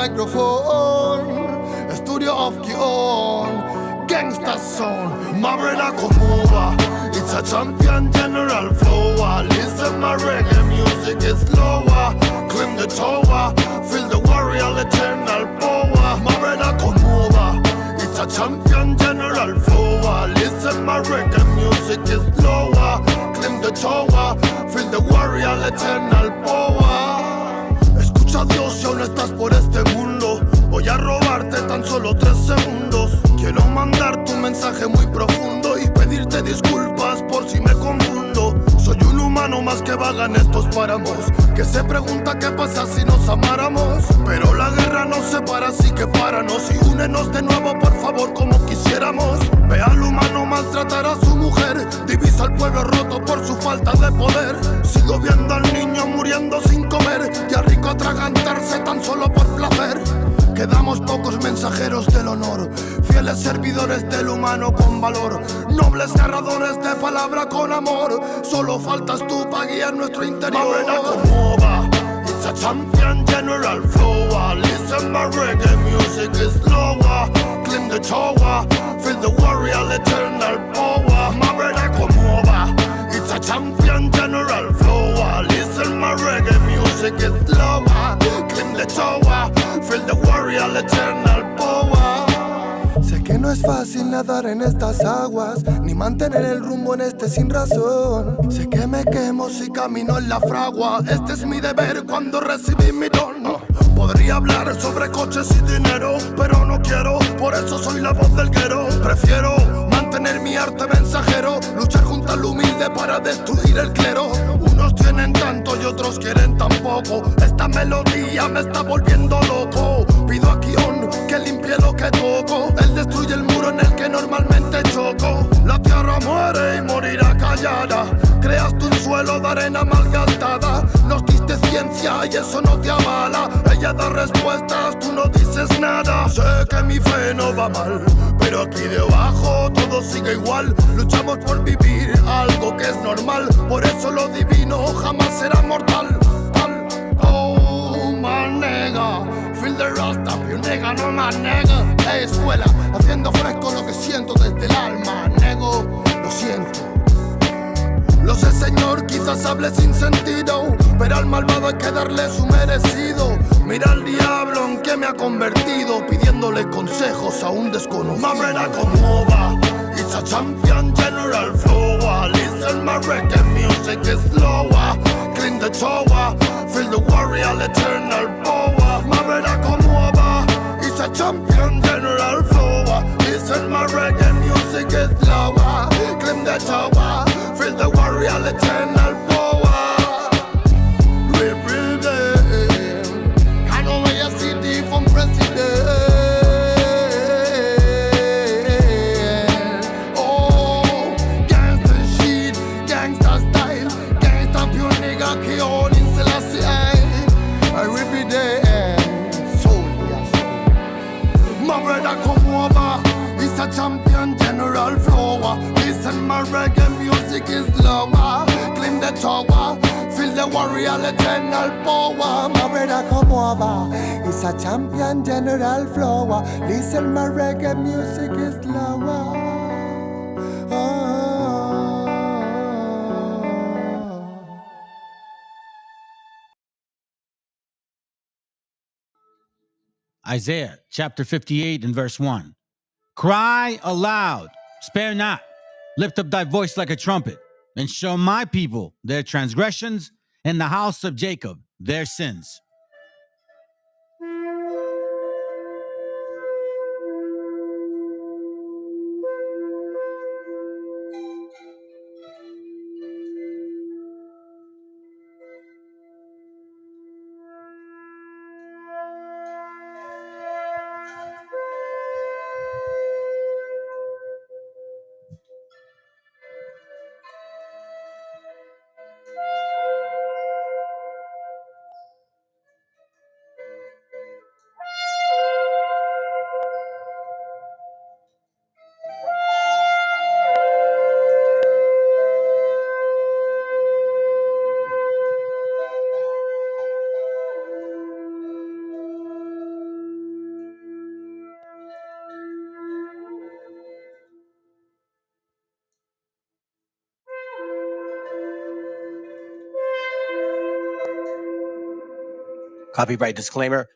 microphone, studio of Kion, gangsta sound, my brother come over. It's a champion general flow. Listen, my reggae music is lower. Climb the tower, feel the warrior eternal power. My brother come over. It's a champion general flow. Listen, my reggae music is lower. Climb the tower, feel the warrior eternal power. Escucha a Dios si aún estás por este mundo. Voy a robarte tan solo 3 segundos. Quiero mandar tu mensaje muy profundo y pedirte disculpas por si me confundo. Soy un humano más que vaga en estos páramos, que se pregunta qué pasa si nos amáramos. Pero la guerra nos separa, así que páranos y únenos de nuevo, por favor, como quisiéramos. Ve al humano maltratar a su mujer, divisa al pueblo roto por su falta de poder. Sigo viendo al niño muriendo sin comer y al rico atragantarse tan solo por placer. Quedamos pocos mensajeros del honor, fieles servidores del humano con valor, nobles narradores de palabra con amor. Solo faltas tú para guiar nuestro interior. It's a champion general flow. Listen, my reggae music is lower. Climb the tower, feel the warrior eternal power. My brother come over. It's a champion general flow. Listen, my reggae music is lower. Climb the tower, feel the warrior eternal power. Sé que no es fácil nadar en estas aguas, ni mantener el rumbo en este sin razón. Sé que me quemo si camino en la fragua. Este es mi deber cuando recibí mi don. Podría hablar sobre coches y dinero, pero no quiero, por eso soy la voz del guero. Prefiero mantener mi arte mensajero, luchar junto al humilde para destruir el clero. Unos tienen tanto y otros quieren tan poco. Esta melodía me está volviendo loco. Pido a Kion que limpie lo que toco. Él destruye el muro en el que normalmente choco. La tierra muere y morirá callada. Creaste un suelo de arena malgastada. Nos diste ciencia y eso no te avala. Ella da respuestas, tú no dices nada. Sé que mi fe no va mal, pero aquí debajo todo sigue igual. Luchamos por vivir algo que es normal. Por eso lo divino jamás será mortal. Oh, my nigga, feel the rasta, pure nigga, no my nigga. Hey, escuela, haciendo fresco lo que siento desde el alma. Nego, lo siento. Lo sé, señor, quizás hable sin sentido, pero al malvado hay que darle su merecido. Mira al diablo en que me ha convertido, pidiéndole consejos a un desconocido. My brother come over, it's a champion general flow. Listen, my reggae music is lower. Clean the tower, feel the warrior eternal power. My brother come over, it's a champion general flow. Listen, my reggae music is lower. Clean the tower, feel the warrior eternal power. Represent, can't away a city from president. Oh, gangsta shit, gangsta style, gangsta pure nigga, Kion in Selassie. I represent, soul, yes. My brother come over, it's a champion general flow. Listen, my reggae music is lower. Climb the tower, feel the warrior eternal power. My brother come over, it's a champion general flow. Listen, my reggae music is lower. Isaiah chapter 58 and verse 1. Cry aloud, spare not, lift up thy voice like a trumpet, and show my people their transgressions, and the house of Jacob their sins. Copyright disclaimer.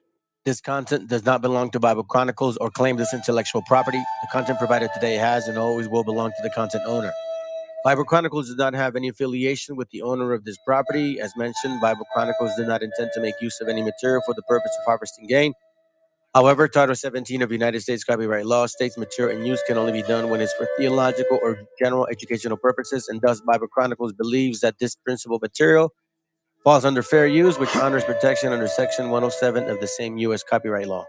This content does not belong to Bible Chronicles or claim this intellectual property. The content provided today has and always will belong to the content owner. Bible Chronicles does not have any affiliation with the owner of this property. As mentioned, Bible Chronicles do not intend to make use of any material for the purpose of harvesting gain. However, Title 17 of United States copyright law states material and use can only be done when it's for theological or general educational purposes, and thus Bible Chronicles believes that this principal material falls under fair use, which honors protection under Section 107 of the same U.S. copyright law.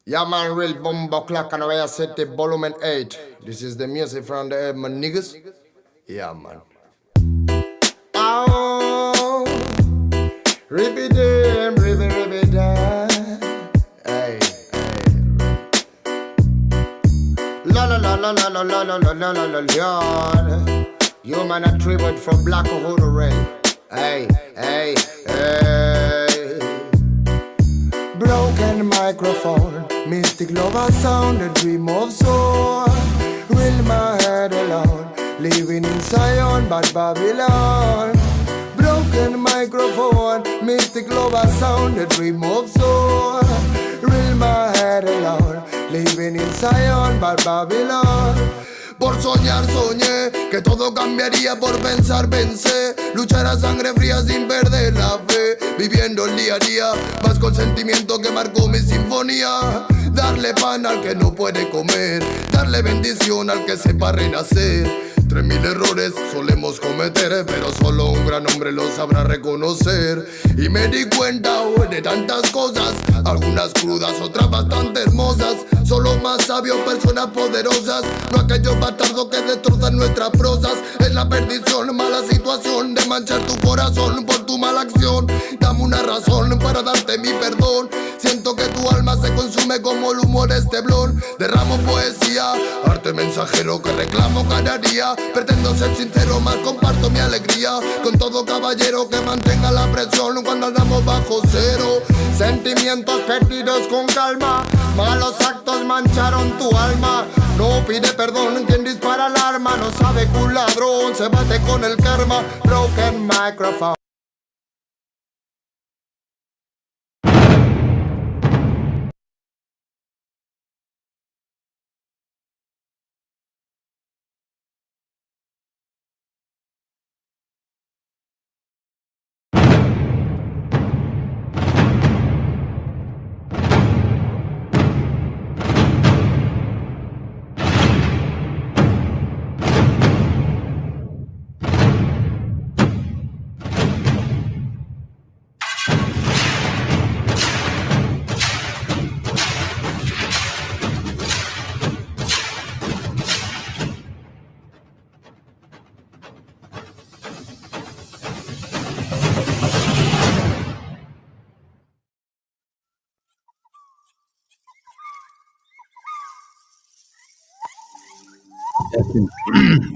Yeah, man, real bomba clock and I set the volume 8. This is the music from the my niggas. Yeah, man. Oh, ribby them, ribby them. Hey, hey. La la la la la la la la la la la la la. You man a tribute from Black Hood Ray. Hey, hey, hey. Broken microphone, mystic lover sound, a dream of soul. Will my head alone, living in Zion, but Babylon. Broken microphone, mystic lover sound, a dream of soul. Will my head alone, living in Zion, but Babylon. Por soñar soñé que todo cambiaría, por pensar pensé, luchar a sangre fría sin perder la fe, viviendo el día a día, más con sentimiento que marcó mi sinfonía. Darle pan al que no puede comer, darle bendición al que sepa renacer. 3000 errores solemos cometer, pero solo un gran hombre lo sabrá reconocer. Y me di cuenta hoy de tantas cosas, algunas crudas, otras bastante hermosas. Solo más sabios, personas poderosas, no aquellos bastardos que destrozan nuestras prosas. Es la perdición, mala situación de manchar tu corazón por tu mala acción. Dame una razón para darte mi perdón. Siento que tu alma se consume como el humo de este blon. Derramo poesía, arte mensajero que reclamo cada día. Pretendo ser sincero, más comparto mi alegría con todo caballero que mantenga la presión cuando andamos bajo cero. Sentimientos perdidos con calma, malos actos mancharon tu alma. No pide perdón quien dispara el arma, no sabe que un ladrón se bate con el karma. Broken microphone.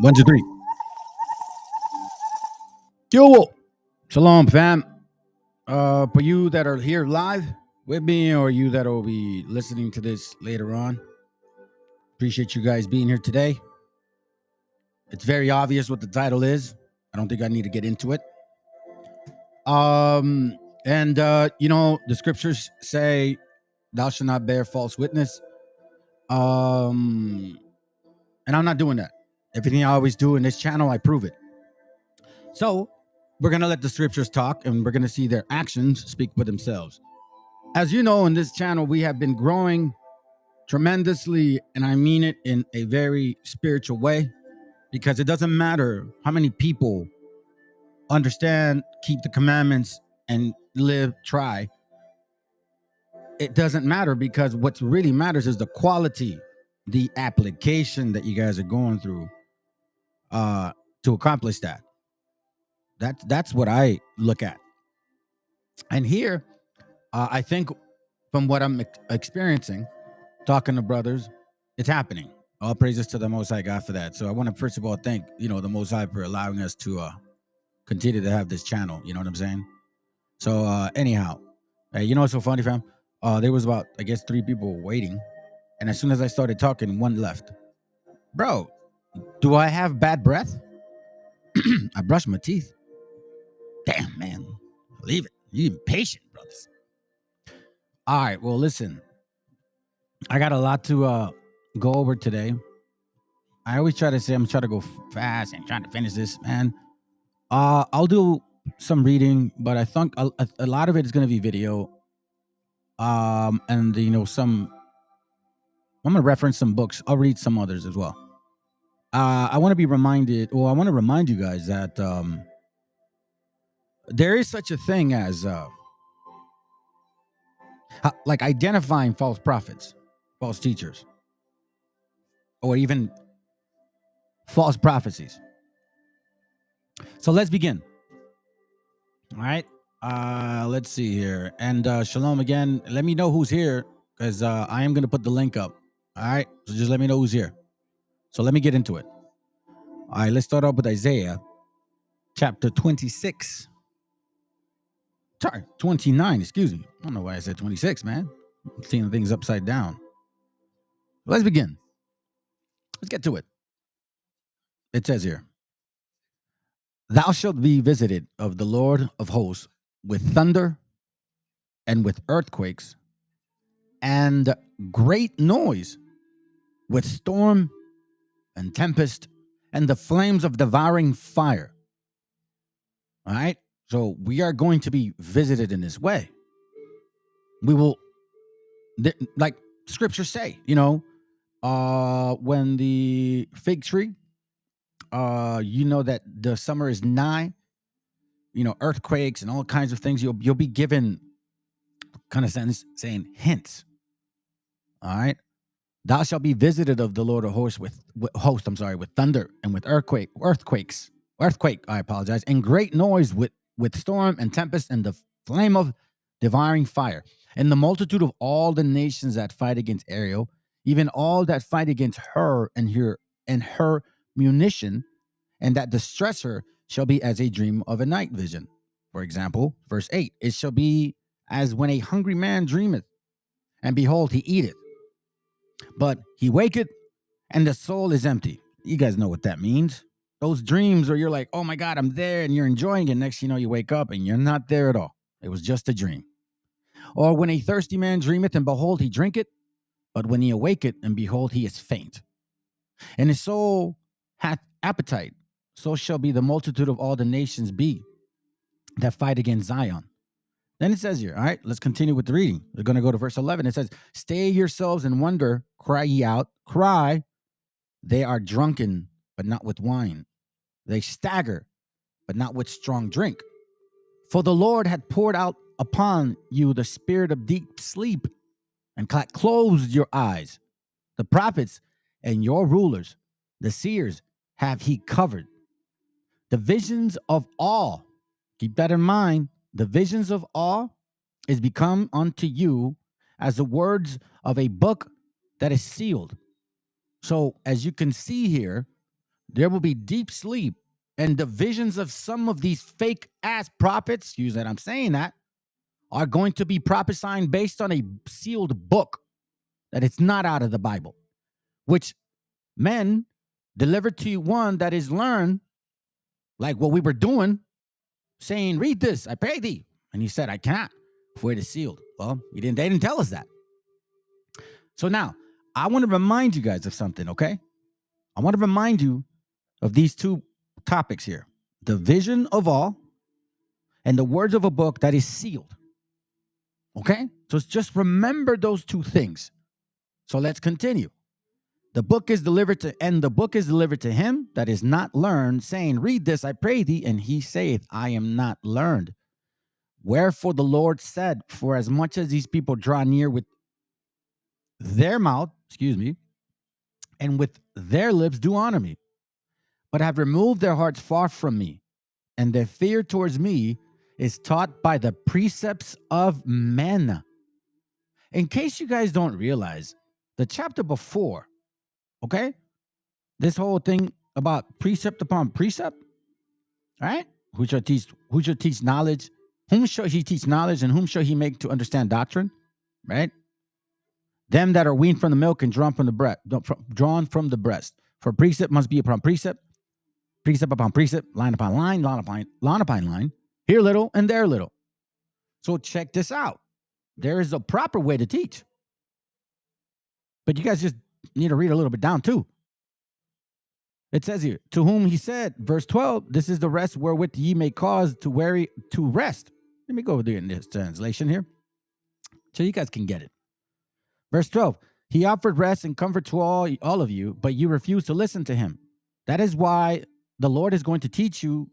One, two, three. Yo, shalom, fam. For you that are here live with me, or you that will be listening to this later on, appreciate you guys being here today. It's very obvious what the title is. I don't think I need to get into it. The scriptures say, "Thou shalt not bear false witness." And I'm not doing that. Everything I always do in this channel, I prove it. So we're going to let the scriptures talk, and we're going to see their actions speak for themselves. As you know, in this channel, we have been growing tremendously, and I mean it in a very spiritual way, because it doesn't matter how many people understand, keep the commandments, and try. It doesn't matter, because what really matters is the quality, the application that you guys are going through to accomplish that. That's what I look at. And here, I think from what I'm experiencing, talking to brothers, it's happening. All praises to the Most High God for that. So I want to first of all thank the Most High for allowing us to continue to have this channel. You know what I'm saying? So anyhow, what's so funny, fam? There was about, I guess, 3 people waiting, and as soon as I started talking, one left. Bro, do I have bad breath? I brushed my teeth. Damn, man. Believe it. You're impatient, brothers. All right. Well, listen. I got a lot to go over today. I always try to say I'm trying to go fast and trying to finish this, man. I'll do some reading, but I think a lot of it is going to be video. And I'm going to reference some books. I'll read some others as well. I want to be reminded, or I want to remind you guys that there is such a thing as like identifying false prophets, false teachers, or even false prophecies. So let's begin. All right. Let's see here. And shalom again. Let me know who's here, because I am going to put the link up. All right. So just let me know who's here. So let me get into it. All right. Let's start off with Isaiah chapter 26. Sorry, 29. Excuse me. I don't know why I said 26, man. I'm seeing things upside down. Let's begin. Let's get to it. It says here, "Thou shalt be visited of the Lord of hosts with thunder and with earthquakes and great noise, with storm and tempest and the flames of devouring fire." All right. So we are going to be visited in this way. We will, like scriptures say, when the fig tree, that the summer is nigh, earthquakes and all kinds of things, you'll be given kind of saying hints. All right. "Thou shalt be visited of the Lord of hosts with thunder and with earthquakes, I apologize, and great noise, with storm and tempest and the flame of devouring fire, and the multitude of all the nations that fight against Ariel, even all that fight against her and her munition, and that distress her, shall be as a dream of a night vision." For example, verse 8, "It shall be as when a hungry man dreameth, and behold, he eateth, but he waketh, and the soul is empty." You guys know what that means. Those dreams where you're like, oh my God, I'm there, and you're enjoying it. Next, you wake up and you're not there at all. It was just a dream. "Or when a thirsty man dreameth, and behold, he drinketh, but when he awaketh, and behold, he is faint. And his soul hath appetite. So shall be the multitude of all the nations be that fight against Zion." Then it says here, all right, let's continue with the reading. We're going to go to verse 11. It says, "Stay yourselves and wonder, cry ye out, cry. They are drunken, but not with wine. They stagger, but not with strong drink. For the Lord hath poured out upon you the spirit of deep sleep, and closed your eyes. The prophets and your rulers, the seers, have he covered. The visions of awe," keep that in mind, "the visions of awe is become unto you as the words of a book that is sealed." So as you can see here, there will be deep sleep, and the visions of some of these fake ass prophets, excuse that I'm saying that, are going to be prophesying based on a sealed book that it's not out of the Bible, which men delivered to you one that is learned, like what we were doing, saying, "Read this, I pray thee." And he said, "I cannot, for it is sealed." Well, they didn't tell us that. So now, I want to remind you guys of something, okay? I want to remind you of these two topics here: the vision of all and the words of a book that is sealed. Okay? So just remember those two things. So let's continue. The book is delivered to him that is not learned, saying, "Read this, I pray thee." And he saith, "I am not learned." Wherefore the Lord said, "For as much as these people draw near with their mouth, and with their lips do honor me, but have removed their hearts far from me, and their fear towards me is taught by the precepts of men." In case you guys don't realize, the chapter before, okay, this whole thing about precept upon precept, right? Who shall teach knowledge? Whom shall he teach knowledge, and whom shall he make to understand doctrine? Right? Them that are weaned from the milk and drawn from the breast. For precept must be upon precept, precept upon precept, line upon line, line upon line, here little and there little. So check this out. There is a proper way to teach. But you guys just need to read a little bit down too. It says here, to whom he said, verse 12, this is the rest wherewith ye may cause to weary to rest. Let me go over there in this translation here so you guys can get it. Verse 12, he offered rest and comfort to all of you, but you refuse to listen to him. That is why the Lord is going to teach you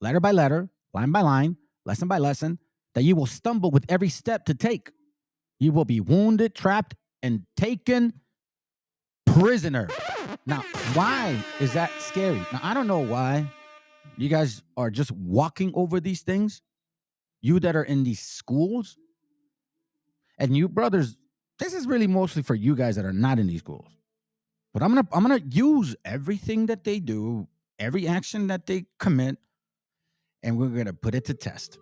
letter by letter, line by line, lesson by lesson, that you will stumble with every step to take. You will be wounded, trapped, and taken prisoner. Now, why is that scary? Now, I don't know why you guys are just walking over these things. You that are in these schools, and you brothers, this is really mostly for you guys that are not in these schools. But I'm gonna use everything that they do, every action that they commit, and we're gonna put it to test.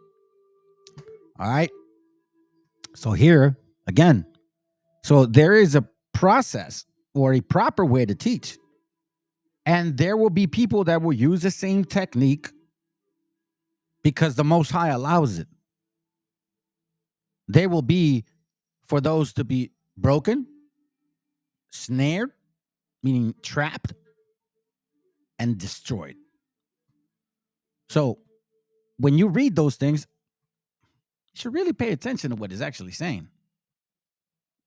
All right. So here again, so there is a process or a proper way to teach. And there will be people that will use the same technique because the Most High allows it. There will be for those to be broken, snared, meaning trapped, and destroyed. So when you read those things, you should really pay attention to what it's actually saying.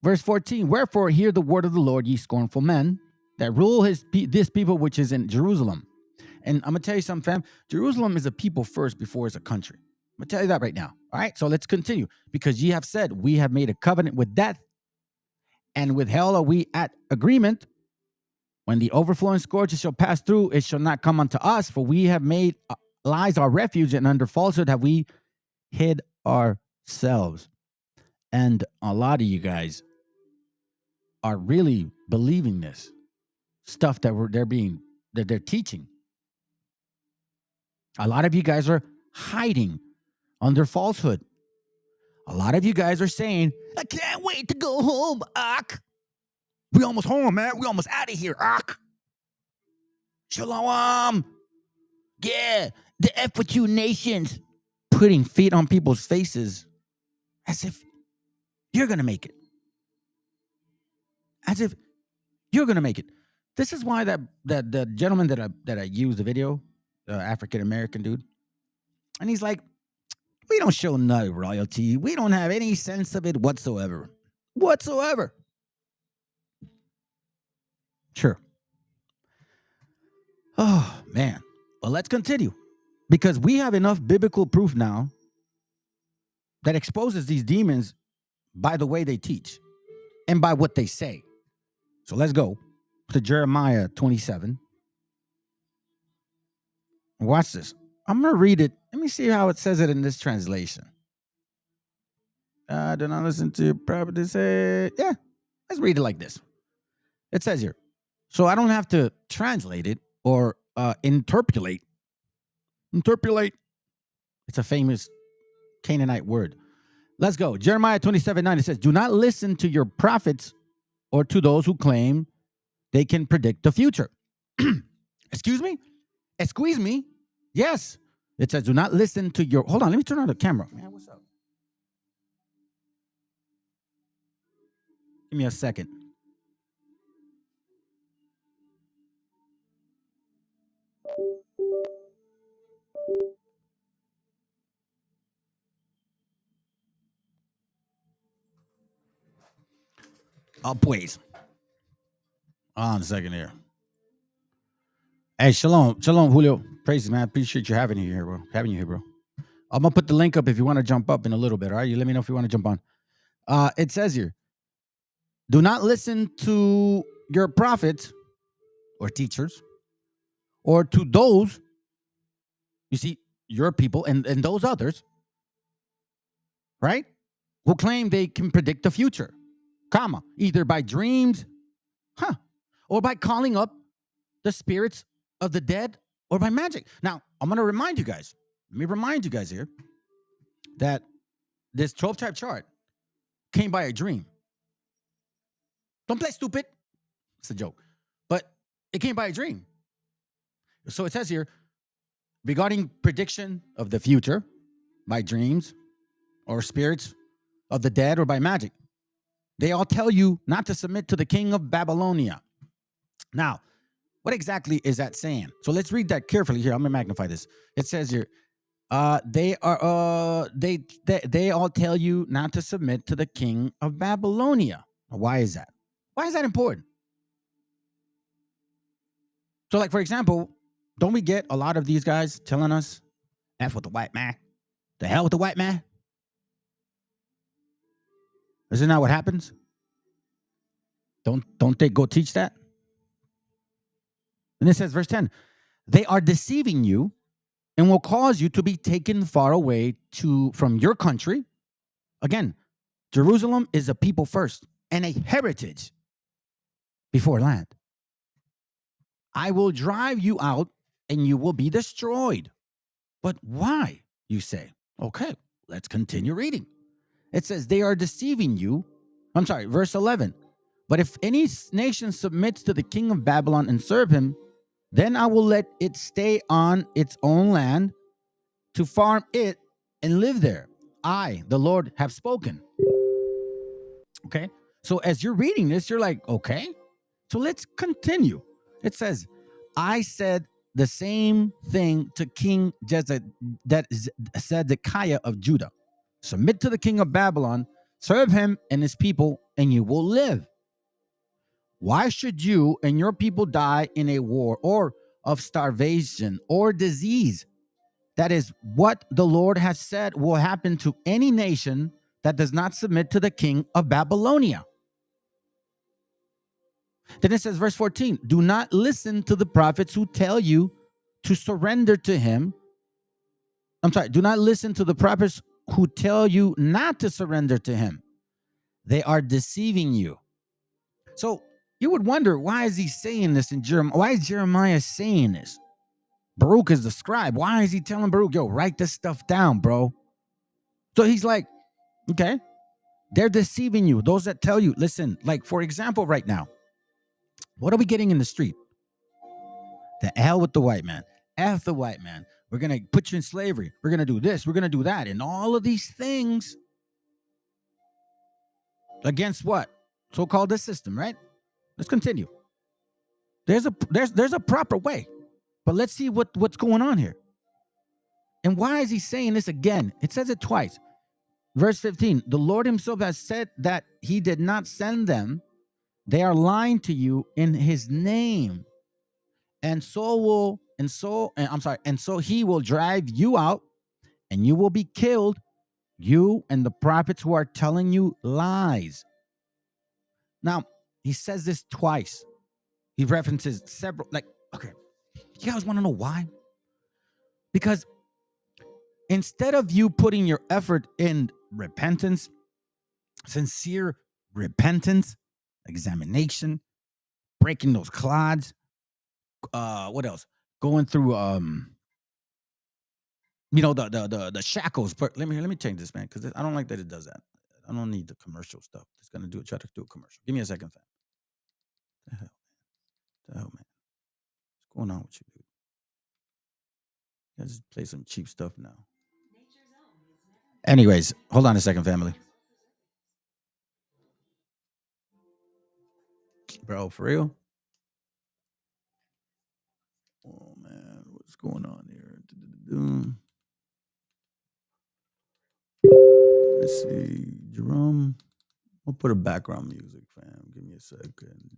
Verse 14, wherefore hear the word of the Lord, ye scornful men, that rule this people which is in Jerusalem. And I'm going to tell you something, fam. Jerusalem is a people first before it's a country. I'm going to tell you that right now. All right, so let's continue. Because ye have said, we have made a covenant with death, and with hell are we at agreement. When the overflowing scourges shall pass through, it shall not come unto us, for we have made lies our refuge, and under falsehood have we hid ourselves. And a lot of you guys are really believing this stuff that they're teaching. A lot of you guys are hiding under falsehood. A lot of you guys are saying, I can't wait to go home, Ak. We almost home, man. We almost out of here, Ak. Shalom. Yeah, the F with you nations. Putting feet on people's faces as if you're going to make it. As if you're going to make it. This is why that the gentleman that I used the video, African-American dude, and he's like, we don't show no royalty. We don't have any sense of it whatsoever. Whatsoever. Sure. Oh, man. Well, let's continue. Because we have enough biblical proof now that exposes these demons by the way they teach and by what they say. So let's go to Jeremiah 27. Watch this. I'm going to read it. Let me see how it says it in this translation. Do not listen to property say. Yeah, let's read it like this. It says here. So I don't have to translate it or interpolate. Interpolate. It's a famous Canaanite word. Let's go. Jeremiah 27:9. It says, do not listen to your prophets or to those who claim they can predict the future. Excuse me? Excuse me? Yes. It says, do not listen to your... Hold on, let me turn on the camera. Man, what's up? Give me a second. Oh, please. Hold on a second here. Hey, shalom. Shalom, Julio. Praise, man. I appreciate you having you here, bro. I'm going to put the link up if you want to jump up in a little bit, all right? You let me know if you want to jump on. It says here, do not listen to your prophets or teachers or to those, you see, your people and those others, right, who claim they can predict the future, comma, either by dreams, or by calling up the spirits of the dead or by magic. Now, I'm going to remind you guys, let me remind you guys here that this 12-type chart came by a dream. Don't play stupid. It's a joke. But it came by a dream. So it says here, regarding prediction of the future by dreams or spirits of the dead or by magic, they all tell you not to submit to the king of Babylonia. Now, what exactly is that saying? So let's read that carefully here. I'm gonna magnify this. It says here, they all tell you not to submit to the king of Babylonia. Why is that? Why is that important? So, like, for example, don't we get a lot of these guys telling us, F with the white man, the hell with the white man? Isn't that what happens? Don't they go teach that? And it says, verse 10, they are deceiving you and will cause you to be taken far away from your country. Again, Jerusalem is a people first and a heritage before land. I will drive you out and you will be destroyed. But why, you say? Okay, let's continue reading. It says, they are deceiving you. I'm sorry, verse 11. But if any nation submits to the king of Babylon and serve him, then I will let it stay on its own land to farm it and live there. I, the Lord, have spoken. Okay, so as you're reading this, you're like, okay, so let's continue. It says, I said the same thing to King Zedekiah of Judah. Submit to the king of Babylon, serve him and his people, and you will live. Why should you and your people die in a war or of starvation or disease? That is what the Lord has said will happen to any nation that does not submit to the king of Babylonia. Then it says, verse 14, do not listen to the prophets who tell you to surrender to him. Do not listen to the prophets who tell you not to surrender to him. They are deceiving you. So you would wonder, why is he saying this in Jeremiah? Why is Jeremiah saying this? Baruch is the scribe. Why is he telling Baruch, yo, write this stuff down, bro? So he's like, okay, they're deceiving you. Those that tell you, listen, like, for example, right now, what are we getting in the street? The hell with the white man. F the white man. We're going to put you in slavery. We're going to do this. We're going to do that. And all of these things against what? So-called the system, right? Let's continue. There's a proper way. But let's see what's going on here. And why is he saying this again? It says it twice. Verse 15, the Lord himself has said that he did not send them. They are lying to you in his name. And so he will drive you out and you will be killed, you and the prophets who are telling you lies. Now, he says this twice. He references several, okay. You guys want to know why? Because instead of you putting your effort in repentance, sincere repentance, examination, breaking those clods, what else? Going through the shackles. But let me change this, man, because I don't like that it does that. I don't need the commercial stuff. It's gonna try to do a commercial. Give me a second, fam. The hell, man. What's going on with you, dude? You guys just play some cheap stuff now. Anyways, hold on a second, family. Bro, for real? Oh, man. What's going on here? Let's see. Drum. I'll put a background music, fam. Give me a second.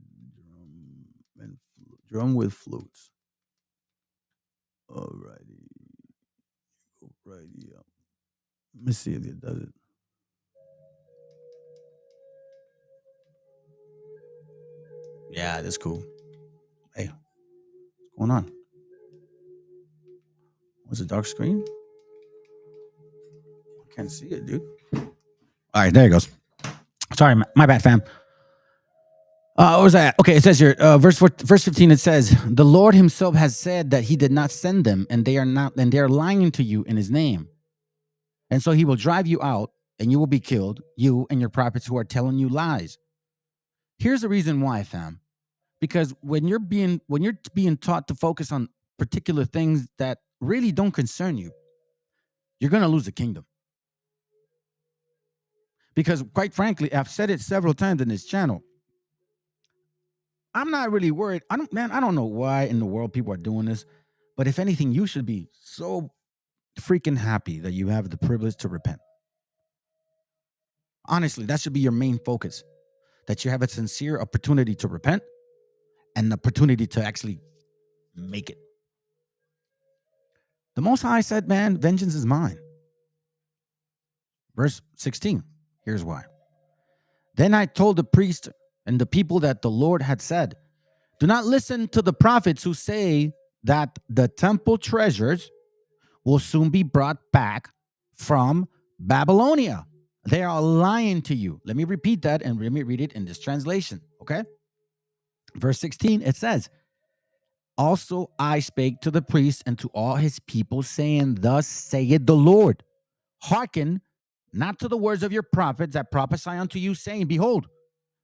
Drum with flutes. Alrighty. Alrighty. Let me see if it does it. Yeah, that's cool. Hey, what's going on? What's a dark screen? I can't see it, dude. All right, there it goes. Sorry, my bad, fam. What was that? Okay, it says here, verse 15. It says, "The Lord Himself has said that He did not send them, and they are lying to you in His name. And so He will drive you out, and you will be killed, you and your prophets who are telling you lies." Here's the reason why, fam. Because when you're being taught to focus on particular things that really don't concern you, you're going to lose the kingdom. Because quite frankly, I've said it several times in this channel. I'm not really worried. I don't know why in the world people are doing this, but if anything, you should be so freaking happy that you have the privilege to repent. Honestly, that should be your main focus, that you have a sincere opportunity to repent and the opportunity to actually make it. The Most High said, man, vengeance is mine. Verse 16, here's why. Then I told the priest and the people that the Lord had said, do not listen to the prophets who say that the temple treasures will soon be brought back from Babylonia. They are lying to you. Let me repeat that and let me read it in this translation, okay? Verse 16, it says, also I spake to the priest and to all his people, saying, thus saith the Lord, hearken not to the words of your prophets that prophesy unto you, saying, behold,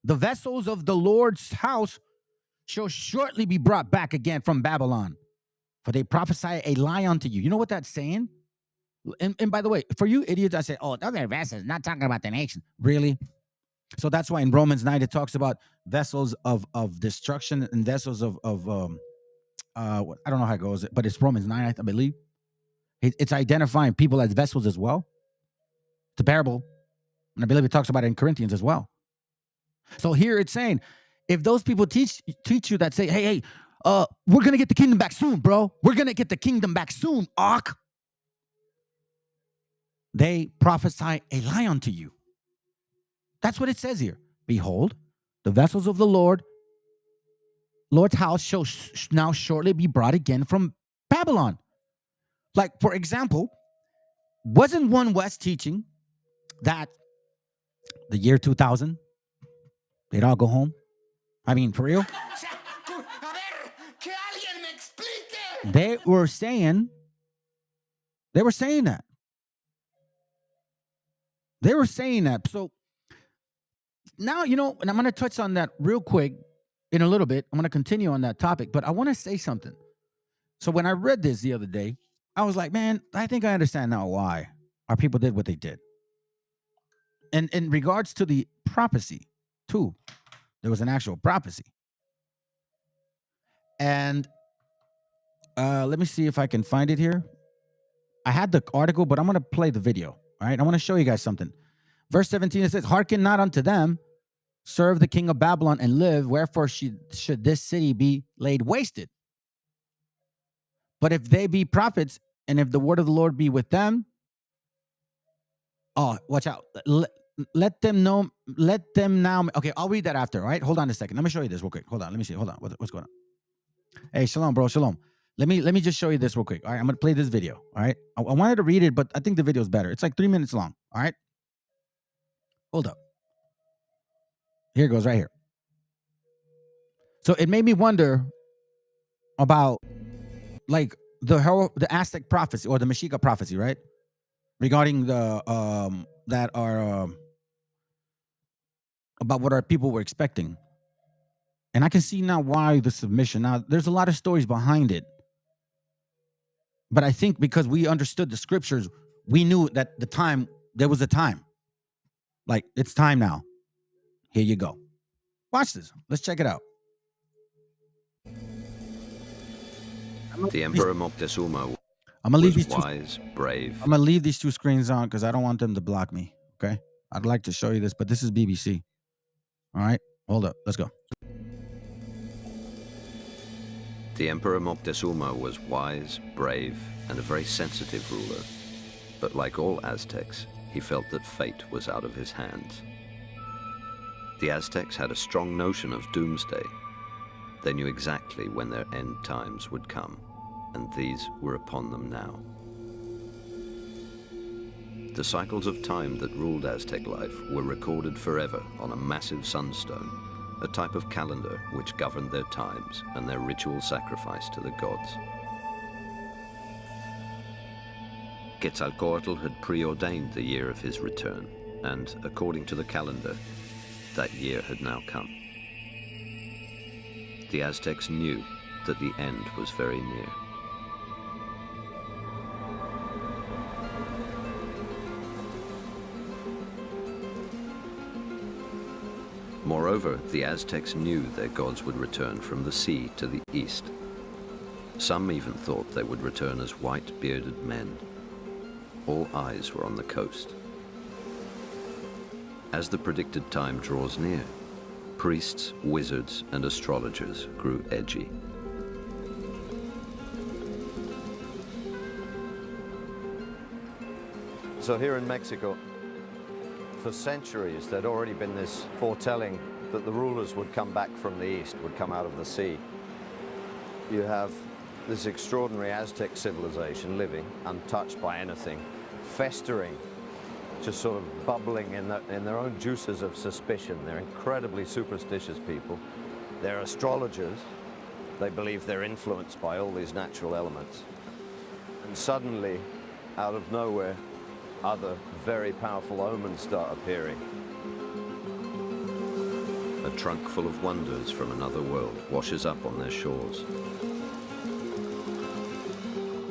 the vessels of the Lord's house shall shortly be brought back again from Babylon. For they prophesy a lie unto you. You know what that's saying? And by the way, for you idiots, I say, oh, those are vessels, not talking about the nation. Really? So that's why in Romans 9, it talks about vessels of destruction and vessels of I don't know how it goes, but it's Romans 9, I believe. It's identifying people as vessels as well. It's a parable. And I believe it talks about it in Corinthians as well. So here it's saying, if those people teach you that say, hey, we're going to get the kingdom back soon, bro. We're going to get the kingdom back soon, Ark. They prophesy a lie unto you. That's what it says here. Behold, the vessels of the Lord's house shall now shortly be brought again from Babylon. Like, for example, wasn't One West teaching that the year 2000, they'd all go home? I mean, for real? They were saying that. They were saying that. So now, and I'm going to touch on that real quick in a little bit. I'm going to continue on that topic, but I want to say something. So when I read this the other day, I was like, man, I think I understand now why our people did what they did. And in regards to the prophecy, too, there was an actual prophecy. And let me see if I can find it here. I had the article, but I'm going to play the video. All right, I want to show you guys something. Verse 17, it says, hearken not unto them, serve the king of Babylon and live, wherefore should this city be laid wasted? But if they be prophets, and if the word of the Lord be with them, oh, watch out. Let them know, let them now. Okay, I'll read that after, all right? Hold on a second. Let me show you this real quick. Hold on, let me see. Hold on, what's going on? Hey, shalom, bro, shalom. Let me just show you this real quick. All right, I'm going to play this video. All right. I wanted to read it, but I think the video is better. It's like 3 minutes long. All right. Hold up. Here it goes right here. So it made me wonder about like the Aztec prophecy or the Mexica prophecy, right? Regarding the that are about what our people were expecting. And I can see now why the submission. Now, there's a lot of stories behind it. But I think because we understood the scriptures, we knew that there was a time. Like, it's time now. Here you go. Watch this. Let's check it out. The Emperor Moctezuma was wise, brave. I'm going to leave these two screens on because I don't want them to block me, okay? I'd like to show you this, but this is BBC. All right? Hold up. Let's go. The Emperor Moctezuma was wise, brave, and a very sensitive ruler. But like all Aztecs, he felt that fate was out of his hands. The Aztecs had a strong notion of doomsday. They knew exactly when their end times would come, and these were upon them now. The cycles of time that ruled Aztec life were recorded forever on a massive sunstone, a type of calendar which governed their times and their ritual sacrifice to the gods. Quetzalcoatl had preordained the year of his return, and according to the calendar, that year had now come. The Aztecs knew that the end was very near. Moreover, the Aztecs knew their gods would return from the sea to the east. Some even thought they would return as white bearded men. All eyes were on the coast. As the predicted time draws near, priests, wizards, and astrologers grew edgy. So here in Mexico, for centuries, there'd already been this foretelling that the rulers would come back from the east, would come out of the sea. You have this extraordinary Aztec civilization living untouched by anything, festering, just sort of bubbling in their own juices of suspicion. They're incredibly superstitious people. They're astrologers. They believe they're influenced by all these natural elements. And suddenly, out of nowhere, other very powerful omens start appearing. A trunk full of wonders from another world washes up on their shores.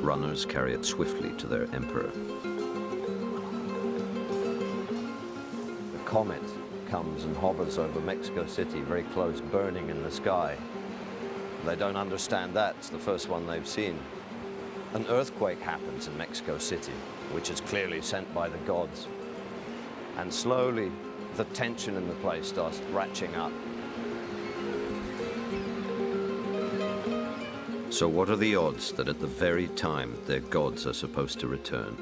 Runners carry it swiftly to their emperor. The comet comes and hovers over Mexico City, very close, burning in the sky. They don't understand that. It's the first one they've seen. An earthquake happens in Mexico City, which is clearly sent by the gods. And slowly, the tension in the place starts ratcheting up. So what are the odds that at the very time their gods are supposed to return,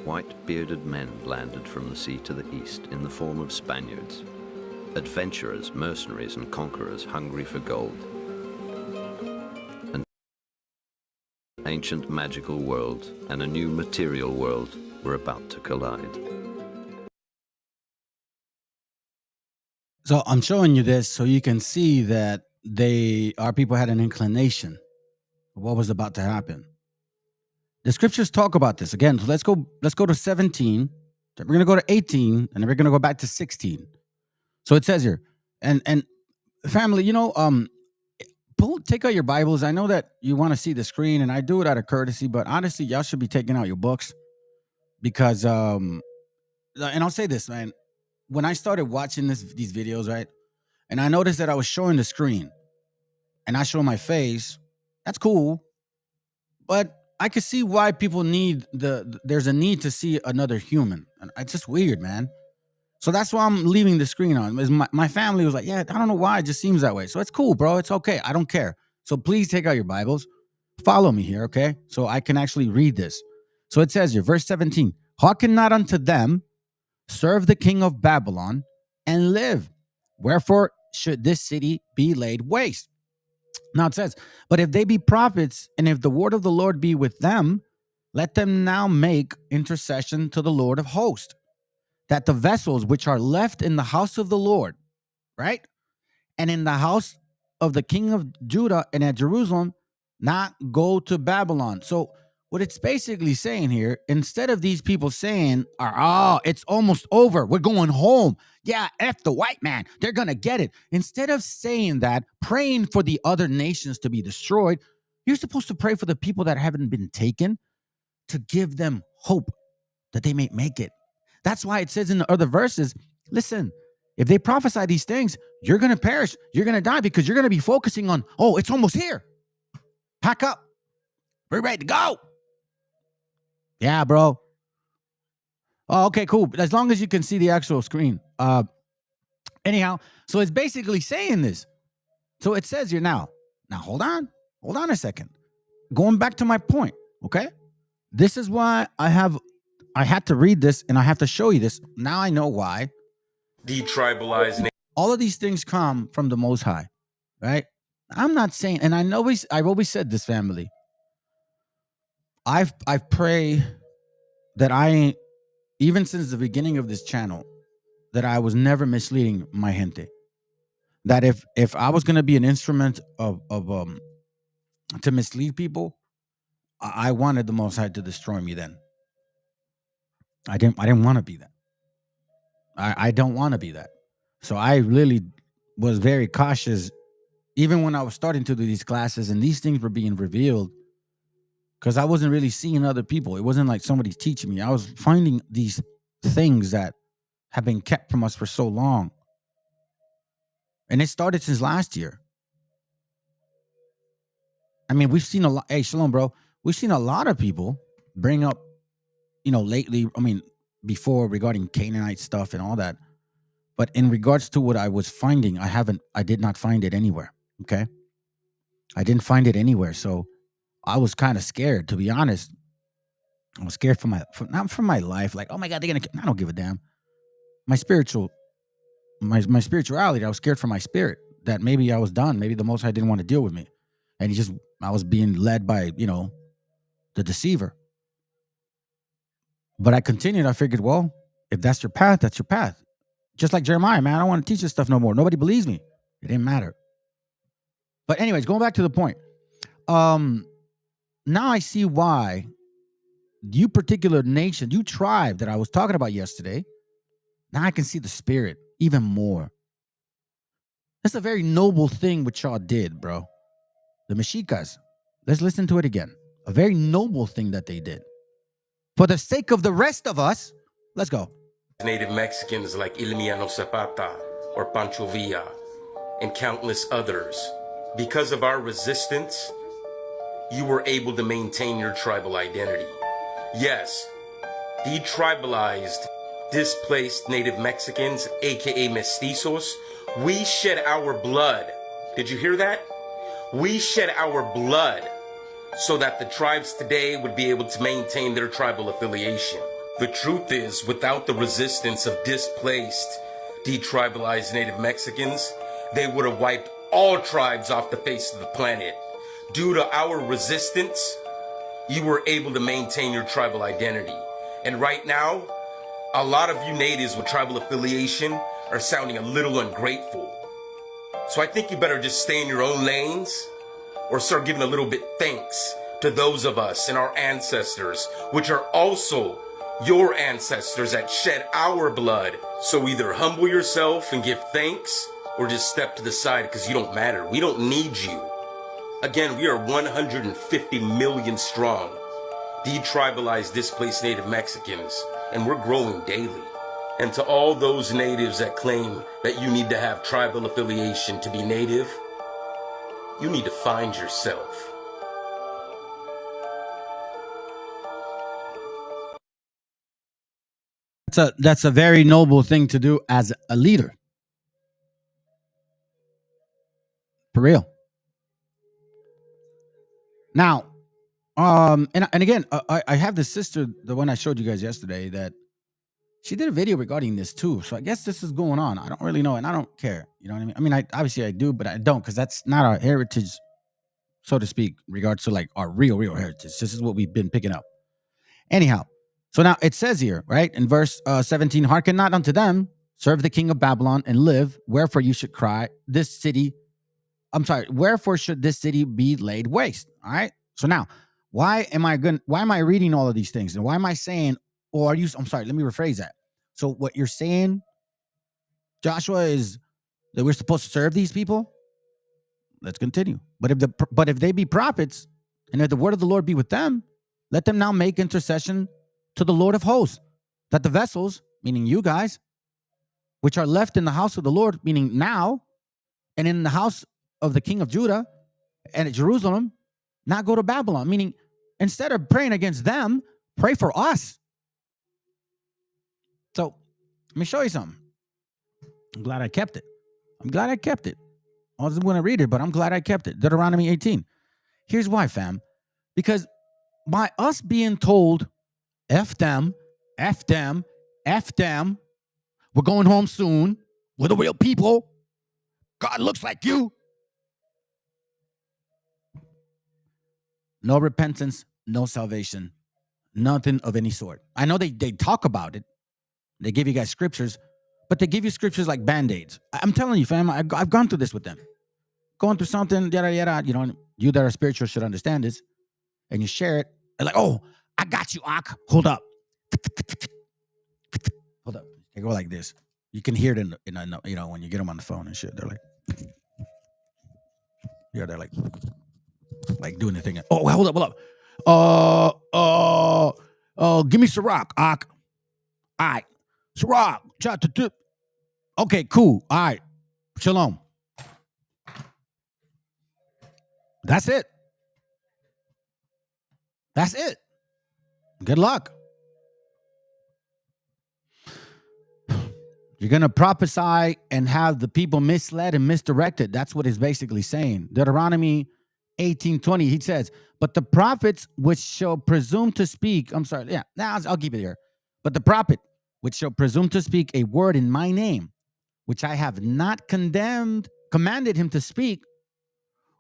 white bearded men landed from the sea to the east in the form of Spaniards, adventurers, mercenaries, and conquerors hungry for gold? An ancient magical world and a new material world were about to collide. So I'm showing you this so you can see that our people had an inclination of what was about to happen. The scriptures talk about this again. So let's go to 17. Then we're gonna go to 18, and then we're gonna go back to 16. So it says here, and family, take out your Bibles. I know that you want to see the screen, and I do it out of courtesy, but honestly, y'all should be taking out your books because and I'll say this, man. When I started watching these videos, right, and I noticed that I was showing the screen and I show my face, that's cool, but I could see why people there's a need to see another human. And it's just weird, man. So that's why I'm leaving the screen on. My family was like, yeah, I don't know why, it just seems that way. So it's cool, bro. It's okay. I don't care. So please take out your Bibles. Follow me here, okay? So I can actually read this. So it says here, verse 17, hearken not unto them, serve the king of Babylon, and live. Wherefore should this city be laid waste? Now it says, but if they be prophets, and if the word of the Lord be with them, let them now make intercession to the Lord of hosts, that the vessels which are left in the house of the Lord, right, and in the house of the king of Judah and at Jerusalem, not go to Babylon. So what it's basically saying here, instead of these people saying, it's almost over, we're going home, yeah, F the white man, they're going to get it. Instead of saying that, praying for the other nations to be destroyed, you're supposed to pray for the people that haven't been taken, to give them hope that they may make it. That's why it says in the other verses, listen, if they prophesy these things, you're going to perish, you're going to die, because you're going to be focusing on, it's almost here. Pack up. We're ready to go. Yeah, bro. Oh, okay, cool. As long as you can see the actual screen. Anyhow, so it's basically saying this. So it says here now, hold on a second. Going back to my point, okay? This is why I had to read this and I have to show you this. Now I know why. Detribalizing. All of these things come from the Most High, right? I'm not saying, and I've always said this, family. I pray that even since the beginning of this channel, that I was never misleading my gente. That if I was going to be an instrument of to mislead people, I wanted the Most High to destroy me then. I didn't want to be that. I don't want to be that. So I really was very cautious, even when I was starting to do these classes and these things were being revealed, because I wasn't really seeing other people. It wasn't like somebody's teaching me. I was finding these things that have been kept from us for so long. And it started since last year. I mean, we've seen a lot. Hey, Shalom, bro. We've seen a lot of people bring up, lately, I mean, before regarding Canaanite stuff and all that. But in regards to what I was finding, I did not find it anywhere. Okay. I didn't find it anywhere. So I was kind of scared, to be honest. I was scared not for my life. Like, oh my God, they're going to, I don't give a damn. My spirituality, I was scared for my spirit that maybe I was done. Maybe the Most High didn't want to deal with me. And I was being led by, the deceiver. But I continued. I figured, well, if that's your path, that's your path. Just like Jeremiah, man, I don't want to teach this stuff no more. Nobody believes me. It didn't matter. But anyways, going back to the point. Now I see why you particular nation, you tribe that I was talking about yesterday, now I can see the spirit even more. That's a very noble thing what y'all did, bro. The Meshikas. Let's listen to it again. A very noble thing that they did. For the sake of the rest of us, let's go. Native Mexicans like Emiliano Zapata or Pancho Villa and countless others. Because of our resistance, you were able to maintain your tribal identity. Yes, detribalized, displaced Native Mexicans, aka mestizos, we shed our blood. Did you hear that? We shed our blood so that the tribes today would be able to maintain their tribal affiliation. The truth is, without the resistance of displaced, detribalized Native Mexicans, they would have wiped all tribes off the face of the planet. Due to our resistance, you were able to maintain your tribal identity. And right now, a lot of you natives with tribal affiliation are sounding a little ungrateful. So I think you better just stay in your own lanes or start giving a little bit thanks to those of us and our ancestors, which are also your ancestors that shed our blood. So either humble yourself and give thanks or just step to the side because you don't matter. We don't need you. Again, we are 150 million strong, detribalized, displaced Native Mexicans, and we're growing daily. And to all those natives that claim that you need to have tribal affiliation to be native, you need to find yourself. That's a very noble thing to do as a leader. For real. Now, and again, I have this sister, the one I showed you guys yesterday, that she did a video regarding this too. So I guess this is going on. I don't really know, and I don't care. You know what I mean? I mean, obviously I do, but I don't, because that's not our heritage, so to speak, regards to like our real heritage. This is what we've been picking up. Anyhow, so now it says here, right, in verse 17, hearken not unto them, serve the king of Babylon and live, wherefore you should cry, wherefore should this city be laid waste? All right. So now, why am I reading all of these things? And why am I saying, let me rephrase that. So what you're saying, Joshua, is that we're supposed to serve these people? Let's continue. But if they be prophets, and if the word of the Lord be with them, let them now make intercession to the Lord of hosts, that the vessels, meaning you guys, which are left in the house of the Lord, meaning now, and in the house of the king of Judah and at Jerusalem, not go to Babylon. Meaning, instead of praying against them, pray for us. So, let me show you something. I'm glad I kept it. I wasn't going to read it, but I'm glad I kept it. Deuteronomy 18. Here's why, fam. Because by us being told, F them, we're going home soon, we're the real people, God looks like you. No repentance, no salvation, nothing of any sort. I know they talk about it. They give you guys scriptures, but they give you scriptures like Band-Aids. I'm telling you, fam, I've gone through this with them. Going through something, yada, you that are spiritual should understand this. And you share it. They're like, oh, I got you, Ak. Hold up. They go like this. You can hear it in when you get them on the phone and shit. They're like, they're like doing the thing. Oh, hold up. Give me Ciroc, Ak. All right. Ciroc. Okay, cool. All right. Shalom. That's it. That's it. Good luck. You're going to prophesy and have the people misled and misdirected. That's what it's basically saying. Deuteronomy 18:20, he says, but the prophets which shall presume to speak, I'm sorry, yeah, now I'll keep it here. But the prophet which shall presume to speak a word in my name, which I have not commanded him to speak,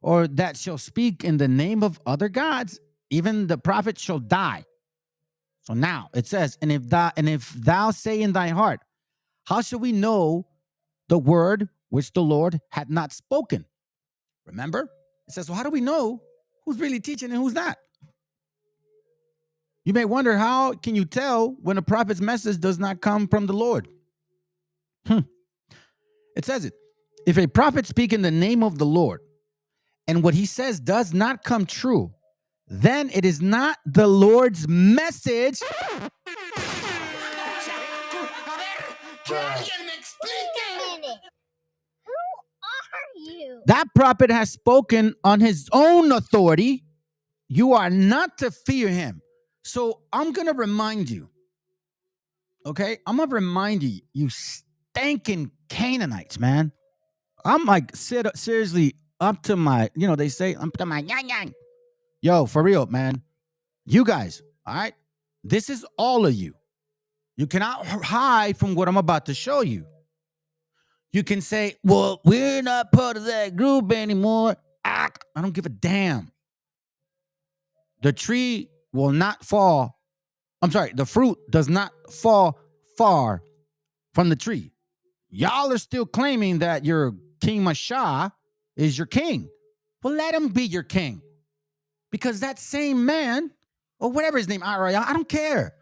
or that shall speak in the name of other gods, even the prophet shall die. So now it says, and if thou say in thy heart, how shall we know the word which the Lord had not spoken? Remember? It says, well, how do we know who's really teaching and who's not? You may wonder, how can you tell when a prophet's message does not come from the Lord? It says it. If a prophet speak in the name of the Lord, and what he says does not come true, then it is not the Lord's message. That prophet has spoken on his own authority. You are not to fear him. So I'm going to remind you, okay? I'm going to remind you, you stinking Canaanites, man. I'm like, seriously, up to my, they say, up to my yang yang. Yo, for real, man. You guys, all right? This is all of you. You cannot hide from what I'm about to show you. You can say, well, we're not part of that group anymore. I don't give a damn. The tree will not fall. I'm sorry, the fruit does not fall far from the tree. Y'all are still claiming that your King Mashah is your king. Well, let him be your king. Because that same man, or whatever his name, I don't care.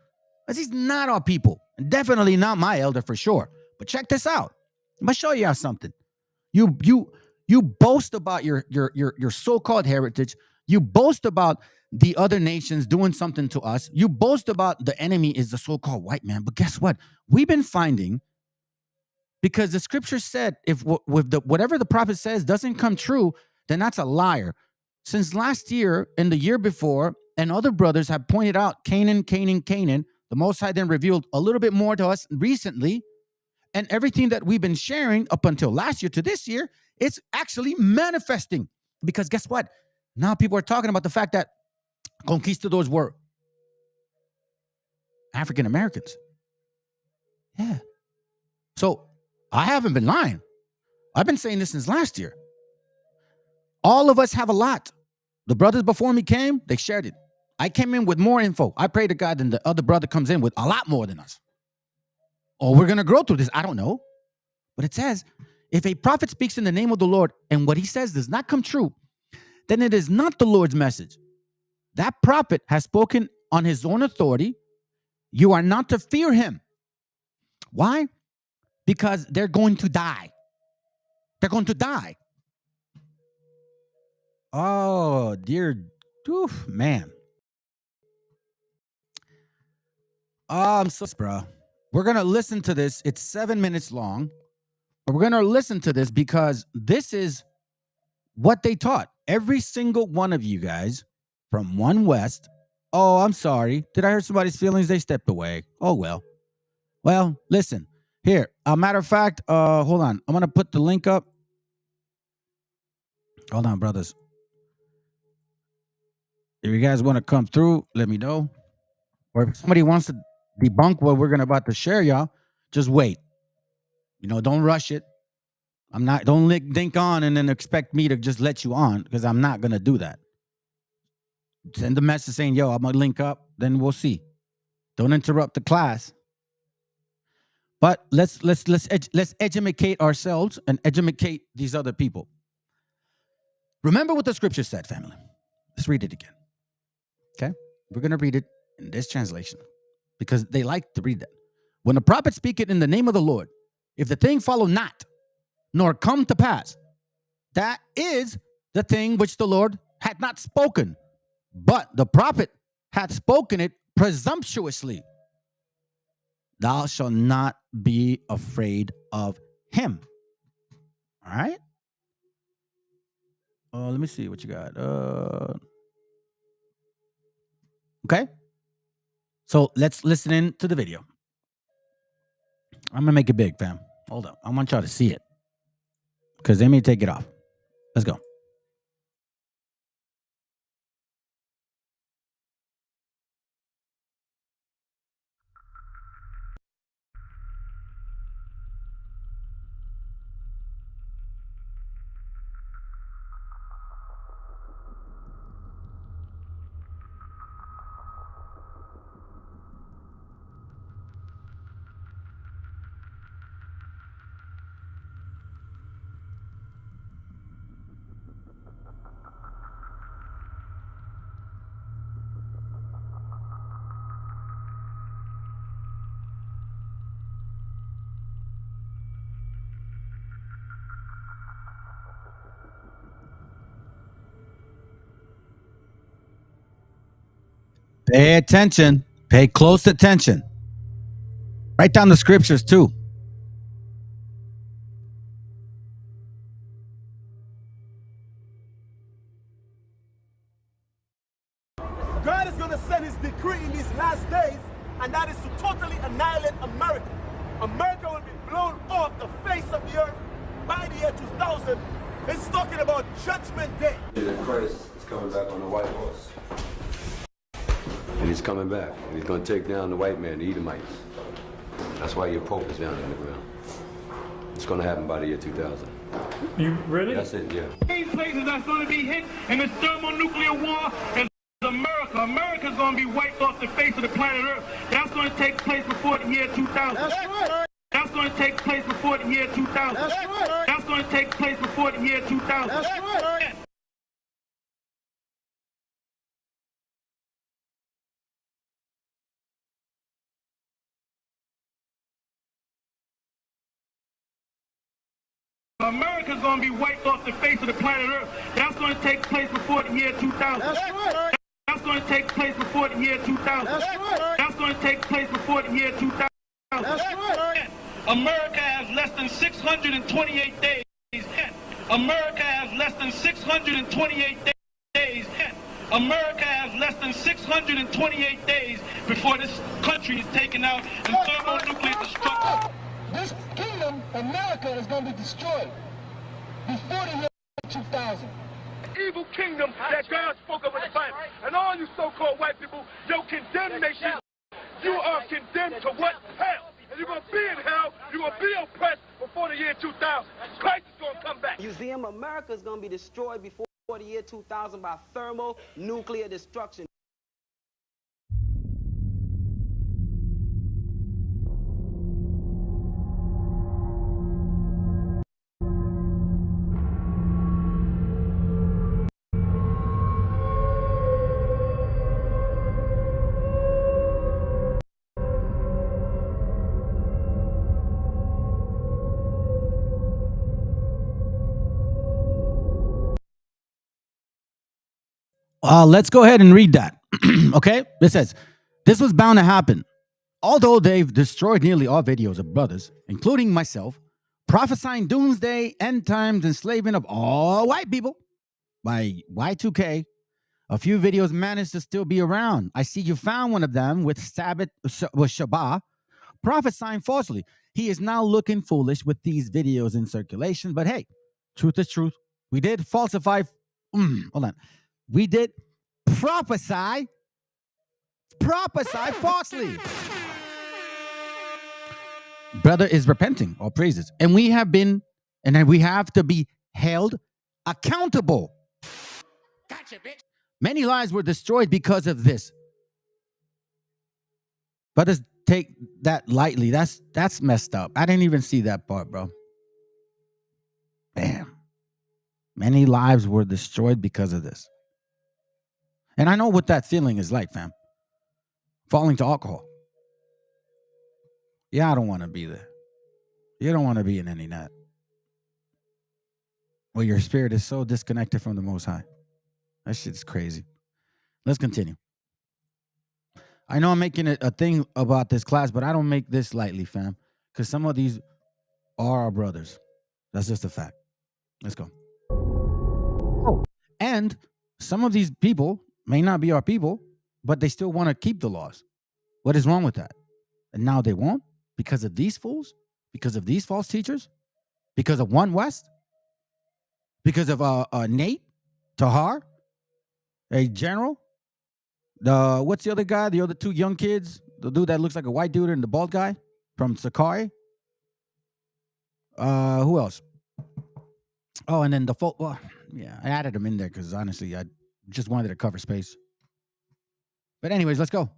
Because he's not our people. And definitely not my elder for sure. But check this out. I'm going to show you something. You boast about your so-called heritage. You boast about the other nations doing something to us. You boast about the enemy is the so-called white man. But guess what? We've been finding, because the scripture said, if whatever the prophet says doesn't come true, then that's a liar. Since last year and the year before, and other brothers have pointed out Canaan, the Most High then revealed a little bit more to us recently. And everything that we've been sharing up until last year to this year, it's actually manifesting. Because guess what? Now people are talking about the fact that conquistadors were African Americans. Yeah. So I haven't been lying. I've been saying this since last year. All of us have a lot. The brothers before me came, they shared it. I came in with more info. I pray to God, and the other brother comes in with a lot more than us. Or we're going to grow through this. I don't know. But it says, if a prophet speaks in the name of the Lord and what he says does not come true, then it is not the Lord's message. That prophet has spoken on his own authority. You are not to fear him. Why? Because they're going to die. They're going to die. Oh, dear. Oof, man. Oh, I'm so, bro. We're going to listen to this. It's 7 minutes long. But we're going to listen to this because this is what they taught. Every single one of you guys from One West. Oh, I'm sorry. Did I hurt somebody's feelings? They stepped away. Oh, well. Well, listen. Here. A matter of fact, hold on. I'm going to put the link up. Hold on, brothers. If you guys want to come through, let me know. Or if somebody wants to debunk what we're about to share, y'all, just wait. Don't rush it. Don't think on and then expect me to just let you on, because I'm not going to do that. Send the message saying, yo, I'm going to link up, then we'll see. Don't interrupt the class. But let's educate ourselves and educate these other people. Remember what the scripture said, family. Let's read it again. Okay? We're going to read it in this translation because they like to read that. When the prophet speaketh in the name of the Lord, if the thing follow not, nor come to pass, that is the thing which the Lord had not spoken, but the prophet had spoken it presumptuously. Thou shalt not be afraid of him. All right? Let me see what you got. Okay. So let's listen in to the video. I'm gonna make it big, fam. Hold up. I want y'all to see it. Because they may take it off. Let's go. Pay attention. Pay close attention. Write down the scriptures too. God is going to send his decree in these last days, and that is to totally annihilate America. America will be blown off the face of the earth by the year 2000. It's talking about Judgment Day. And Christ is coming back on the white horse. And he's coming back. And he's going to take down the white man, the Edomites. That's why your Pope is down in the ground. It's going to happen by the year 2000. You really? That's it, yeah. These places that's going to be hit in this thermonuclear war is America. America's going to be wiped off the face of the planet Earth. That's going to take place before the year 2000. That's right. That's going to take place before the year 2000. That's right. That's going to take place before the year 2000. That's right. America's going to be wiped off the face of the planet Earth. That's going to take place before the year 2000. That's right. That's going to take place before the year 2000. That's right. That's going to take place before the year 2000. That's right. America has less than 628 days. America has less than 628 days. America has less than 628 days before this country is taken out in thermonuclear destruction. This kingdom, America, is going to be destroyed before the year 2000. Evil kingdom that God spoke of in the Bible. And all you so-called white people, your condemnation, you are condemned to what? Hell. And you're going to be in hell, you're going to be oppressed before the year 2000. Christ is going to come back. Museum America is going to be destroyed before the year 2000 by thermonuclear destruction. Let's go ahead and read that. Okay? It says, this was bound to happen. Although they've destroyed nearly all videos of brothers, including myself, prophesying doomsday, end times, enslavement of all white people by Y2K, a few videos managed to still be around. I see you found one of them with Shabbat, prophesying falsely. He is now looking foolish with these videos in circulation, but hey, truth is truth. We did falsify. Hold on. We did prophesy falsely. Brother is repenting, all praises. And we have been, and then we have to be held accountable. Gotcha, bitch. Many lives were destroyed because of this. Brothers take that lightly. That's messed up. I didn't even see that part, bro. Damn. Many lives were destroyed because of this. And I know what that feeling is like, fam. Falling to alcohol. Yeah, I don't want to be there. You don't want to be in any net. Well, your spirit is so disconnected from the Most High. That shit's crazy. Let's continue. I know I'm making it a thing about this class, but I don't make this lightly, fam. Because some of these are our brothers. That's just a fact. Let's go. Oh. And some of these people may not be our people, but they still want to keep the laws. What is wrong with that? And now they won't because of these fools, because of these false teachers, because of One West, because of Nate, Tahar, a general. What's the other guy? The other two young kids, the dude that looks like a white dude and the bald guy from Sakai. Who else? Oh, and then the well, yeah, I added them in there because honestly, I just wanted to cover space. But anyways, let's go.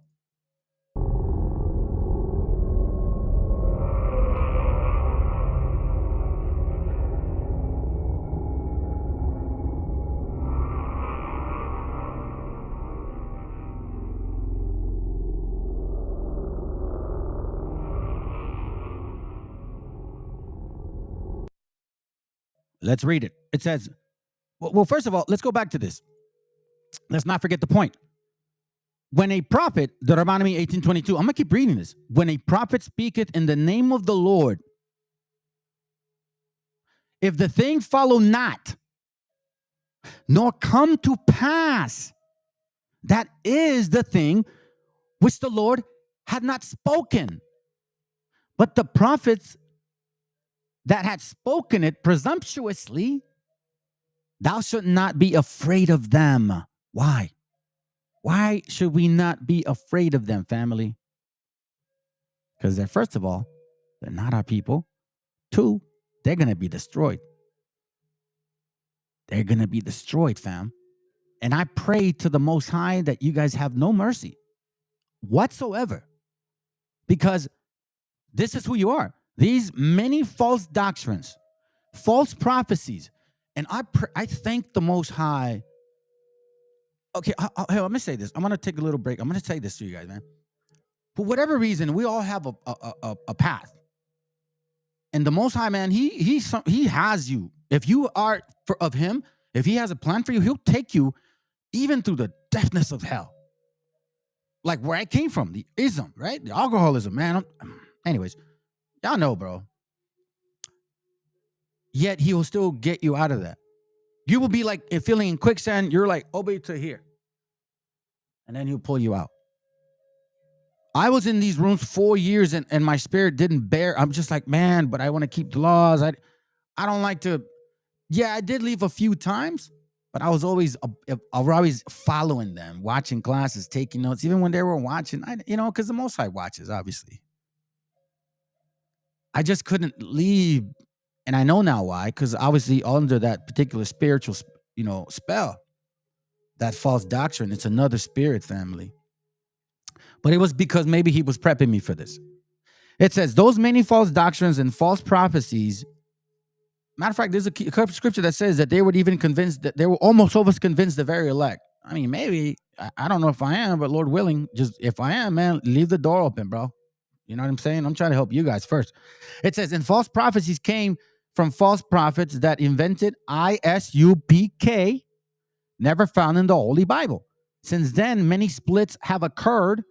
Let's read it. It says, well, first of all, let's go back to this. Let's not forget the point. When a prophet, Deuteronomy 18:22, I'm going to keep reading this. When a prophet speaketh in the name of the Lord, if the thing follow not, nor come to pass, that is the thing which the Lord had not spoken. But the prophets that had spoken it presumptuously, thou shalt not be afraid of them. Why? Why should we not be afraid of them, family? Because they're, first of all, they're not our people. Two, they're going to be destroyed. They're going to be destroyed, fam. And I pray to the Most High that you guys have no mercy whatsoever. Because this is who you are. These many false doctrines, false prophecies. And I thank the Most High. Okay, I'm going to say this. I'm going to take a little break. I'm going to say this to you guys, man. For whatever reason, we all have a path. And the Most High, man, he has you. If you are of him, if he has a plan for you, he'll take you even through the depthness of hell. Like where I came from, the ism, right? The alcoholism, man. Anyways, y'all know, bro. Yet he will still get you out of that. You will be like feeling in quicksand. You're like, obey to here. And then he'll pull you out. I was in these rooms 4 years and my spirit didn't bear. I'm just like, man, but I want to keep the laws. I don't like to. Yeah, I did leave a few times, but I was always following them, watching classes, taking notes, even when they were watching, because the Most High watches, obviously. I just couldn't leave. And I know now why, because obviously under that particular spiritual, spell, that false doctrine, it's another spirit family. But it was because maybe he was prepping me for this. It says, those many false doctrines and false prophecies. Matter of fact, there's a scripture that says that they would even convince that they were almost always convinced the very elect. I mean, maybe, I don't know if I am, but Lord willing, just if I am, man, leave the door open, bro. You know what I'm saying? I'm trying to help you guys first. It says, and false prophecies came from false prophets that invented ISUPK, never found in the Holy Bible. Since then, many splits have occurred,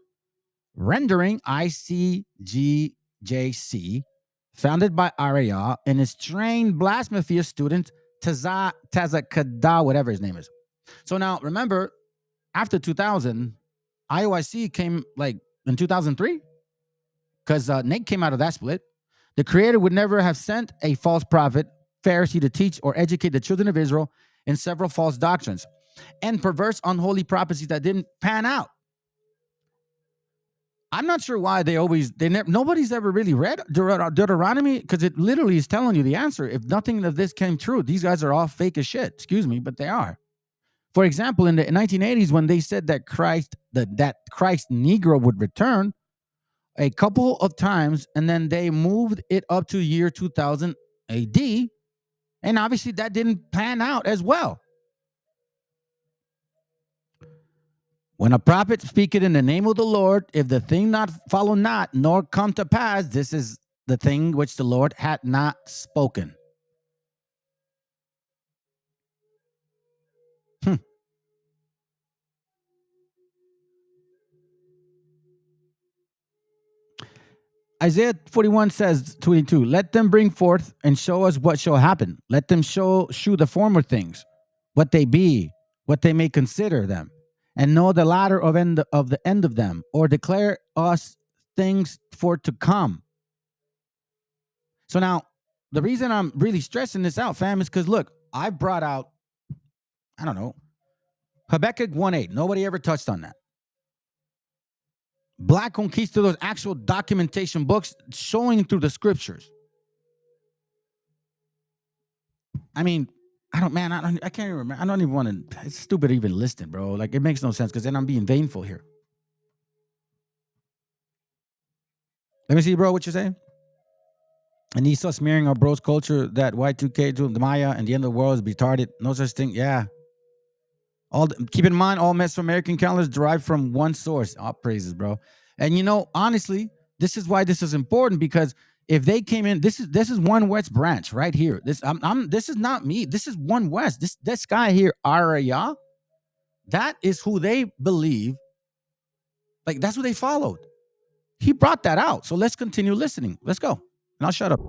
rendering ICGJC, founded by Arya, and his trained blasphemy student, Tazakada, whatever his name is. So now, remember, after 2000, IOIC came like in 2003, because Nate came out of that split. The Creator would never have sent a false prophet, Pharisee, to teach or educate the children of Israel in several false doctrines and perverse, unholy prophecies that didn't pan out. I'm not sure why nobody's ever really read Deuteronomy, because it literally is telling you the answer. If nothing of this came true, these guys are all fake as shit. Excuse me, but they are. For example, in the 1980s, when they said that Christ Negro would return a couple of times, and then they moved it up to year 2000 AD, and obviously that didn't pan out as well. When a prophet speaketh in the name of the Lord, if the thing not follow not, nor come to pass, this is the thing which the Lord had not spoken. Isaiah 41 says, 22, let them bring forth and show us what shall happen. Let them shew the former things, what they be, what they may consider them, and know the latter of the end of them, or declare us things for to come. So now, the reason I'm really stressing this out, fam, is because look, I brought out, I don't know, Habakkuk 1:8. Nobody ever touched on that. Black Conquistadors, actual documentation books showing through the scriptures. I mean, I can't even remember. I don't even want to. It's stupid to even list it, bro. Like, it makes no sense because then I'm being vainful here. Let me see, bro, what you're saying. And Esau smearing our bros culture that Y2K to the Maya and the end of the world is retarded. No such thing. Yeah. Keep in mind, all Mesoamerican calendars derive from one source. All praises, bro. And you know, honestly, this is why this is important, because if they came in, this is One West branch right here. This is not me. This is One West. This guy here, Araya, that is who they believe. Like, that's who they followed. He brought that out. So let's continue listening. Let's go. And I'll shut up.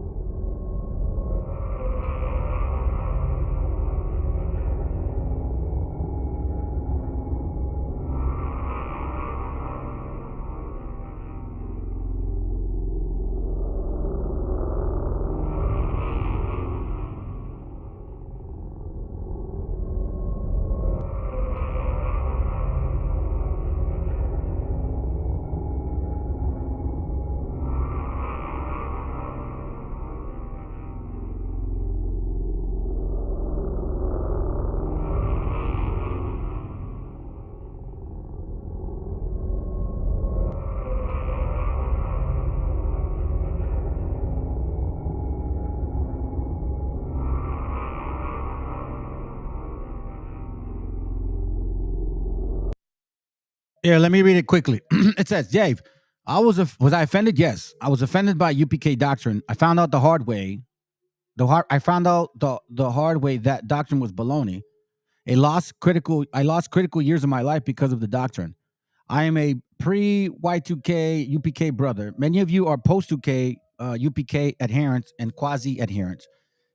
Here, let me read it quickly. It says, Dave, was I offended? Yes. I was offended by UPK doctrine. I found out the hard way. I found out the hard way that doctrine was baloney. I lost critical years of my life because of the doctrine. I am a pre-Y2K UPK brother. Many of you are post-2K UPK adherents and quasi-adherents.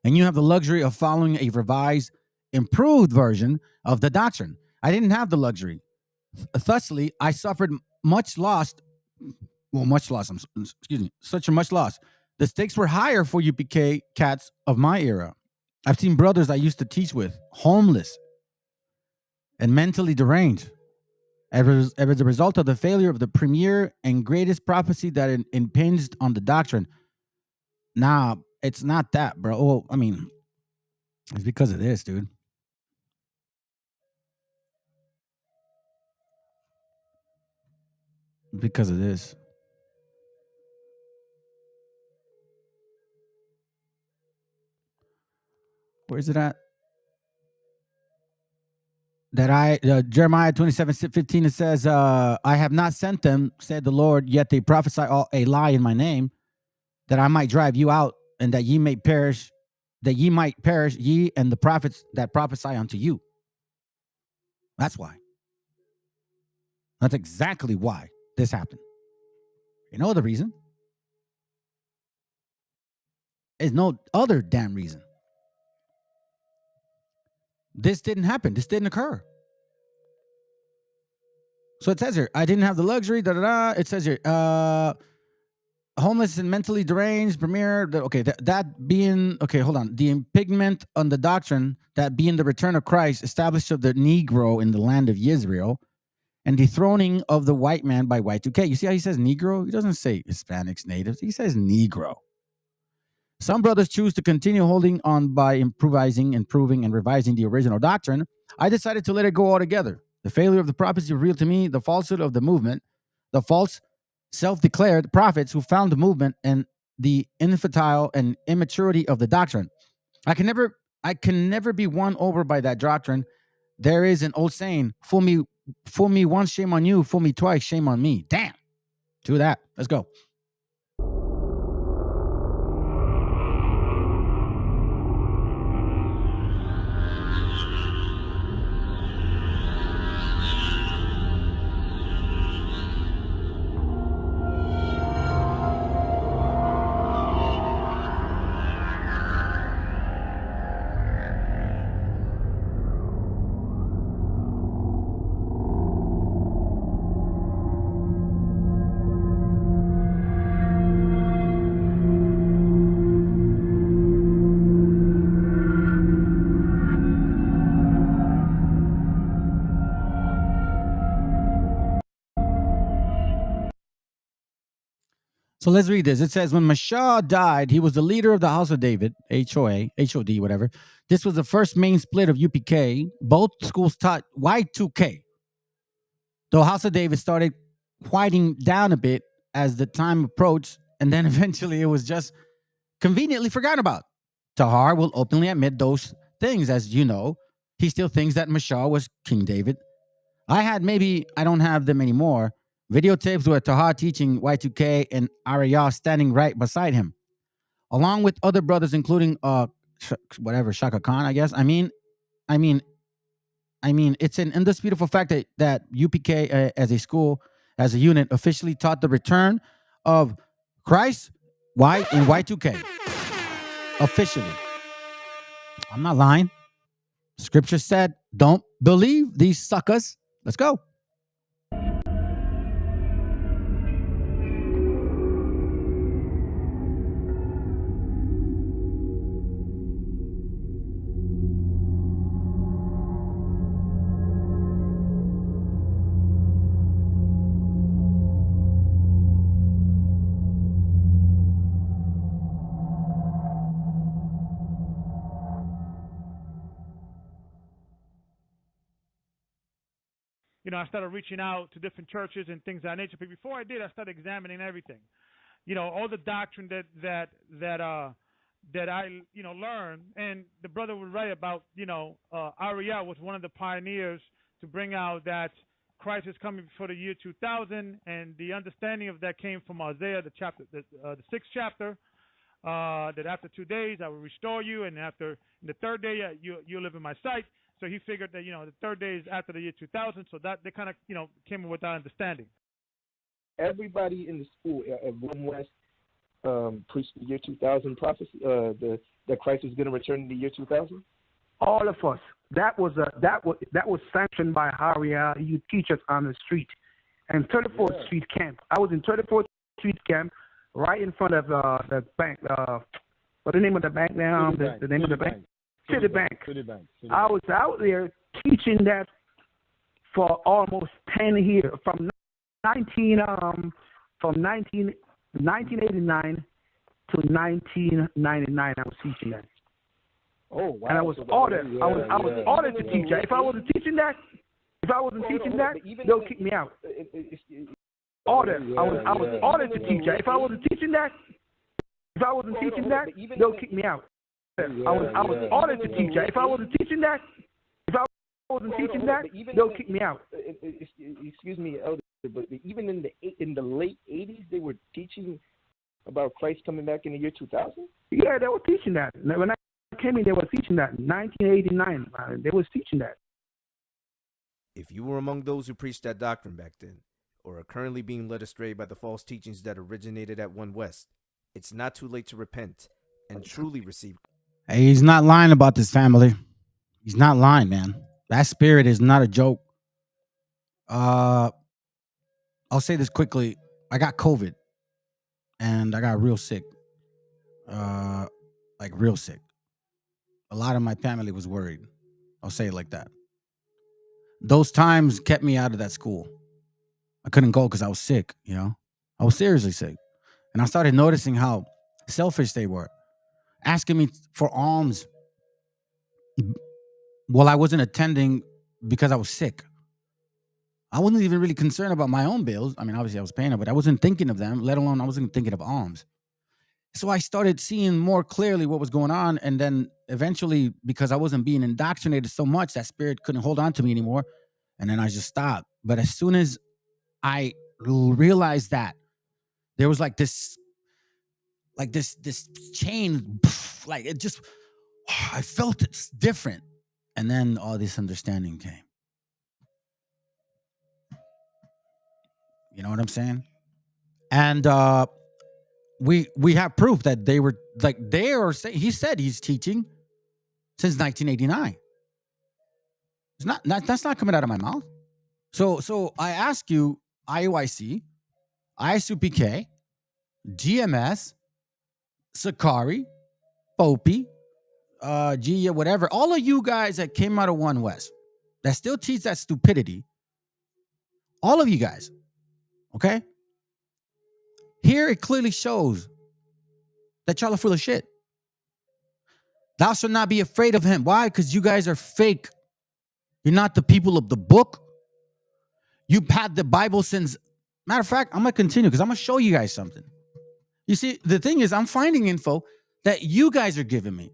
And you have the luxury of following a revised, improved version of the doctrine. I didn't have the luxury. Thusly, I suffered much loss. Such a much loss. The stakes were higher for UPK cats of my era. I've seen brothers I used to teach with, homeless and mentally deranged, as a result of the failure of the premier and greatest prophecy that impinged on the doctrine. Nah, it's not that, bro. Well, I mean, it's because of this, dude. Because of this. Where is it at? That Jeremiah 27:15, it says, I have not sent them, said the Lord, yet they prophesy a lie in my name, that I might drive you out, and that ye might perish, ye and the prophets that prophesy unto you. That's why. That's exactly why this happened. You know the reason? There's no other damn reason. This didn't happen. This didn't occur. So it says here, I didn't have the luxury, It says here, homeless and mentally deranged, premier. Okay, that being, okay, hold on. The impingement on the doctrine, that being the return of Christ, established of the Negro in the land of Israel, and dethroning of the white man by Y2K. You see how he says Negro? He doesn't say Hispanics, natives. He says Negro. Some brothers choose to continue holding on by improvising, improving, and revising the original doctrine. I decided to let it go altogether. The failure of the prophecy revealed to me the falsehood of the movement, the false self-declared prophets who found the movement, and the infantile and immaturity of the doctrine. I can never be won over by that doctrine. There is an old saying, fool me once, shame on you. Fool me twice, shame on me. Damn. Do that. Let's go. So let's read this. It says, when Mashah died, he was the leader of the house of David, HOA, HOD, whatever. This was the first main split of UPK. Both schools taught Y2K. The house of David started quieting down a bit as the time approached, and then eventually it was just conveniently forgotten about. Tahar will openly admit those things, as you know. He still thinks that Mashah was King David. I don't have them anymore, videotapes where Tahar teaching Y2K and Ariyah standing right beside him, along with other brothers, including Shaka Khan, I guess. I mean, it's an indisputable fact that UPK as a school, as a unit, officially taught the return of Christ in Y2K. Officially. I'm not lying. Scripture said, don't believe these suckers. Let's go. I started reaching out to different churches and things of that nature. But before I did, I started examining everything. All the doctrine that I learned. And the brother would write about Ariyah was one of the pioneers to bring out that Christ is coming before the year 2000, and the understanding of that came from Isaiah, the 6th chapter. That after 2 days I will restore you, and after the third day you'll live in my sight. So he figured that the third day is after the year 2000. So that they kind of came with that understanding. Everybody in the school at One West preached the year 2000 prophecy. That Christ was going to return in the year 2000. All of us. That was sanctioned by Haria. You teach us on the street, and 34th Street camp. I was in 34th Street camp, right in front of the bank. What's the name of the bank now? The name of the bank. Citibank. I was out there teaching that for almost 10 years, from 1989 to 1999. I was teaching that. Oh wow! And I was ordered. I was ordered to teach that. If I wasn't teaching that, they'll kick me out. Ordered. I was ordered to teach that. If I wasn't teaching that, they'll kick me out. I was ordered to teach that. If I wasn't teaching that, they'll kick me out. Excuse me, Elder, but even in the late 80s, they were teaching about Christ coming back in the year 2000. Yeah, they were teaching that. When I came in, they were teaching that. 1989, they was teaching that. If you were among those who preached that doctrine back then, or are currently being led astray by the false teachings that originated at One West, it's not too late to repent and truly receive. Hey, he's not lying about this, family. He's not lying, man. That spirit is not a joke. I'll say this quickly. I got COVID, and I got real sick. Like real sick. A lot of my family was worried. I'll say it like that. Those times kept me out of that school. I couldn't go because I was sick, I was seriously sick. And I started noticing how selfish they were, asking me for alms while I wasn't attending because I was sick. I wasn't even really concerned about my own bills. I mean, obviously I was paying them, but I wasn't thinking of them, let alone I wasn't thinking of alms. So I started seeing more clearly what was going on. And then eventually, because I wasn't being indoctrinated so much, that spirit couldn't hold on to me anymore. And then I just stopped. But as soon as I realized that, there was like this chain, like it just, I felt it's different. And then all this understanding came. You know what I'm saying? And we have proof that they were like, he said he's teaching since 1989. That's not coming out of my mouth. So I ask you, IOIC, ISUPK, GMS, Sakari, Popi, Gia, whatever, all of you guys that came out of One West that still teach that stupidity, all of you guys, okay? Here it clearly shows that y'all are full of shit. Thou shalt not be afraid of him. Why? Because you guys are fake. You're not the people of the book. You've had the Bible since. Matter of fact, I'm going to continue because I'm going to show you guys something. You see, the thing is, I'm finding info that you guys are giving me.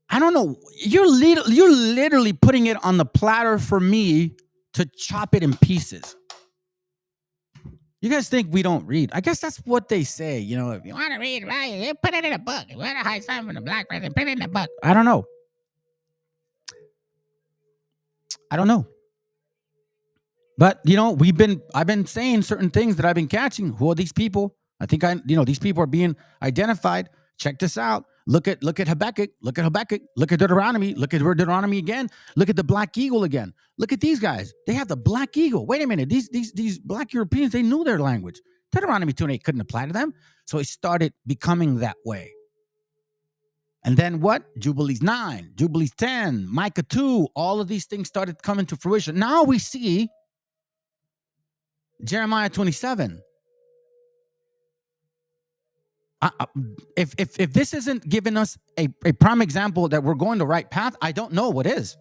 I don't know. You're literally putting it on the platter for me to chop it in pieces. You guys think we don't read? I guess that's what they say. You know, if you want to read, right, put it in a book. If you want to hide something from the black person, put it in a book. I don't know. But you know, I've been saying certain things that I've been catching. Who are these people? I think these people are being identified. Check this out. Look at Habakkuk. Look at Habakkuk. Look at Deuteronomy. Look at Deuteronomy again. Look at the black eagle again. Look at these guys. They have the black eagle. Wait a minute. These black Europeans, they knew their language. Deuteronomy 2:8 couldn't apply to them. So it started becoming that way. And then what? Jubilees 9, Jubilees 10, Micah 2, all of these things started coming to fruition. Now we see Jeremiah 27. If this isn't giving us a prime example that we're going the right path, I don't know what is.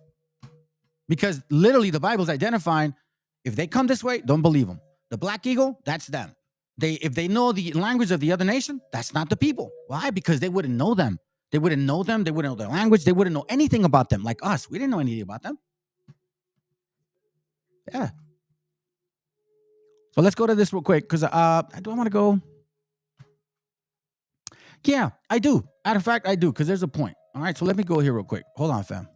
Because literally the Bible's identifying, if they come this way, don't believe them. The black eagle, that's them. If they know the language of the other nation, that's not the people. Why? Because they wouldn't know them. They wouldn't know them. They wouldn't know their language. They wouldn't know anything about them. Like us, we didn't know anything about them. Yeah. So let's go to this real quick because do I want to go? Yeah, I do. Matter of fact, I do because there's a point. All right, so let me go here real quick. Hold on, fam.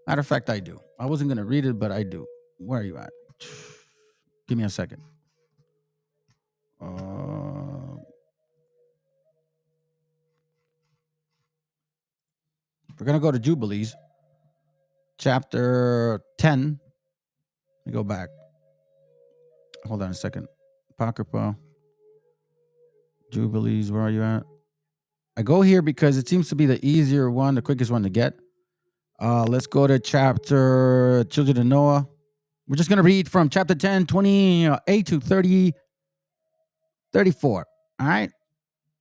Matter of fact, I do. I wasn't going to read it, but I do. Where are you at? Give me a second. We're going to go to Jubilees, chapter 10. Let me go back. Hold on a second. Apocrypha. Jubilees, where are you at? I go here because it seems to be the easier one, the quickest one to get. Let's go to chapter Children of Noah. We're just going to read from chapter 10, 28 to 34. All right?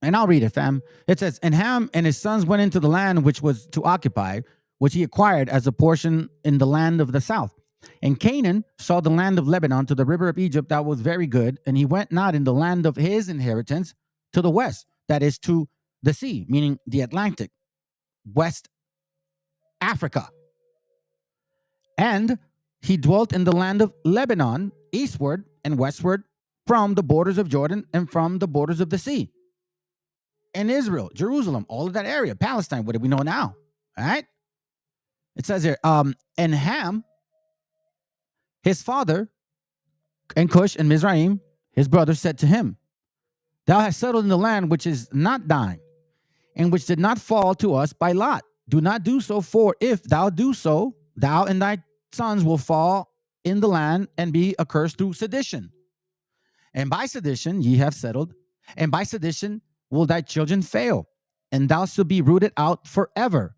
And I'll read it, fam. It says, and Ham and his sons went into the land which was to occupy, which he acquired as a portion in the land of the south. And Canaan saw the land of Lebanon to the river of Egypt that was very good, and he went not in the land of his inheritance to the west, that is to the sea, meaning the Atlantic, West Africa. And he dwelt in the land of Lebanon, eastward and westward, from the borders of Jordan and from the borders of the sea. And Israel, Jerusalem, all of that area, Palestine, what do we know now? All right? It says here, and Ham, his father, and Cush and Mizraim, his brother, said to him, thou hast settled in the land which is not thine, and which did not fall to us by lot. Do not do so, for if thou do so, thou and thy sons will fall in the land and be accursed through sedition. And by sedition ye have settled, and by sedition will thy children fail, and thou shalt be rooted out forever.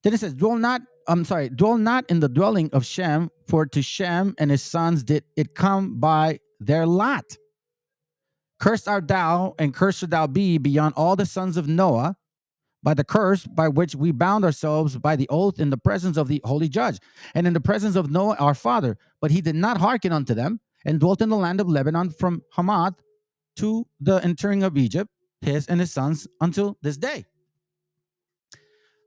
Then it says, dwell not in the dwelling of Shem, for to Shem and his sons did it come by their lot. Cursed art thou, and cursed shalt thou be beyond all the sons of Noah, by the curse by which we bound ourselves by the oath in the presence of the holy judge, and in the presence of Noah our father. But he did not hearken unto them, and dwelt in the land of Lebanon from Hamath to the entering of Egypt, his and his sons, until this day.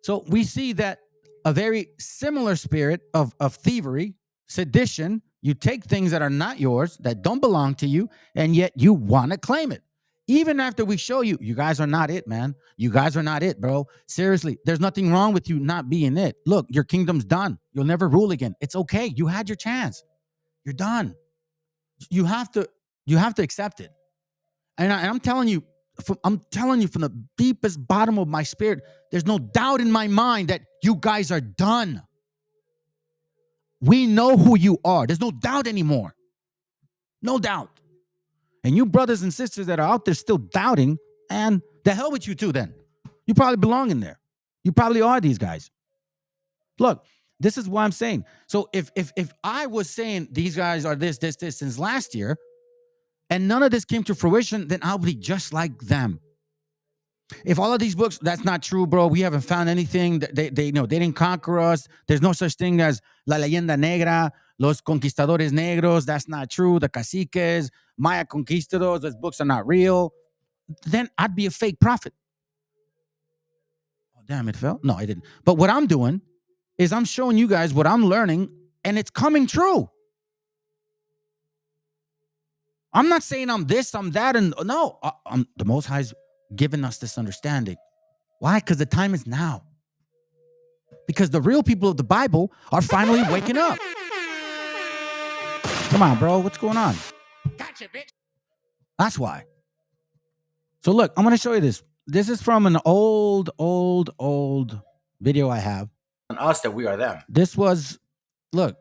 So we see that a very similar spirit of thievery, sedition. You take things that are not yours, that don't belong to you, and yet you want to claim it. Even after we show you, you guys are not it, man. You guys are not it, bro. Seriously, there's nothing wrong with you not being it. Look, your kingdom's done. You'll never rule again. It's okay. You had your chance. You're done. You have to accept it. And I'm telling you from the deepest bottom of my spirit, there's no doubt in my mind that you guys are done. We know who you are. There's no doubt anymore. No doubt. And you brothers and sisters that are out there still doubting, and the hell with you too then. You probably belong in there. You probably are these guys. Look, this is what I'm saying. So if I was saying these guys are this since last year, and none of this came to fruition, then I'll be just like them. If all of these books, that's not true, bro. We haven't found anything. They didn't conquer us. There's no such thing as La Leyenda Negra, Los Conquistadores Negros. That's not true. The Caciques, Maya Conquistadors, those books are not real. Then I'd be a fake prophet. Oh, damn, it fell? No, I didn't. But what I'm doing is I'm showing you guys what I'm learning, and it's coming true. I'm not saying I'm this, I'm that, and no, the Most High's given us this understanding. Why? Because the time is now. Because the real people of the Bible are finally waking up. Come on, bro. What's going on? Gotcha, bitch. That's why. So look, I'm going to show you this. This is from an old video I have. On us that we are them. This was, look,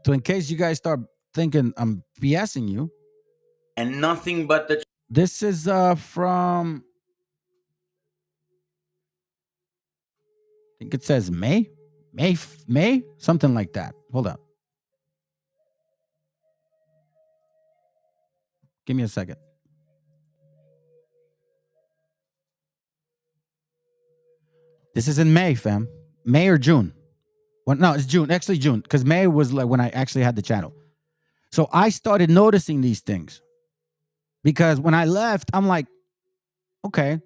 so in case you guys start thinking I'm BSing you. And nothing but the... This is from... I think it says May, something like that. Hold up. Give me a second. This is in May, fam. May or June. Well, no, it's June. Actually, June. Because May was like when I actually had the channel. So I started noticing these things. Because when I left, I'm like, okay.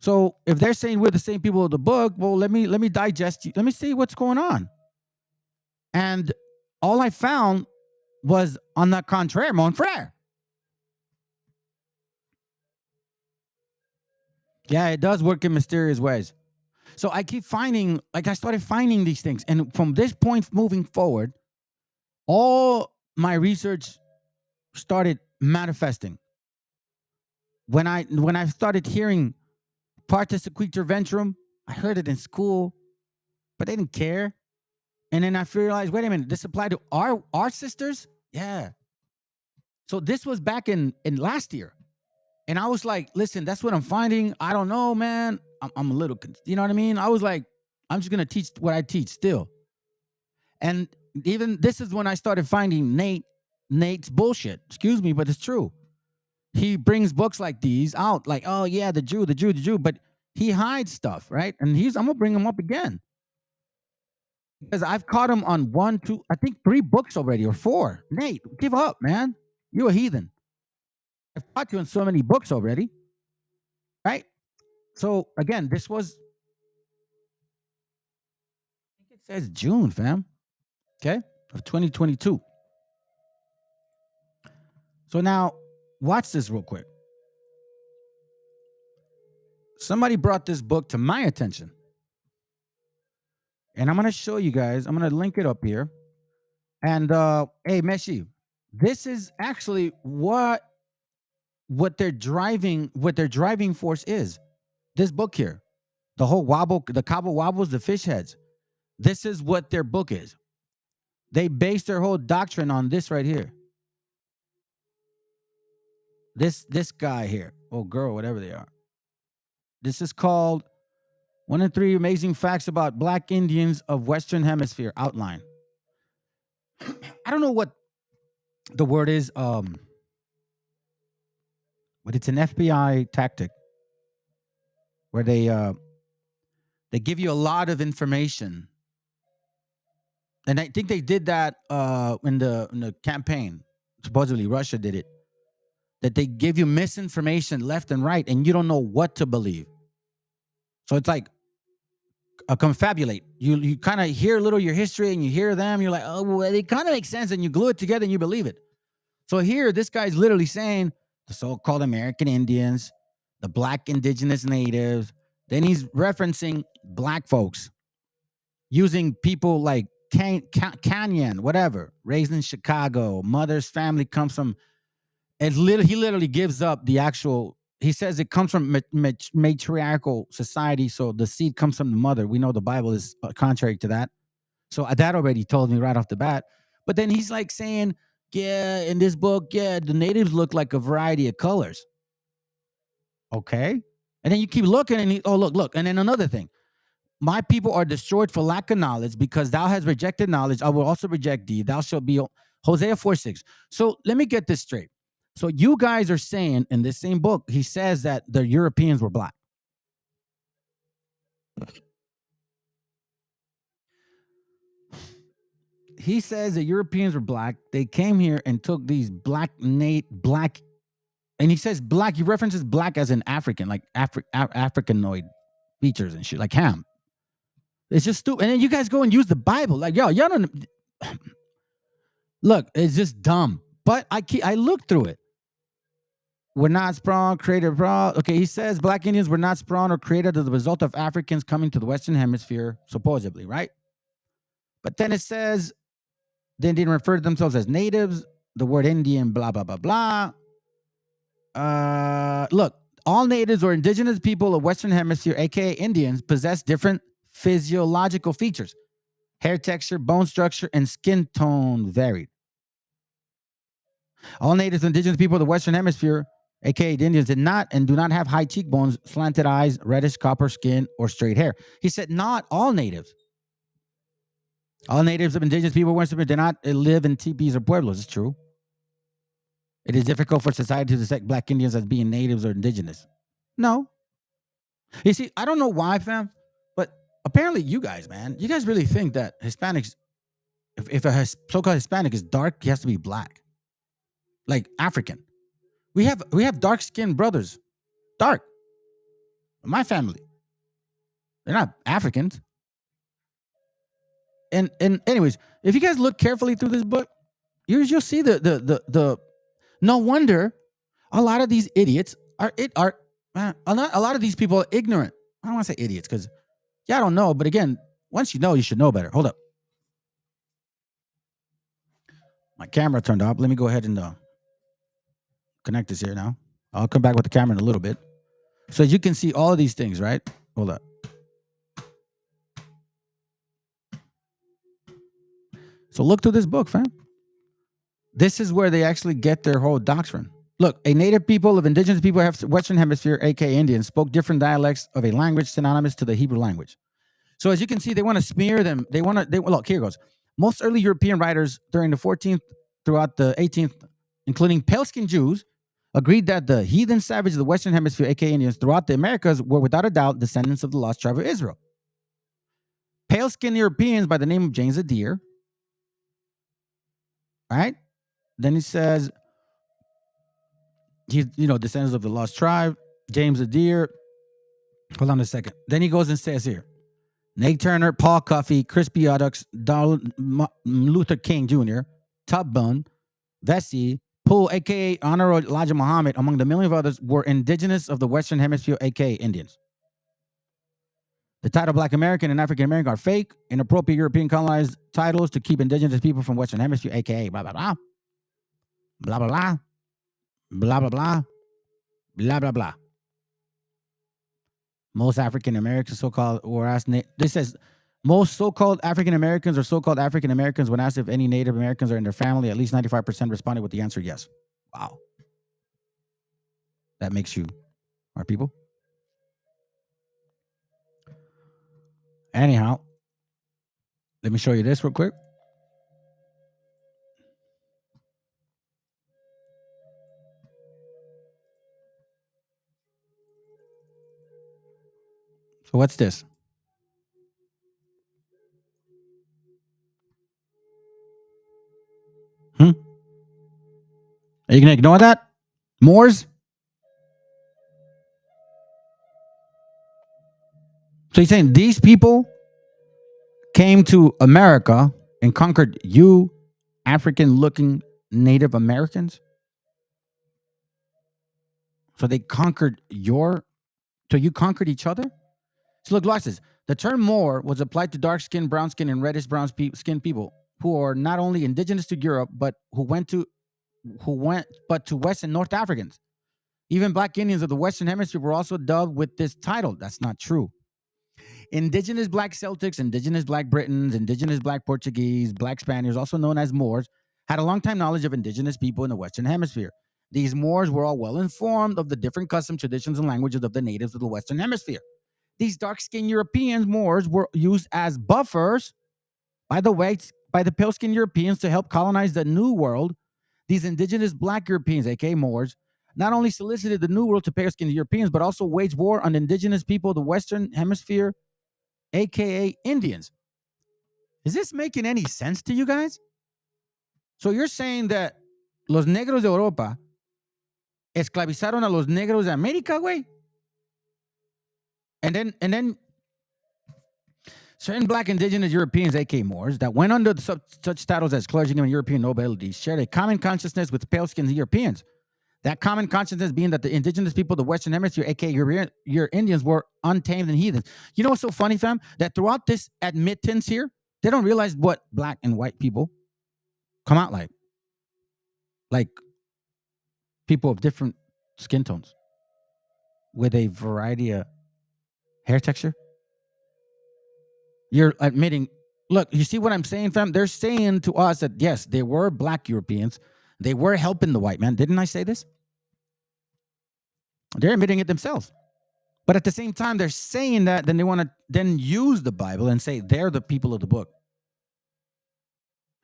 So if they're saying we're the same people of the book, well, let me digest you. Let me see what's going on. And all I found was on the contraire, mon frère. Yeah, it does work in mysterious ways. So I keep finding, like I started finding these things. And from this point moving forward, all my research started manifesting. When I started hearing Parta Sequitur Ventrum, I heard it in school, but they didn't care. And then I realized, wait a minute, this applied to our sisters? Yeah. So this was back in last year. And I was like, listen, that's what I'm finding. I don't know, man. I'm a little, you know what I mean? I was like, I'm just going to teach what I teach still. And even this is when I started finding Nate's bullshit. Excuse me, but it's true. He brings books like these out, like, oh yeah, the Jew, but he hides stuff, right? And I'm gonna bring him up again. Because I've caught him on 1, 2, I think 3 books already, or 4. Nate, give up, man. You're a heathen. I've caught you in so many books already. Right? So again, this was, I think it says June, fam. Okay? Of 2022. So now, watch this real quick. Somebody brought this book to my attention. And I'm going to show you guys. I'm going to link it up here. And, hey, Meshi, this is actually what their driving force is. This book here. The whole wobble, the Cabo Wobbles, the fish heads. This is what their book is. They base their whole doctrine on this right here. This guy here, or girl, whatever they are. This is called 1 in 3 Amazing Facts About Black Indians of Western Hemisphere outline. I don't know what the word is, but it's an FBI tactic where they give you a lot of information. And I think they did that in the campaign. Supposedly Russia did it. That they give you misinformation left and right, and you don't know what to believe. So it's like a confabulate. You kind of hear a little your history, and you hear them. You're like, oh, well, it kind of makes sense, and you glue it together, and you believe it. So here, this guy's literally saying the so-called American Indians, the black indigenous natives. Then he's referencing black folks, using people like Canyon, whatever, raised in Chicago. Mother's family comes from... He literally gives up the actual... He says it comes from matriarchal society, so the seed comes from the mother. We know the Bible is contrary to that. So that already told me right off the bat. But then he's like saying, yeah, in this book, yeah, the natives look like a variety of colors. Okay. And then you keep looking, and look. And then another thing. My people are destroyed for lack of knowledge, because thou hast rejected knowledge. I will also reject thee. Thou shalt be... Hosea 4:6. So let me get this straight. So you guys are saying in this same book, he says that the Europeans were black. He says the Europeans were black. They came here and took these black, and he says black. He references black as an African, like Africanoid features and shit, like Ham. It's just stupid. And then you guys go and use the Bible, like y'all don't look. It's just dumb. But I looked through it. Were not spawned, created abroad. Okay, he says black Indians were not spawned or created as a result of Africans coming to the Western Hemisphere, supposedly, right? But then it says they didn't refer to themselves as natives. The word Indian, blah, blah, blah, blah. Look, all natives or indigenous people of Western Hemisphere, aka Indians, possess different physiological features. Hair texture, bone structure, and skin tone varied. All natives and indigenous people of the Western Hemisphere, aka the Indians, did not and do not have high cheekbones, slanted eyes, reddish copper skin, or straight hair. He said not all natives. All natives of indigenous people of Western Hemisphere did not live in teepees or pueblos. It's true. It is difficult for society to dissect black Indians as being natives or indigenous. No. You see, I don't know why, fam, but apparently you guys, man, you guys really think that Hispanics, if a so-called Hispanic is dark, he has to be black. Like African. We have dark-skinned brothers. Dark. My family. They're not Africans. And anyways, if you guys look carefully through this book, you'll see the no wonder a lot of these idiots are a lot of these people are ignorant. I don't want to say idiots because I don't know, but again, once you know, you should know better. Hold up. My camera turned off. Let me go ahead and connect this here now. I'll come back with the camera in a little bit. So as you can see all of these things, right? Hold up. So look through this book, fam. This is where they actually get their whole doctrine. Look, a native people of indigenous people of Western Hemisphere, aka Indians, spoke different dialects of a language synonymous to the Hebrew language. So as you can see, they want to smear them. Look, here it goes. Most early European writers during the 14th throughout the 18th, including pale-skinned Jews, agreed that the heathen savages of the Western Hemisphere, aka Indians, throughout the Americas were without a doubt descendants of the lost tribe of Israel. Pale-skinned Europeans by the name of James Adair, right? Then he says, he's, descendants of the lost tribe, James Adair. Hold on a second. Then he goes and says here, Nate Turner, Paul Cuffey, Crispy Uddux, Donald Luther King Jr., Tubman, Vesey, Poole, a.k.a. Honorable Elijah Muhammad, among the million of others, were indigenous of the Western Hemisphere, a.k.a. Indians. The title Black American and African American are fake, inappropriate European colonized titles to keep indigenous people from Western Hemisphere, a.k.a. blah, blah, blah. Blah, blah, blah. Blah, blah, blah. Blah, blah, blah. Most African Americans, so-called, were asked. This says most so-called African Americans or so-called African Americans, when asked if any Native Americans are in their family, at least 95% responded with the answer yes. Wow. That makes you our people. Anyhow, let me show you this real quick. So what's this? Are you going to ignore that? Moors? So he's saying these people came to America and conquered you, African-looking Native Americans? So they conquered so you conquered each other? So look, watch this. The term Moor was applied to dark-skinned, brown-skinned, and reddish-brown-skinned people who are not only indigenous to Europe, but to West and North Africans. Even black Indians of the Western Hemisphere were also dubbed with this title. That's not true. Indigenous black Celtics, indigenous black Britons, indigenous black Portuguese, black Spaniards, also known as Moors, had a long-time knowledge of indigenous people in the Western Hemisphere. These Moors were all well-informed of the different customs, traditions, and languages of the natives of the Western Hemisphere. These dark-skinned Europeans, Moors, were used as buffers by the pale-skinned Europeans to help colonize the New World. These indigenous black Europeans, aka Moors, not only solicited the New World to pale-skinned Europeans, but also waged war on indigenous people of the Western Hemisphere, aka Indians. Is this making any sense to you guys? So you're saying that los negros de Europa esclavizaron a los negros de América, güey? And then certain black indigenous Europeans, aka Moors, that went under such titles as clergymen and European nobility, shared a common consciousness with pale-skinned Europeans. That common consciousness being that the indigenous people of the Western Hemisphere, aka your Indians, were untamed and heathens. You know what's so funny, fam? That throughout this admittance here, they don't realize what black and white people come out like. Like people of different skin tones with a variety of hair texture. You're admitting, look, you see what I'm saying, fam? They're saying to us that, yes, they were black Europeans. They were helping the white man. Didn't I say this? They're admitting it themselves. But at the same time, they're saying that, then they want to then use the Bible and say they're the people of the book.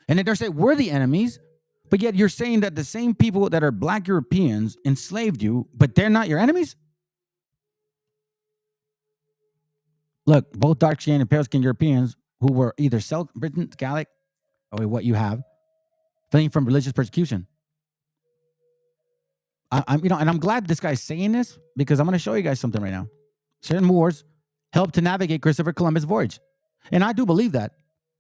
And then they're saying we're the enemies, but yet you're saying that the same people that are black Europeans enslaved you, but they're not your enemies? Look, both dark-skinned and pale-skinned Europeans who were either Britain, Gallic, or what you have, fleeing from religious persecution. And I'm glad this guy's saying this because I'm going to show you guys something right now. Certain Moors helped to navigate Christopher Columbus' voyage, and I do believe that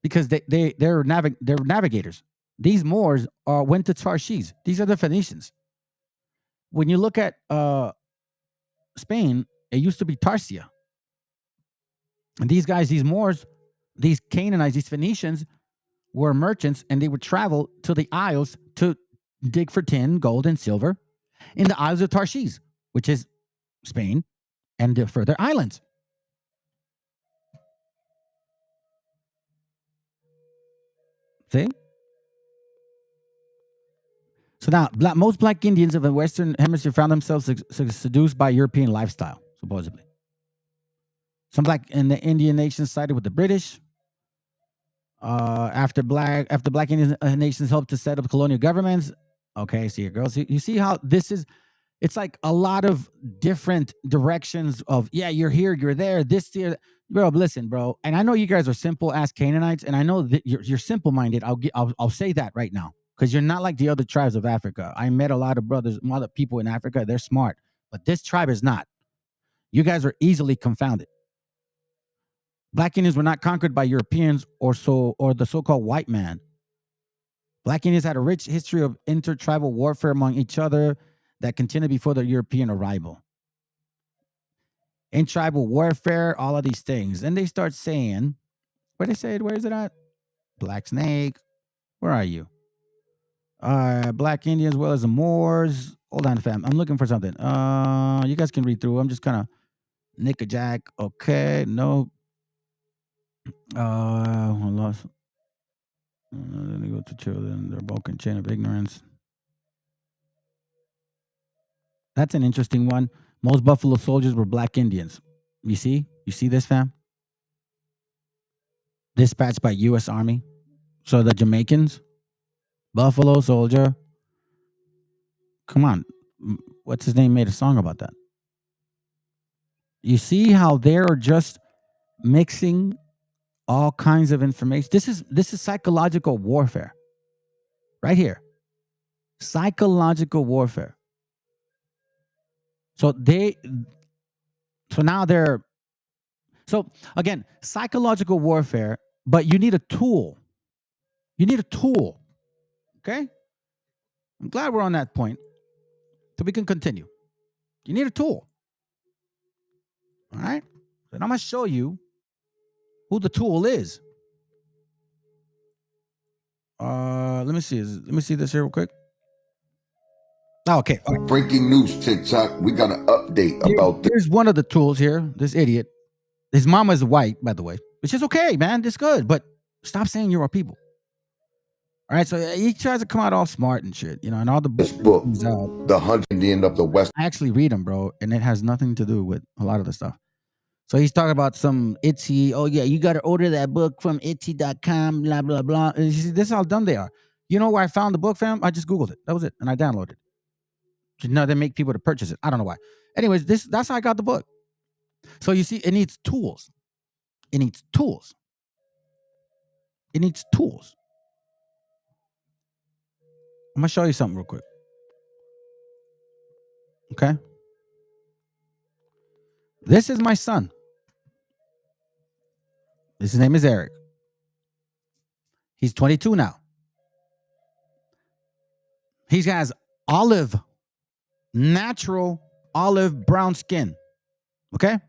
because they're navigators. These Moors went to Tarshish. These are the Phoenicians. When you look at Spain, it used to be Tarsia. And these guys, these Moors, these Canaanites, these Phoenicians were merchants, and they would travel to the Isles to dig for tin, gold, and silver in the Isles of Tarshish, which is Spain, and the further islands. See? So now, most black Indians of the Western Hemisphere found themselves seduced by European lifestyle, supposedly. Some black in the Indian nations sided with the British. After black Indian nations helped to set up colonial governments. Okay, see it, girls. You see how this is? It's like a lot of different directions of, yeah, you're here, you're there, this here. Bro, listen, bro. And I know you guys are simple ass Canaanites, and I know that you're simple minded. I'll say that right now because you're not like the other tribes of Africa. I met a lot of brothers, a lot of people in Africa. They're smart, but this tribe is not. You guys are easily confounded. Black Indians were not conquered by Europeans or the so-called white man. Black Indians had a rich history of intertribal warfare among each other that continued before the European arrival. In tribal warfare, all of these things. And they start saying, where they say it? Where is it at? Black Snake. Where are you? Black Indians as well as the Moors. Hold on, fam. I'm looking for something. You guys can read through. I'm just kind of Nick a Jack. Okay, no. I lost. Then they go to children. They're broken chain of ignorance. That's an interesting one. Most Buffalo Soldiers were black Indians. You see? You see this, fam? Dispatched by U.S. Army. So the Jamaicans, Buffalo Soldier. Come on. What's his name made a song about that? You see how they're just mixing all kinds of information. This is psychological warfare. Right here. Psychological warfare. So again, psychological warfare, but you need a tool. You need a tool. Okay? I'm glad we're on that point. So we can continue. You need a tool. All right? And I'm going to show you who the tool is. Let me see. Let me see this here real quick. Oh, okay. All right. Breaking news, TikTok. We got an update about this. Here's one of the tools here. This idiot. His mama is white, by the way. Which is okay, man. It's good. But stop saying you're our people. All right. So he tries to come out all smart and shit. And all the this book, The 100 Indian of the West. I actually read them, bro. And it has nothing to do with a lot of the stuff. So he's talking about some Etsy. Oh, yeah, you got to order that book from Etsy.com, blah, blah, blah. And you see, this is how dumb they are. You know where I found the book, fam? I just Googled it. That was it. And I downloaded it. Now they make people to purchase it. I don't know why. Anyways, that's how I got the book. So you see, it needs tools. It needs tools. It needs tools. I'm going to show you something real quick. Okay? This is my son. His name is Eric. He's 22 now. He has natural olive brown skin. Okay?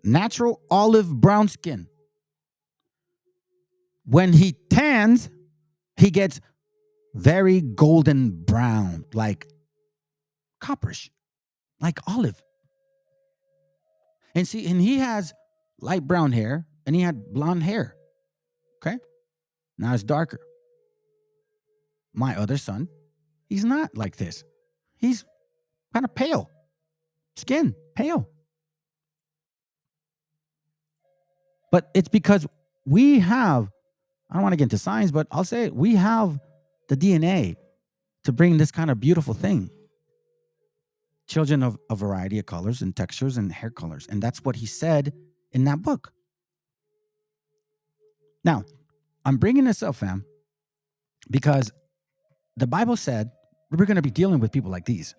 Natural olive brown skin. When he tans, he gets very golden brown, like copperish, like olive. And he has light brown hair and he had blonde hair. Okay? Now it's darker. My other son, he's not like this. He's kind of pale. Skin, pale. But it's because we have, I don't want to get into science, but I'll say it, we have the DNA to bring this kind of beautiful thing. Children of a variety of colors and textures and hair colors. And that's what he said in that book. Now, I'm bringing this up, fam, because the Bible said we're going to be dealing with people like these.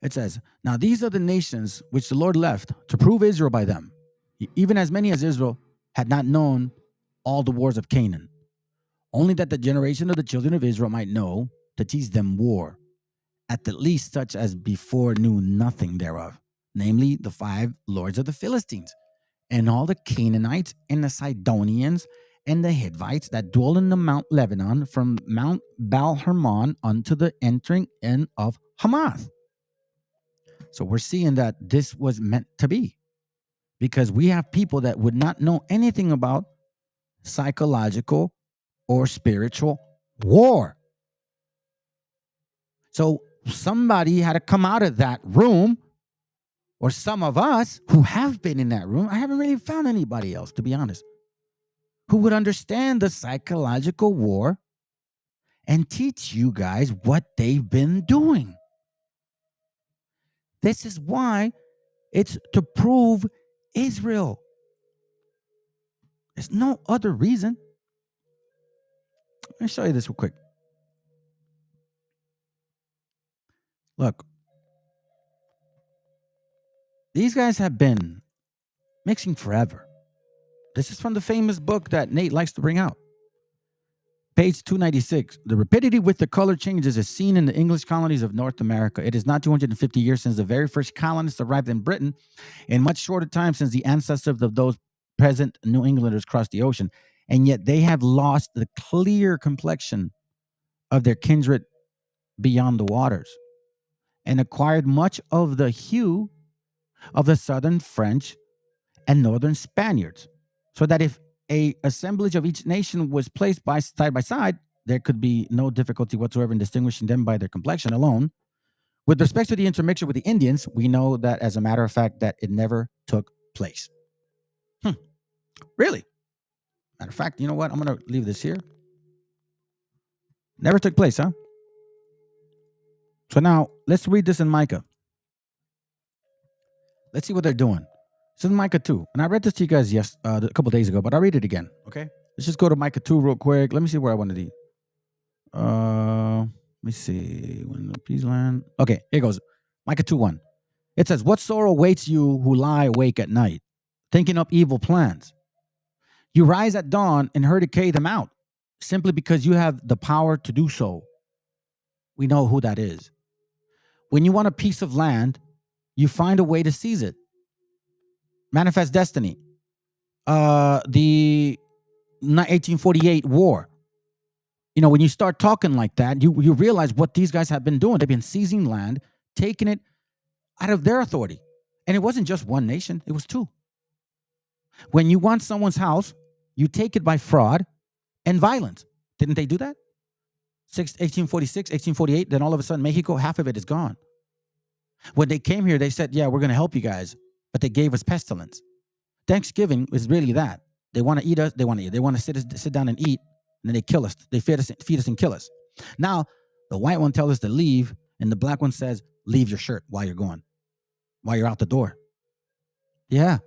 It says, now these are the nations which the Lord left to prove Israel by them, even as many as Israel had not known all the wars of Canaan, only that the generation of the children of Israel might know to teach them war, at the least such as before knew nothing thereof, namely the 5 lords of the Philistines, and all the Canaanites and the Sidonians and the Hivites that dwell in the Mount Lebanon, from Mount Baal-Hermon unto the entering in of Hamath. So we're seeing that this was meant to be, because we have people that would not know anything about psychological or spiritual war. So somebody had to come out of that room, or some of us who have been in that room. I haven't really found anybody else, to be honest, who would understand the psychological war and teach you guys what they've been doing. This is why it's to prove Israel. There's no other reason. Let me show you this real quick. Look. These guys have been mixing forever. This is from the famous book that Nate likes to bring out. Page 296. The rapidity with the color changes is seen in the English colonies of North America. It is not 250 years since the very first colonists arrived in Britain, and much shorter time since the ancestors of those present New Englanders crossed the ocean. And yet they have lost the clear complexion of their kindred beyond the waters and acquired much of the hue of the southern French and northern Spaniards, so that if a assemblage of each nation was placed side by side, there could be no difficulty whatsoever in distinguishing them by their complexion alone. With respect to the intermixture with the Indians, we know that, as a matter of fact, that it never took place. Really? Matter of fact, you know what? I'm going to leave this here. Never took place, huh? So now, let's read this in Micah. Let's see what they're doing. This is Micah 2. And I read this to you guys a couple days ago, but I'll read it again, okay? Let's just go to Micah 2 real quick. Let me see where I want to be. Let me see. When the peace land. Okay, here goes. Micah 2:1. It says, what sorrow waits you who lie awake at night, thinking up evil plans? You rise at dawn and hurricane them out, simply because you have the power to do so. We know who that is. When you want a piece of land, you find a way to seize it. Manifest Destiny. The 1848 war. You know, when you start talking like that, you realize what these guys have been doing. They've been seizing land, taking it out of their authority. And it wasn't just one nation, it was 2. When you want someone's house, you take it by fraud and violence. Didn't they do that? 1846, 1848, then all of a sudden, Mexico, half of it is gone. When they came here, they said, yeah, we're going to help you guys. But they gave us pestilence. Thanksgiving is really that. They want to eat us. They want to eat. They want to sit down and eat, and then they kill us. They feed us and kill us. Now, the white one tells us to leave, and the black one says, leave your shirt while you're going, while you're out the door. Yeah.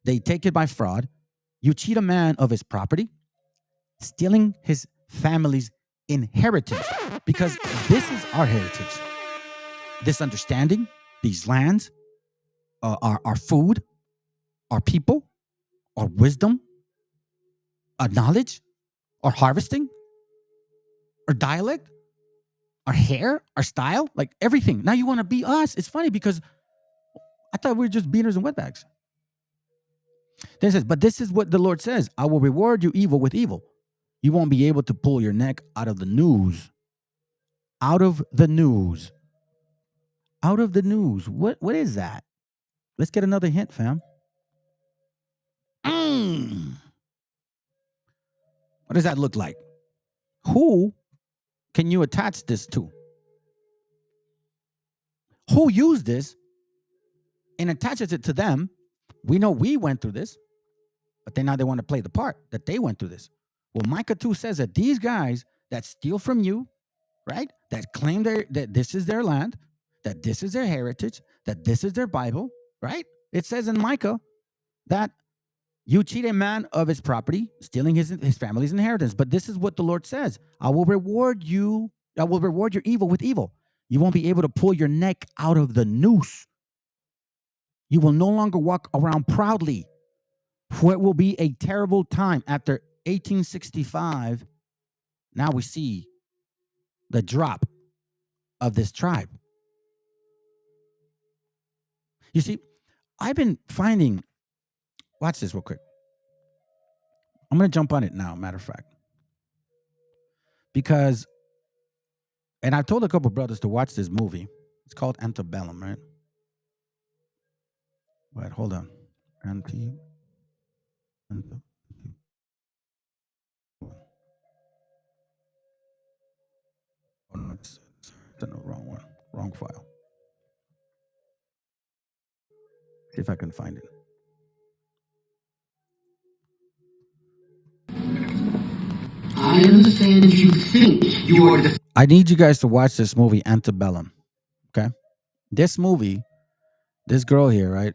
They take it by fraud. You cheat a man of his property, stealing his family's inheritance, because this is our heritage. This understanding, these lands, our food, our people, our wisdom, our knowledge, our harvesting, our dialect, our hair, our style, like everything. Now you want to be us. It's funny because I thought we were just beaters and wetbacks. Then it says, but this is what the Lord says. I will reward you evil with evil. You won't be able to pull your neck out of the news. Out of the news. Out of the news. What is that? Let's get another hint, fam. What does that look like? Who can you attach this to? Who used this and attaches it to them? We know we went through this, but then now they want to play the part that they went through this. Well, Micah 2 says that these guys that steal from you, right? That claim that this is their land, that this is their heritage, that this is their Bible, right? It says in Micah that you cheat a man of his property, stealing his family's inheritance. But this is what the Lord says. I will reward your evil with evil. You won't be able to pull your neck out of the noose. You will no longer walk around proudly, for it will be a terrible time. After 1865, now we see the drop of this tribe. You see, I've been finding, watch this real quick. I'm going to jump on it now, matter of fact. Because, and I've told a couple brothers to watch this movie. It's called Antebellum, right? Wait, hold on. Antebellum. Oh, no, it's the wrong one. Wrong file. See if I can find it. I understand you think you are the... I need you guys to watch this movie, Antebellum. Okay? This movie, this girl here, right?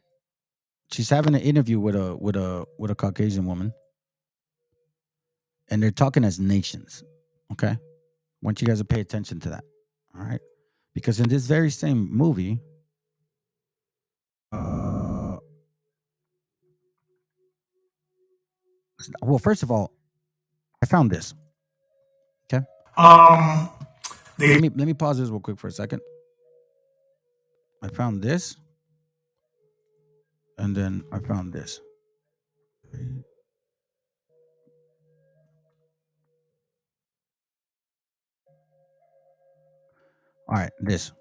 She's having an interview with a Caucasian woman. And they're talking as nations. Okay? I want you guys to pay attention to that. All right? Because in this very same movie, well, first of all, I found this. Okay? Let me pause this real quick for a second. I found this. And then I found this. All right, this.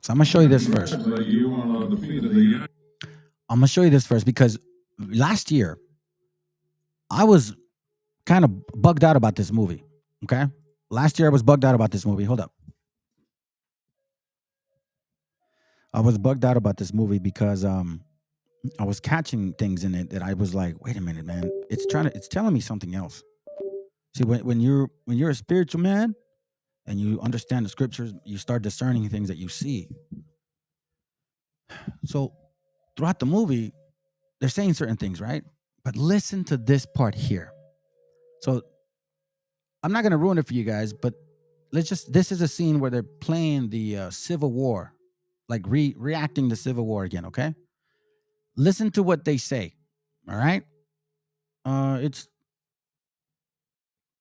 So I'm going to show you this first. I'm going to show you this first because last year, I was kind of bugged out about this movie. Okay? Last year, I was bugged out about this movie. Hold up. I was bugged out about this movie because I was catching things in it that I was like, wait a minute, man. It's telling me something else. See, when you're a spiritual man and you understand the scriptures, you start discerning things that you see. So throughout the movie, they're saying certain things, right? But listen to this part here. So I'm not going to ruin it for you guys, but this is a scene where they're playing the Civil War, like reacting to Civil War again, okay? Listen to what they say, all right? It's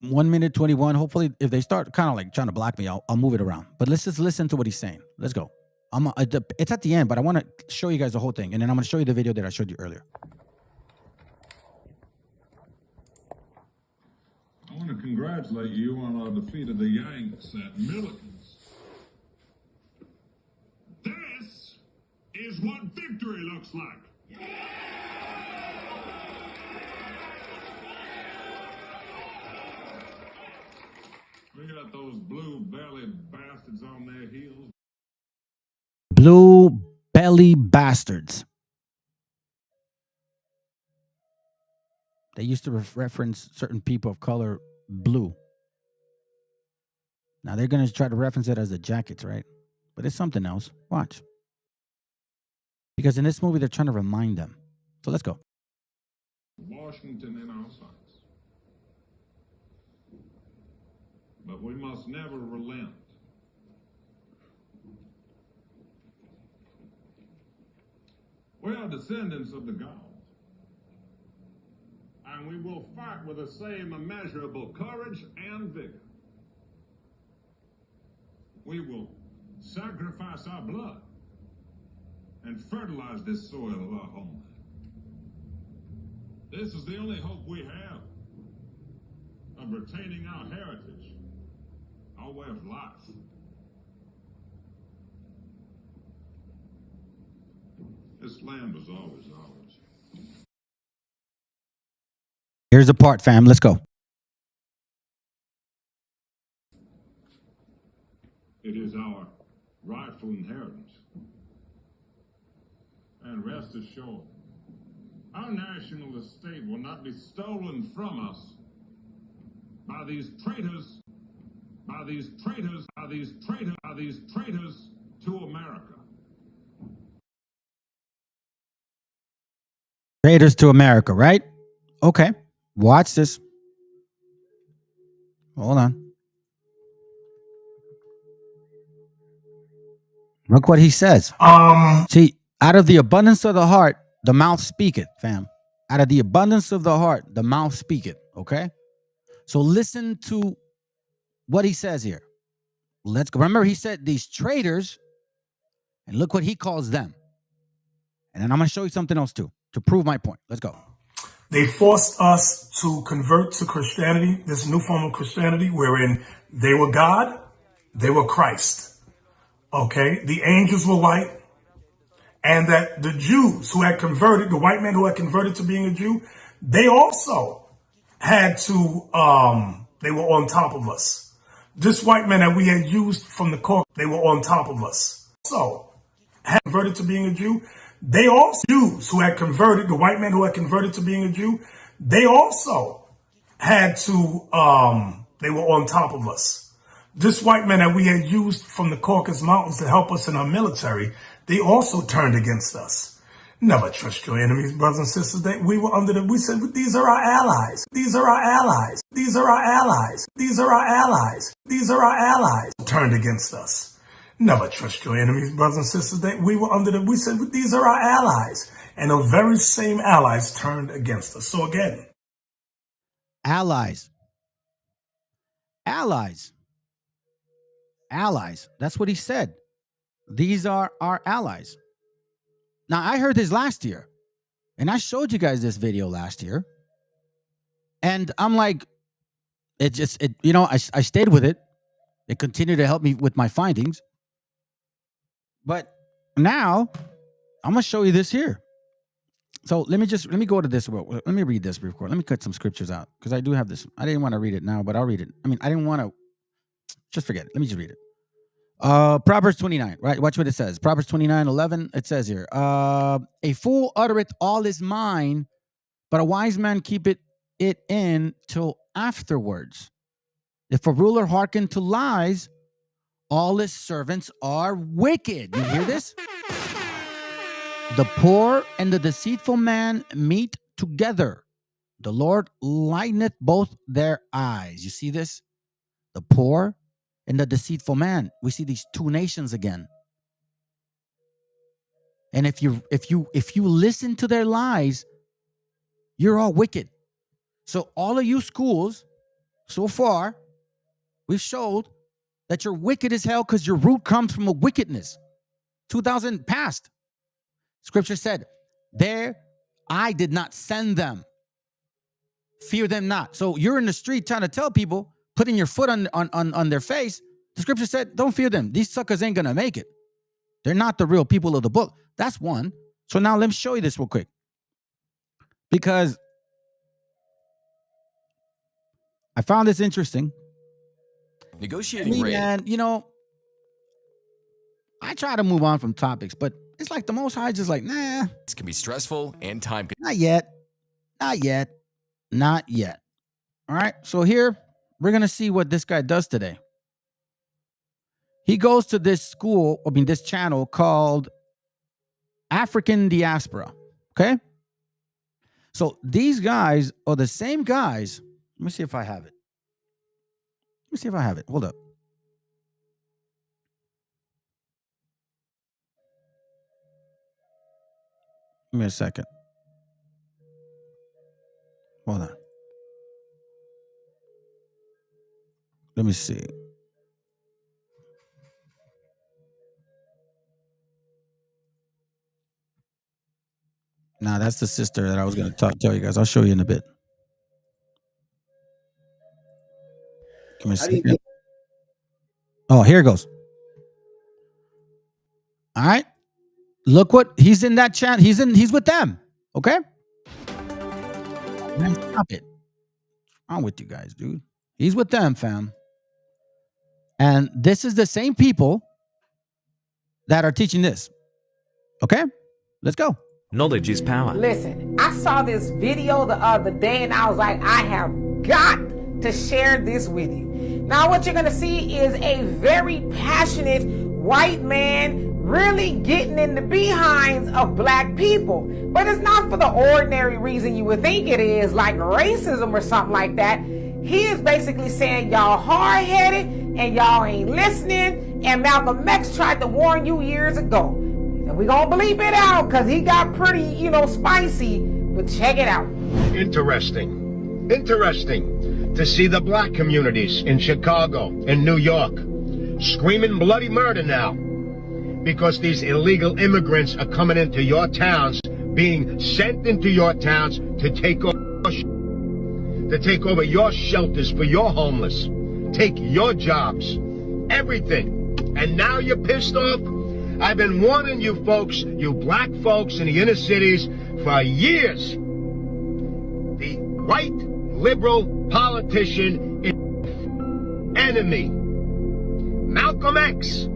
1 minute 21. Hopefully, if they start kind of like trying to block me, I'll move it around. But let's just listen to what he's saying. Let's go. It's at the end, but I want to show you guys the whole thing, and then I'm going to show you the video that I showed you earlier. I want to congratulate you on our defeat of the Yanks at Milliken's. This is what victory looks like. We got those blue-bellied bastards on their heels. Blue-bellied smelly bastards. They used to reference certain people of color blue. Now they're going to try to reference it as the jackets, right? But it's something else. Watch. Because in this movie, they're trying to remind them. So let's go. Washington in our sights. But we must never relent. We are descendants of the gods. And we will fight with the same immeasurable courage and vigor. We will sacrifice our blood and fertilize this soil of our homeland. This is the only hope we have of retaining our heritage, our way of life. This land was always ours. Here's the part, fam. Let's go. It is our rightful inheritance. And rest assured, our national estate will not be stolen from us by these traitors, to America. Traitors to America, right? Okay. Watch this. Hold on. Look what he says. See, out of the abundance of the heart, the mouth speaketh, fam. Out of the abundance of the heart, the mouth speaketh, okay? So listen to what he says here. Let's go. Remember, he said these traitors, and look what he calls them. And then I'm going to show you something else too, to prove my point. Let's go. They forced us to convert to Christianity, this new form of Christianity, wherein they were God, they were Christ. Okay? The angels were white, and that the Jews who had converted, the white man who had converted to being a Jew, they also had to, they were on top of us. This white man that we had used from the court, they were on top of us. So, had converted to being a Jew, they also, Jews who had converted, the white man who had converted to being a Jew, they also had to, they were on top of us. This white man that we had used from the Caucasus Mountains to help us in our military, they also turned against us. Never trust your enemies, brothers and sisters. We were under we said, these are our allies. These are our allies. These are our allies. These are our allies. These are our allies. Turned against us. Never trust your enemies, brothers and sisters. We were under we said, these are our allies. And the very same allies turned against us. So again. Allies. Allies. Allies. That's what he said. These are our allies. Now, I heard this last year, and I showed you guys this video last year, and I'm like, I stayed with it. It continued to help me with my findings. But now, I'm going to show you this here. So let me go to this. Let me read this real quick. Let me cut some scriptures out, because I do have this. I didn't want to read it now, but I'll read it. I didn't want to. Just forget it. Let me just read it. Proverbs 29, right? Watch what it says. Proverbs 29:11. It says here, a fool uttereth all his mind, but a wise man keepeth it in till afterwards. If a ruler hearken to lies, all his servants are wicked. You hear this? The poor and the deceitful man meet together. The Lord lighteneth both their eyes. You see this? The poor and the deceitful man. We see these two nations again. And if you listen to their lies, you're all wicked. So all of you schools, so far, we've showed that you're wicked as hell, because your root comes from a wickedness. 2000 past. Scripture said, I did not send them. Fear them not. So you're in the street trying to tell people, putting your foot on their face. The scripture said, don't fear them. These suckers ain't going to make it. They're not the real people of the book. That's one. So now let me show you this real quick. Because I found this interesting. Negotiating rate. And, I try to move on from topics, but It's like the Most High just like, nah. This can be stressful and time consuming. Not yet. Not yet. Not yet. All right. So here, we're going to see what this guy does today. He goes to this school, this channel called African Diaspora. Okay. So these guys are the same guys. Let me see if I have it. Hold up. Give me a second. Hold on. Let me see. Nah, that's the sister that I was going to tell you guys. I'll show you in a bit. Give me a second. Oh, here it goes. All right. Look what he's in that chat. He's with them. Okay. Man, stop it. What's wrong with you guys, dude? He's with them, fam. And this is the same people that are teaching this. Okay. Let's go. Knowledge is power. Listen, I saw this video the other day and I was like, I have got to share this with you. Now what you're going to see is a very passionate white man really getting in the behinds of black people. But it's not for the ordinary reason you would think it is, like racism or something like that. He is basically saying y'all hard-headed and y'all ain't listening. And Malcolm X tried to warn you years ago. And we're going to bleep it out because he got pretty, spicy. But check it out. Interesting to see the black communities in Chicago and New York screaming bloody murder now because these illegal immigrants are coming into your towns, being sent into your towns to take over your shelters for your homeless, take your jobs, everything. And now you're pissed off? I've been warning you folks, you black folks in the inner cities for years. The white liberal politician is enemy. Malcolm X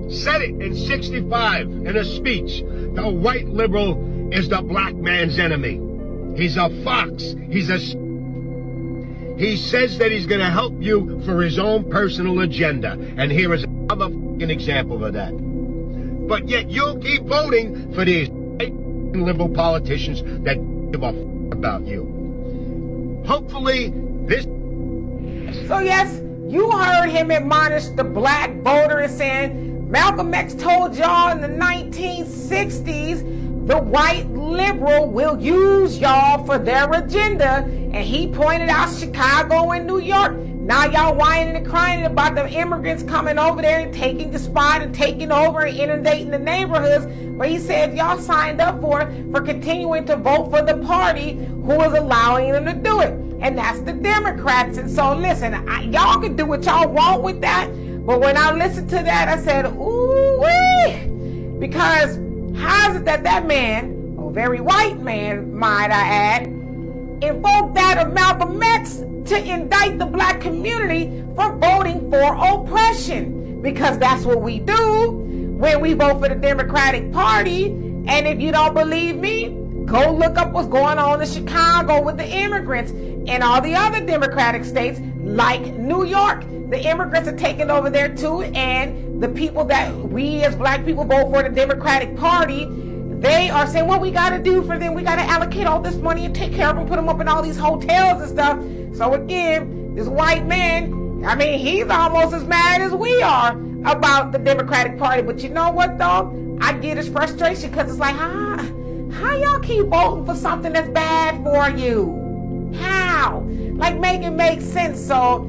said it in 65 in a speech. The white liberal is the black man's enemy. He's a fox. He says that he's going to help you for his own personal agenda. And here is another fucking example of that. But yet you'll keep voting for these liberal politicians that give a about you. Hopefully this... So yes, you heard him admonish the black voter and saying, Malcolm X told y'all in the 1960s, the white liberal will use y'all for their agenda. And he pointed out Chicago and New York. Now y'all whining and crying about the immigrants coming over there and taking the spot and taking over and inundating the neighborhoods. But he said y'all signed up for continuing to vote for the party who is allowing them to do it. And that's the Democrats. And so listen, y'all can do what y'all want with that. But when I listened to that, I said, ooh-wee. Because how is it that man, a very white man, might I add, invoked that of Malcolm X to indict the black community for voting for oppression? Because that's what we do when we vote for the Democratic Party. And if you don't believe me, go look up what's going on in Chicago with the immigrants and all the other Democratic states like New York. The immigrants are taking over there too, and the people that we as black people vote for the Democratic Party, they are saying, what we got to do for them, we got to allocate all this money and take care of them, put them up in all these hotels and stuff. So again, this white man, he's almost as mad as we are about the Democratic Party. But you know what, though? I get his frustration because it's like, how y'all keep voting for something that's bad for you? How? Like, make it make sense. So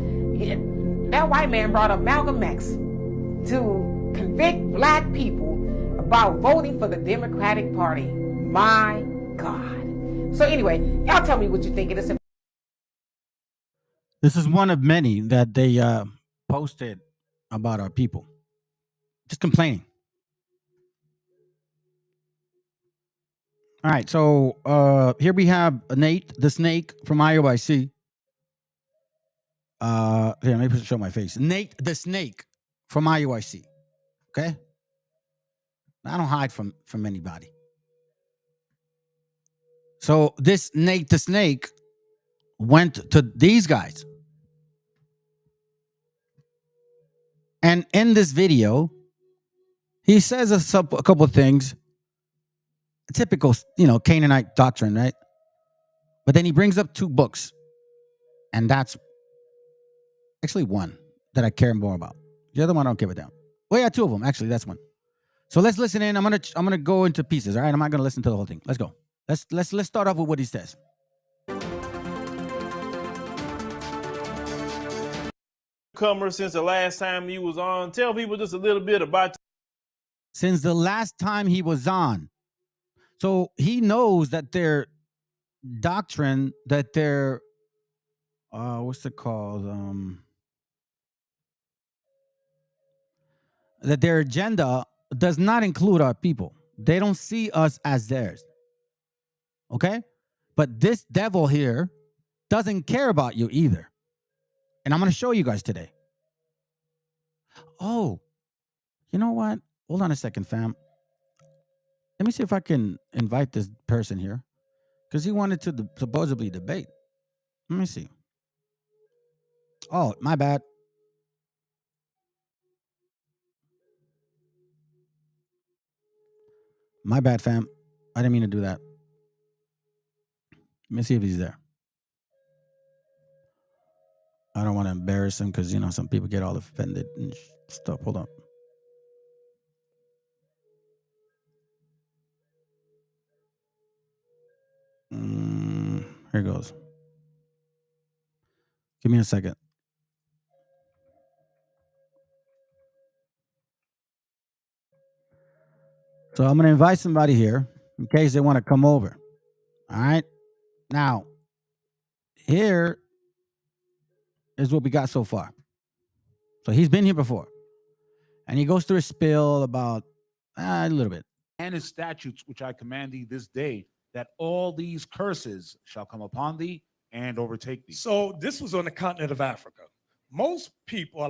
that white man brought up Malcolm X to convict black people about voting for the Democratic Party. My God. So anyway, y'all tell me what you think of this. This is one of many that they posted about our people. Just complaining. All right, so here we have Nate the Snake from IOIC. Here, maybe show my face. Nate the Snake from IOIC. Okay. I don't hide from anybody. So this Nate the Snake went to these guys. And in this video, he says a couple of things. Typical, Canaanite doctrine, right? But then he brings up 2 books. And that's actually one that I care more about. The other one I don't give a damn. Well, yeah, 2 of them. Actually, that's one. So let's listen in. I'm gonna go into pieces. All right, I'm not gonna listen to the whole thing. Let's go. Let's start off with what he says. Newcomer, since the last time you was on, tell people just a little bit about. Since the last time he was on, so he knows that their doctrine, that their what's it called? That their agenda does not include our people. They don't see us as theirs. Okay? But this devil here doesn't care about you either. And I'm going to show you guys today. Oh, you know what? Hold on a second, fam. Let me see if I can invite this person here. Because he wanted to supposedly debate. Let me see. Oh, my bad. My bad, fam. I didn't mean to do that. Let me see if he's there. I don't want to embarrass him because, some people get all offended and stuff. Hold on. Here goes. Give me a second. So I'm going to invite somebody here in case they want to come over. All right. Now, here is what we got so far. So he's been here before. And he goes through a spiel about a little bit. And his statutes, which I command thee this day, that all these curses shall come upon thee and overtake thee. So this was on the continent of Africa. Most people,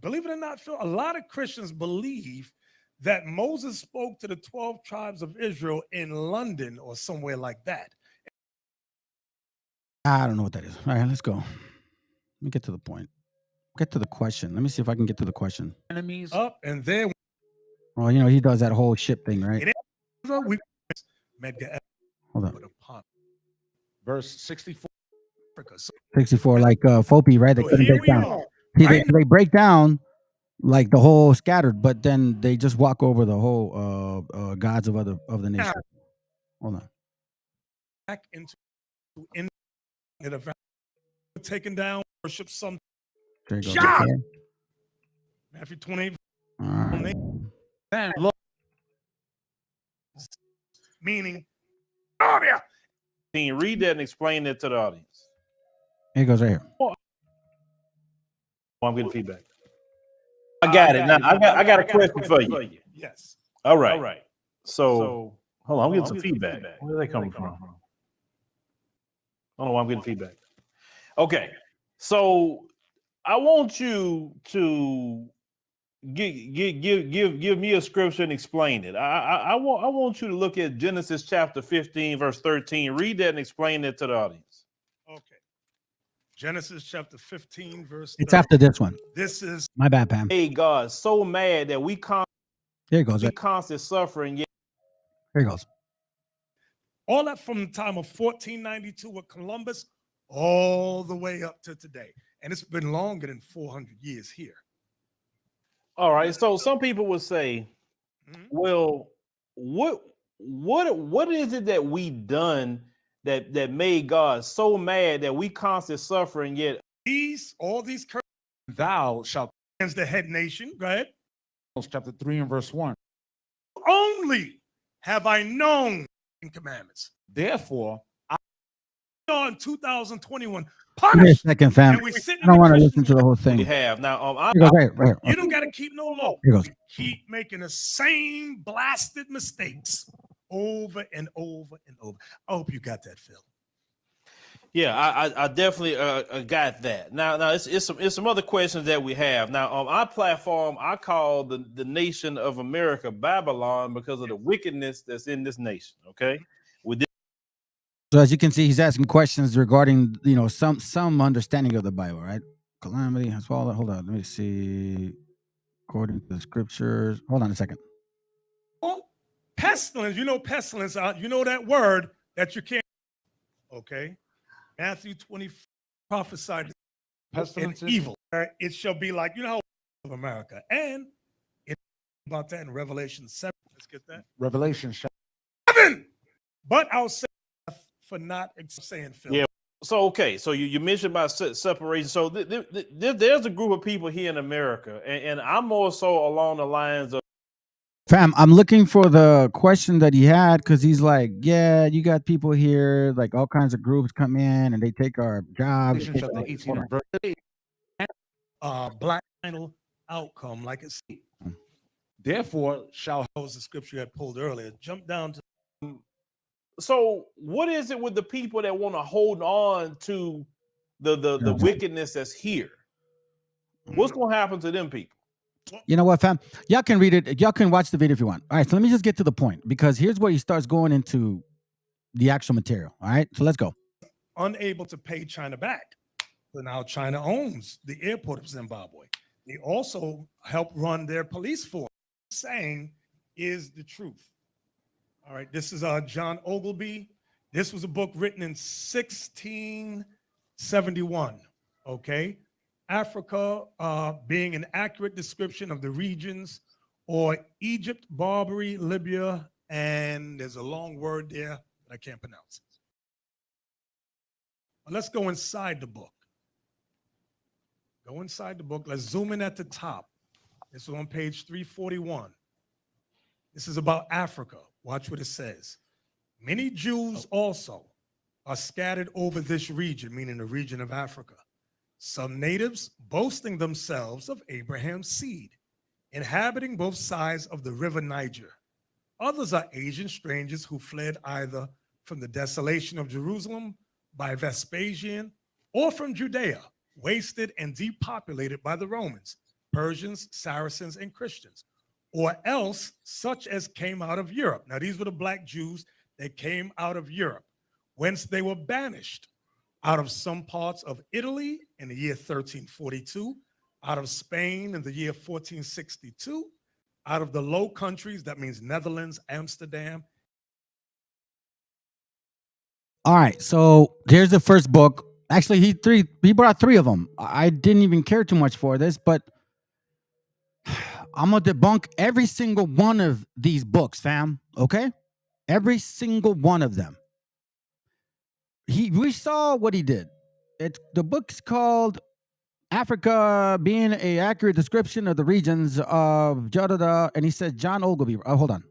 believe it or not, Phil, a lot of Christians believe that Moses spoke to the 12 tribes of Israel in London or somewhere like that. I don't know what that is. All right, let's go. Let me get to the point. Get to the question. Let me see if I can get to the question. Enemies up and there. Well, he does that whole ship thing, right? Hold on. Verse 64. 64, like Fopi, right? They couldn't break down. See, they break down like the whole scattered, but then they just walk over the whole gods of the nation. Hold on. Back into taken down, worship some. There you go. Shot! Matthew 28. All right. Man, look. Meaning, oh yeah. Can you read that and explain that to the audience? Here it goes right here. Oh, I'm getting feedback. I got it. Now I got a question for you. Yes. All right. So hold on, I'm getting some feedback. Where are they coming from? Hold on, I'm getting feedback. Okay. So I want you to give me a scripture and explain it. I want you to look at Genesis chapter 15, verse 13. Read that and explain it to the audience. Okay. Genesis chapter 15, verse 13. It's after this one. This is my bad, Pam. Hey, God, so mad that we Here it goes. We constant suffering. Here it goes. All that from the time of 1492 with Columbus all the way up to today. And it's been longer than 400 years here. All right. So some people would say, well, what is it that we done that made God so mad that we constant suffering yet? All these curses, thou shalt cleanse the head nation. Go ahead. Chapter 3 and verse 1. Only have I known commandments. Therefore, on 2021, Give me a punish. second, fam. I don't want to listen to the whole thing. We have now. Here goes, right here. You don't got to keep no law. Here goes. Keep making the same blasted mistakes over and over and over. I hope you got that, Phil. Yeah, I definitely got that. Now it's some other questions that we have. Now on our platform, I call the nation of America Babylon because of the wickedness that's in this nation. Okay, with this, So as you can see, he's asking questions regarding some understanding of the Bible, right? Calamity has fallen. Hold on, let me see. According to the scriptures, hold on a second. Pestilence, pestilence, you know that word that you can't, okay? Matthew 20 prophesied Pestilence and evil. It shall be like, how of America. And it's about that in Revelation 7. Let's get that. Revelation 7. But I'll say for not saying Phil. yeah. So okay, so you mentioned about separation. So there's a group of people here in America, and I'm more so along the lines of. Fam, I'm looking for the question that he had because he's like, yeah, you got people here, like all kinds of groups come in and they take our jobs. Black final outcome, like it's. Therefore, shall was the scripture you had pulled earlier. Jump down to. So, what is it with the people that want to hold on to the wickedness that's here? What's going to happen to them people? You know what, fam? Y'all can read it. Y'all can watch the video if you want. All right, so let me just get to the point because here's where he starts going into the actual material. All right, so let's go. Unable to pay China back. So now China owns the airport of Zimbabwe. They also help run their police force. Saying is the truth. All right, this is John Ogilvy. This was a book written in 1671. Okay. Africa being an accurate description of the regions or Egypt, Barbary, Libya, and there's a long word there that I can't pronounce. But let's go inside the book. Go inside the book. Let's zoom in at the top. This is on page 341. This is about Africa. Watch what it says. Many Jews also are scattered over this region, meaning the region of Africa. Some natives boasting themselves of Abraham's seed, inhabiting both sides of the river Niger. Others are Asian strangers who fled either from the desolation of Jerusalem by Vespasian or from Judea, wasted and depopulated by the Romans, Persians, Saracens, and Christians, or else such as came out of Europe. Now, these were the black Jews that came out of Europe, whence they were banished out of some parts of Italy in the year 1342, out of Spain in the year 1462, out of the Low Countries, that means Netherlands, Amsterdam. All right, so here's the first book. Actually, he brought three of them. I didn't even care too much for this, but I'm gonna debunk every single one of these books, fam. Okay, every single one of them. We saw what he did. The book's called Africa being an accurate description of the regions of Jadada, and he said John Ogilvy. Hold on.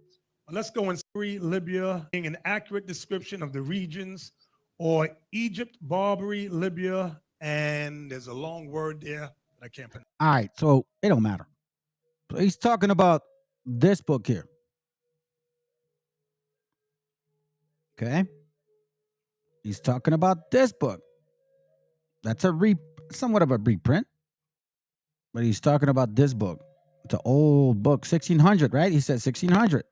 Let's go in Libya, being an accurate description of the regions, or Egypt, Barbary, Libya, and there's a long word there that I can't pronounce. All right, so it don't matter. So he's talking about this book here. Okay. He's talking about this book. That's somewhat of a reprint. But he's talking about this book. It's an old book, 1600, right? He said 1600.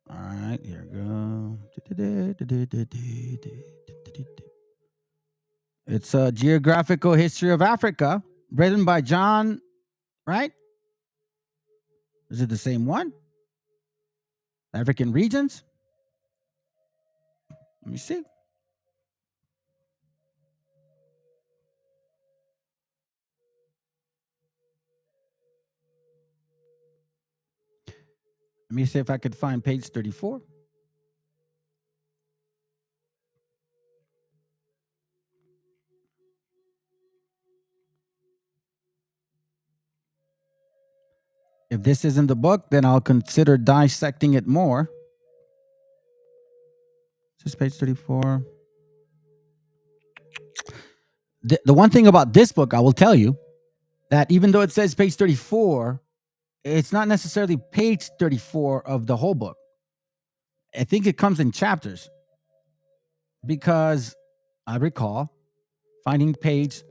All right, here we go. It's a geographical history of Africa, written by John, right? Is it the same one? African regions? Let me see. Let me see if I could find page 34. If this isn't the book, then I'll consider dissecting it more. Is this page 34? The one thing about this book, I will tell you, that even though it says page 34, it's not necessarily page 34 of the whole book. I think it comes in chapters because I recall finding page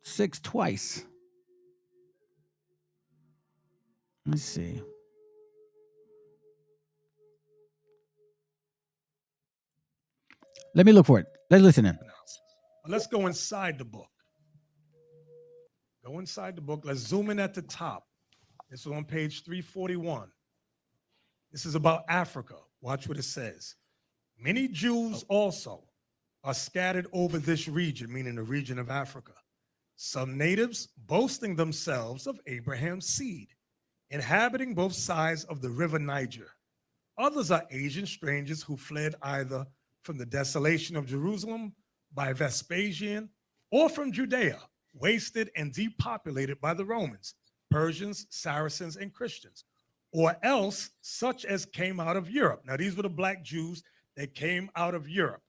6 twice. Let's see. Let me look for it. Let's listen in. But let's go inside the book. Go inside the book. Let's zoom in at the top. This is on page 341. This is about Africa. Watch what it says. Many Jews also are scattered over this region, meaning the region of Africa. Some natives boasting themselves of Abraham's seed, inhabiting both sides of the river Niger. Others are Asian strangers who fled either from the desolation of Jerusalem by Vespasian or from Judea, wasted and depopulated by the Romans, Persians, Saracens, and Christians, or else such as came out of Europe. Now, these were the black Jews that came out of Europe,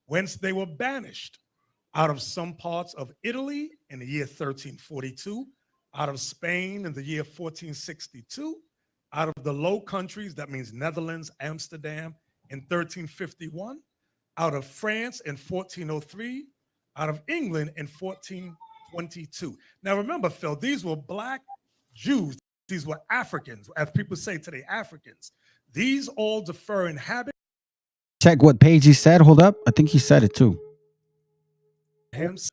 whence they were banished out of some parts of Italy in the year 1342, out of Spain in the year 1462, out of the Low Countries, that means Netherlands, Amsterdam, in 1351, out of France in 1403, out of England in 1422. Now remember, Phil, these were black Jews. These were Africans, as people say today, Africans. These all defer in habit. Check what page he said. Hold up. I think he said it too. This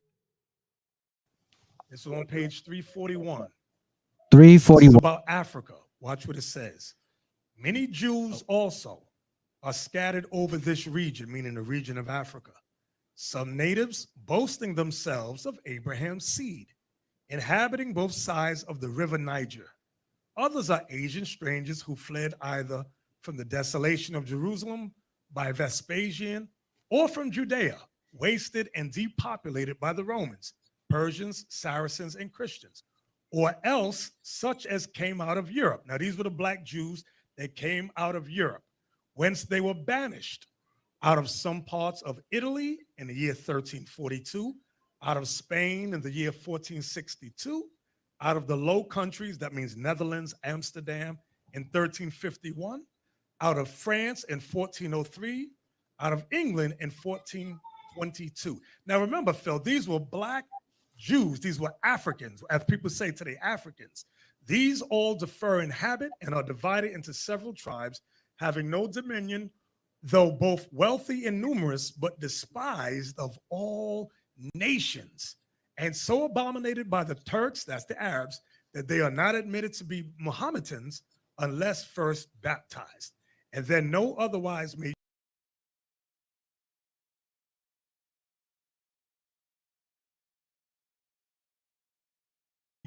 is on page 341. 341. This is about Africa. Watch what it says. Many Jews also are scattered over this region, meaning the region of Africa. Some natives boasting themselves of Abraham's seed, inhabiting both sides of the river Niger. Others are Asian strangers who fled either from the desolation of Jerusalem by Vespasian or from Judea, wasted and depopulated by the Romans, Persians, Saracens, and Christians, or else such as came out of Europe. Now, these were the black Jews that came out of Europe, whence they were banished out of some parts of Italy in the year 1342, out of Spain in the year 1462, out of the Low Countries, that means Netherlands, Amsterdam, in 1351, out of France in 1403, out of England in 1422. Now remember, Phil, these were black Jews. These were Africans, as people say today, Africans. These all differ in habit and are divided into several tribes, having no dominion, though both wealthy and numerous, but despised of all nations, and so abominated by the Turks, that's the Arabs, that they are not admitted to be Mohammedans unless first baptized, and then no otherwise may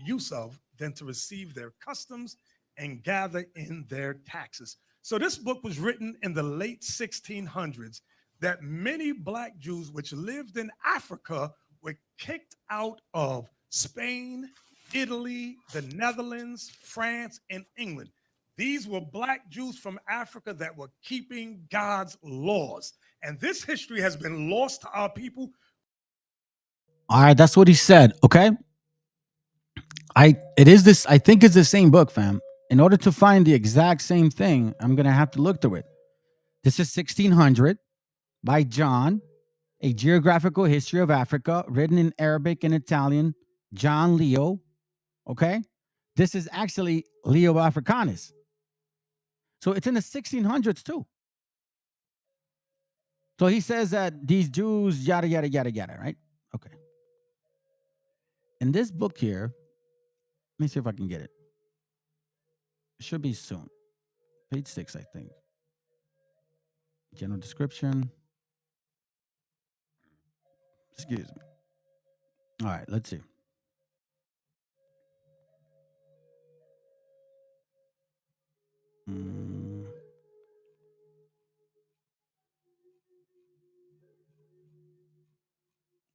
use of than to receive their customs and gather in their taxes. So this book was written in the late 1600s, that many black Jews which lived in Africa were kicked out of Spain, Italy, the Netherlands, France, and England. These were black Jews from Africa that were keeping God's laws. And this history has been lost to our people. All right, that's what he said. Okay. I think it's the same book, fam. In order to find the exact same thing, I'm gonna have to look through it. This is 1600 by John, A Geographical History of Africa, written in Arabic and Italian, John Leo. Okay. This is actually Leo Africanus. So it's in the 1600s too. So he says that these Jews, yada, yada, yada, yada, right? Okay. In this book here, let me see if I can get it. It should be soon. Page 6, I think. General description. Excuse me. All right, let's see.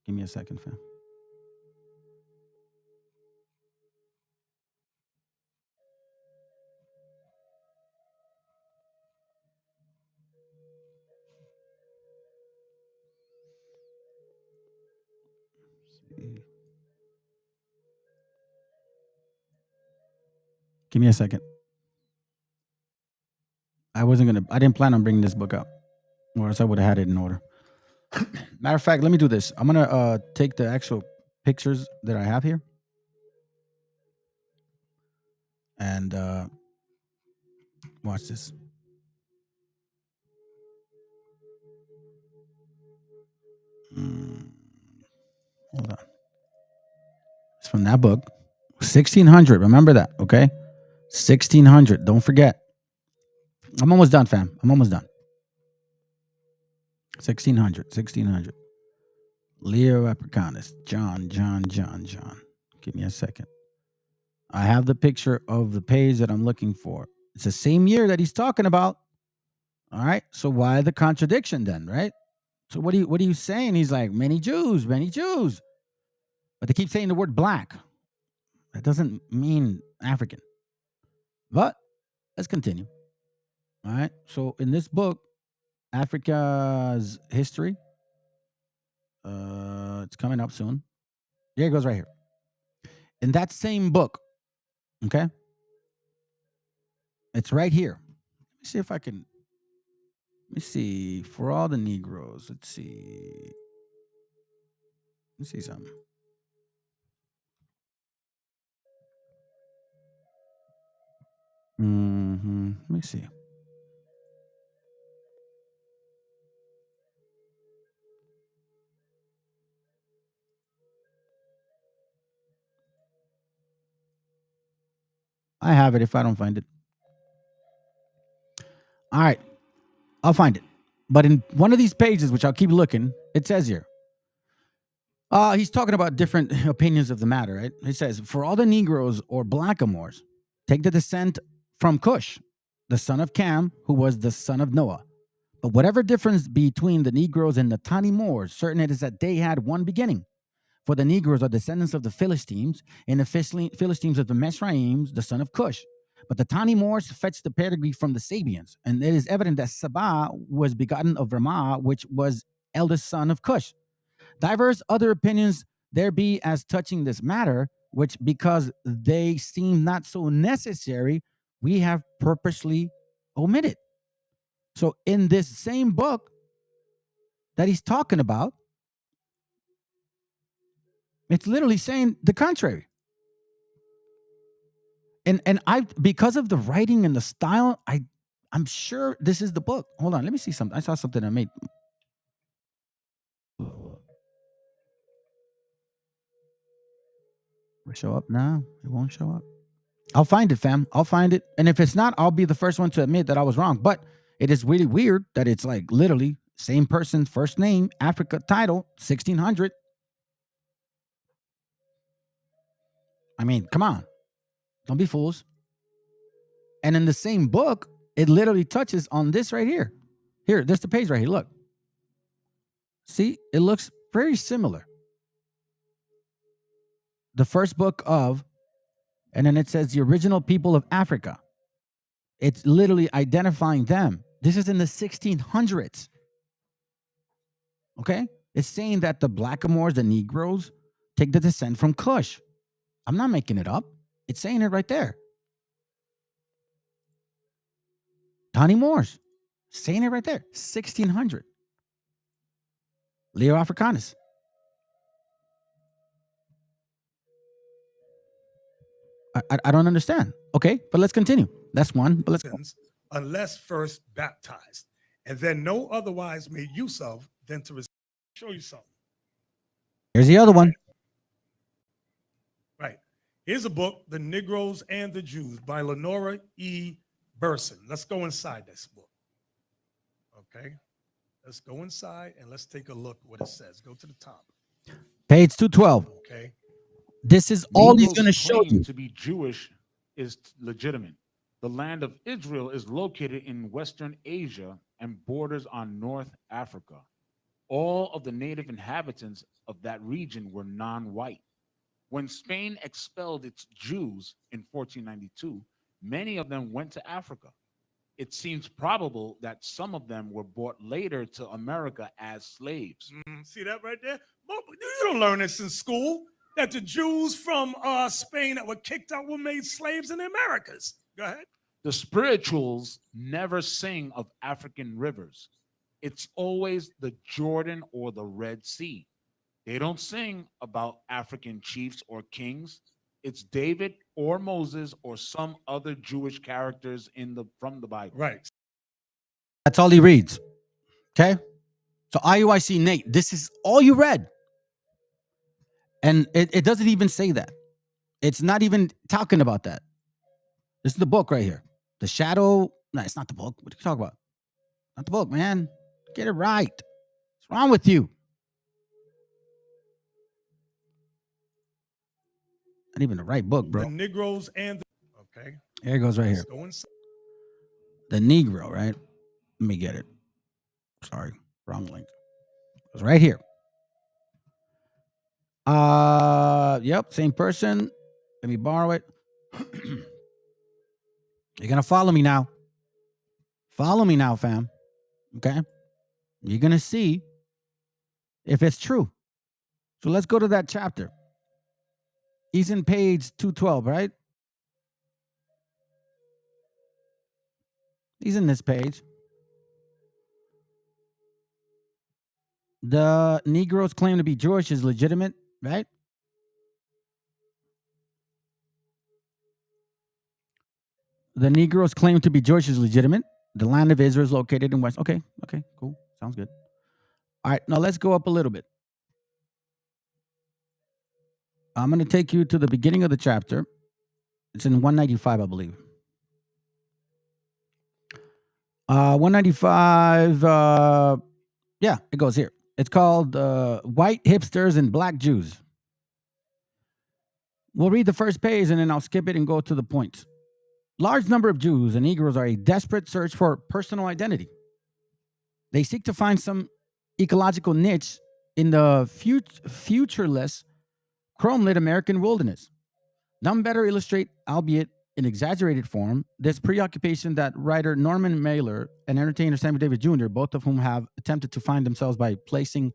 Give me a second, fam. Give me a second. I didn't plan on bringing this book up, or else I would have had it in order. Matter of fact, let me do this. I'm gonna take the actual pictures that I have here, and watch this. Hold on. It's from that book, 1600. Remember that, okay? 1600. Don't forget. I'm almost done, fam. I'm almost done. 1600. Leo Africanus. John. Give me a second. I have the picture of the page that I'm looking for. It's the same year that he's talking about. All right. So why the contradiction then, right? So what are you saying? He's like, many Jews. But they keep saying the word black. That doesn't mean African. But let's continue. All right. So in this book, Africa's history, it's coming up soon. Here it goes right here. In that same book, okay? It's right here. Let me see if I can. Let me see. For all the Negroes, let's see. Let me see something. Let me see. I have it if I don't find it. All right. I'll find it. But in one of these pages, which I'll keep looking, it says here. He's talking about different opinions of the matter, right? He says, for all the Negroes or blackamoors, take the descent from Cush, the son of Cam, who was the son of Noah. But whatever difference between the Negroes and the tiny Moors, certain it is that they had one beginning. For the Negroes are descendants of the Philistines, and the Philistines of the Mesraims, the son of Cush. But the tiny Moors fetched the pedigree from the Sabians, and it is evident that Saba was begotten of Ramah, which was eldest son of Cush. Diverse other opinions there be as touching this matter, which because they seem not so necessary, we have purposely omitted. So in this same book that he's talking about, it's literally saying the contrary. And I, because of the writing and the style, I'm sure this is the book. Hold on, let me see something. I saw something I made. Will show up now? It won't show up. I'll find it, fam. I'll find it. And if it's not, I'll be the first one to admit that I was wrong. But it is really weird that it's like literally same person, first name, Africa title, 1600. I mean, come on. Don't be fools. And in the same book, it literally touches on this right here. Here, there's the page right here. Look. See, it looks very similar. The first book of, and then it says the original people of Africa. It's literally identifying them. This is in the 1600s. Okay? It's saying that the blackamoors, the Negroes, take the descent from Cush. I'm not making it up. It's saying it right there. Tiny Moors, saying it right there. 1600. Leo Africanus. I don't understand. Okay, but let's continue. That's one. But let's go. Unless first baptized, and then no otherwise made use of than to show you something. Here's the other one. Right. Here's a book, The Negroes and the Jews by Lenora E. Burson. Let's go inside this book. Okay. Let's go inside and let's take a look what it says. Go to the top. Page 212. Okay. This is all he's going to show you. To be Jewish is legitimate. The land of Israel is located in Western Asia and borders on North Africa. All of the native inhabitants of that region were non-white. When Spain expelled its Jews in 1492, many of them went to Africa. It seems probable that some of them were brought later to America as slaves. See that right there? You don't learn this in school, that the Jews from Spain that were kicked out were made slaves in the Americas. Go ahead. The spirituals never sing of African rivers. it's always the Jordan or the Red Sea. They don't sing about African chiefs or kings. It's David or Moses or some other Jewish characters from the Bible. Right. That's all he reads. Okay? So IUIC Nate, this is all you read. And it doesn't even say that. It's not even talking about that. This is the book right here. The shadow. No, it's not the book. What are you talking about? Not the book, man. Get it right. What's wrong with you? Not even the right book, bro. The Negroes and okay. Here it goes right here. Go inside. The Negro, right? Let me get it. Sorry, wrong link. It's right here. Yep, same person. Let me borrow it. You're gonna follow me now. Follow me now, fam. Okay? You're gonna see if it's true. So let's go to that chapter. He's in page 212, right? He's in this page. The Negroes claim to be Jewish is legitimate, right? The Negroes claim to be Jewish is legitimate. The land of Israel is located in West. Okay, cool. Sounds good. All right, now let's go up a little bit. I'm going to take you to the beginning of the chapter. It's in 195, I believe. 195, yeah, it goes here. It's called White Hipsters and Black Jews. We'll read the first page and then I'll skip it and go to the points. Large number of Jews and Negroes are a desperate search for personal identity. They seek to find some ecological niche in the futureless, chrome-lit American wilderness. None better illustrate, albeit in exaggerated form, this preoccupation that writer Norman Mailer and entertainer Sammy Davis Jr., both of whom have attempted to find themselves by placing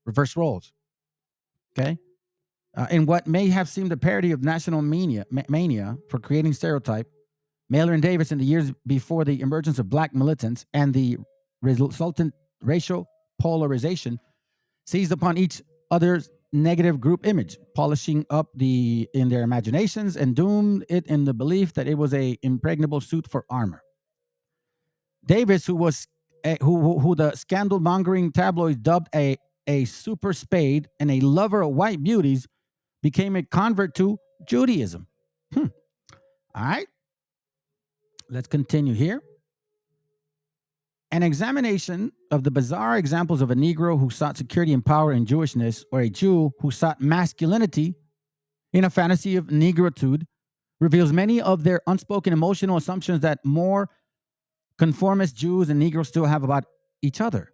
reverse roles. Okay? In what may have seemed a parody of national mania for creating stereotype, Mailer and Davis, in the years before the emergence of black militants and the resultant racial polarization, seized upon each other's negative group image, polishing up in their imaginations and doomed it in the belief that it was a impregnable suit for armor. Davis, who the scandal-mongering tabloids dubbed a super spade and a lover of white beauties, became a convert to Judaism. All right. Let's continue here. An examination of the bizarre examples of a Negro who sought security and power in Jewishness, or a Jew who sought masculinity in a fantasy of negritude, reveals many of their unspoken emotional assumptions that more conformist Jews and Negroes still have about each other.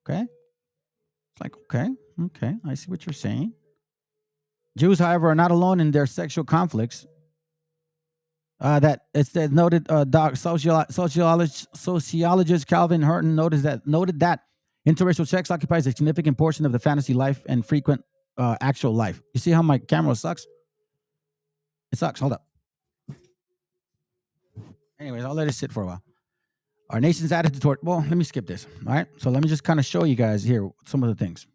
Okay? It's like, okay, I see what you're saying. Jews, however, are not alone in their sexual conflicts. That it's noted, sociologist Calvin Hurton noted that interracial sex occupies a significant portion of the fantasy life and frequent actual life. You see how my camera sucks? It sucks. Hold up. Anyways, I'll let it sit for a while. Our nation's attitude toward, well, let me skip this. All right. So let me just kind of show you guys here some of the things.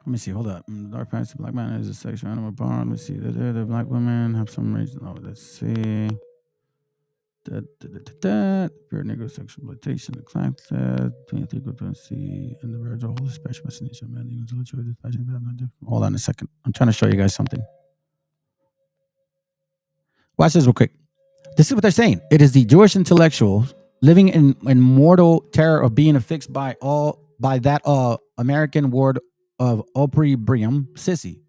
Let me see. Hold up. Dark pants, black man is a sexual animal born. Let me see. The black women have some reason. Oh, let's see. Pure Negro sexual exploitation. The clan said 23 group see and the birds are whole special fascination. Man, hold on a second. I'm trying to show you guys something. Watch this real quick. This is what they're saying. It is the Jewish intellectuals living in mortal terror of being affixed by that American word of opprobrium, sissy,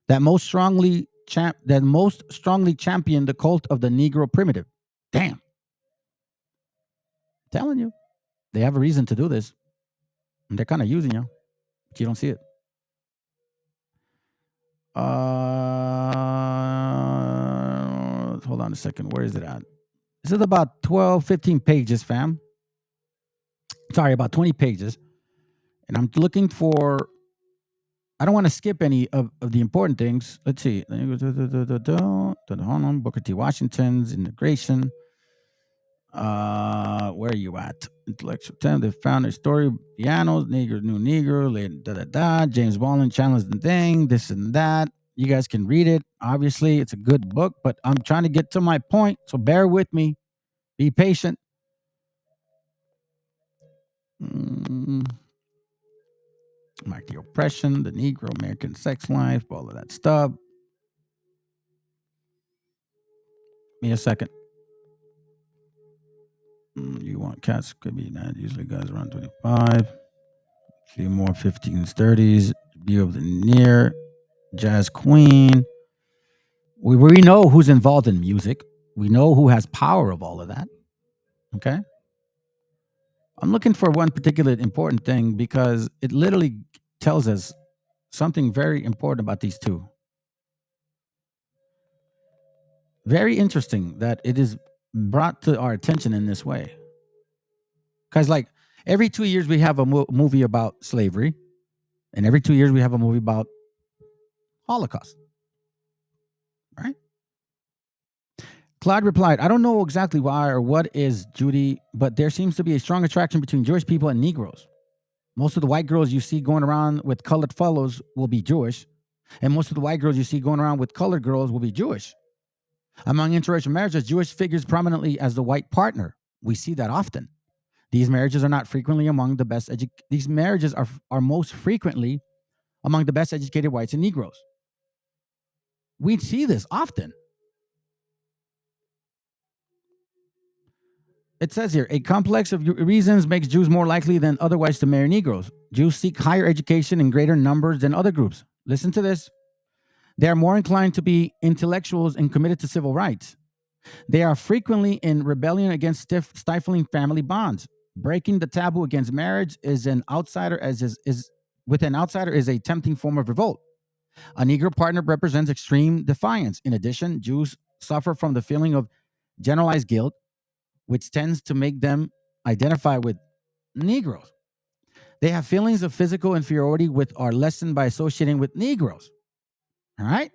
that most strongly championed the cult of the Negro primitive. Damn. I'm telling you. They have a reason to do this. And they're kind of using you. But you don't see it. Hold on a second. Where is it at? This is about 12, 15 pages, fam. Sorry, about 20 pages. And I'm looking for... I don't want to skip any of the important things. Let's see. Booker T. Washington's integration. Where are you at? Intellectual time. They found a story. Pianos, Negro, New Negro, James Baldwin challenged the thing, this and that. You guys can read it. Obviously, it's a good book, but I'm trying to get to my point, so bear with me. Be patient. Mark the oppression, the Negro, American sex life, all of that stuff. Give me a second. You want cats? Could be not. Usually guys around 25. See more 15s, 30s. View of the near. Jazz queen. We know who's involved in music. We know who has power of all of that. Okay. I'm looking for one particular important thing because it literally tells us something very important about these two. Very interesting that it is brought to our attention in this way. Because, like, every 2 years we have a movie about slavery, and every 2 years we have a movie about Holocaust. Right? Claude replied, I don't know exactly why or what is, Judy, but there seems to be a strong attraction between Jewish people and Negroes. Most of the white girls you see going around with colored fellows will be Jewish, and most of the white girls you see going around with colored girls will be Jewish. Among interracial marriages, Jewish figures prominently as the white partner. We see that often. These marriages are not frequently among the best these marriages are most frequently among the best educated whites and Negroes. We see this often. It says here, a complex of reasons makes Jews more likely than otherwise to marry Negroes. Jews seek higher education in greater numbers than other groups. Listen to this. They are more inclined to be intellectuals and committed to civil rights. They are frequently in rebellion against stifling family bonds. Breaking the taboo against marriage with an outsider is a tempting form of revolt. A Negro partner represents extreme defiance. In addition, Jews suffer from the feeling of generalized guilt, which tends to make them identify with Negroes. They have feelings of physical inferiority which are lessened by associating with Negroes. All right?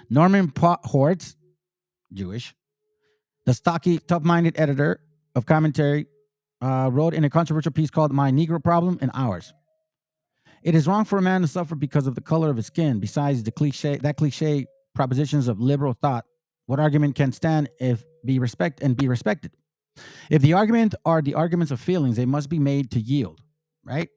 Norman Hortz, Jewish, the stocky, tough-minded editor of commentary, wrote in a controversial piece called My Negro Problem and Ours. It is wrong for a man to suffer because of the color of his skin. Besides the cliche propositions of liberal thought, what argument can stand if be respected? If the argument are the arguments of feelings, they must be made to yield, right?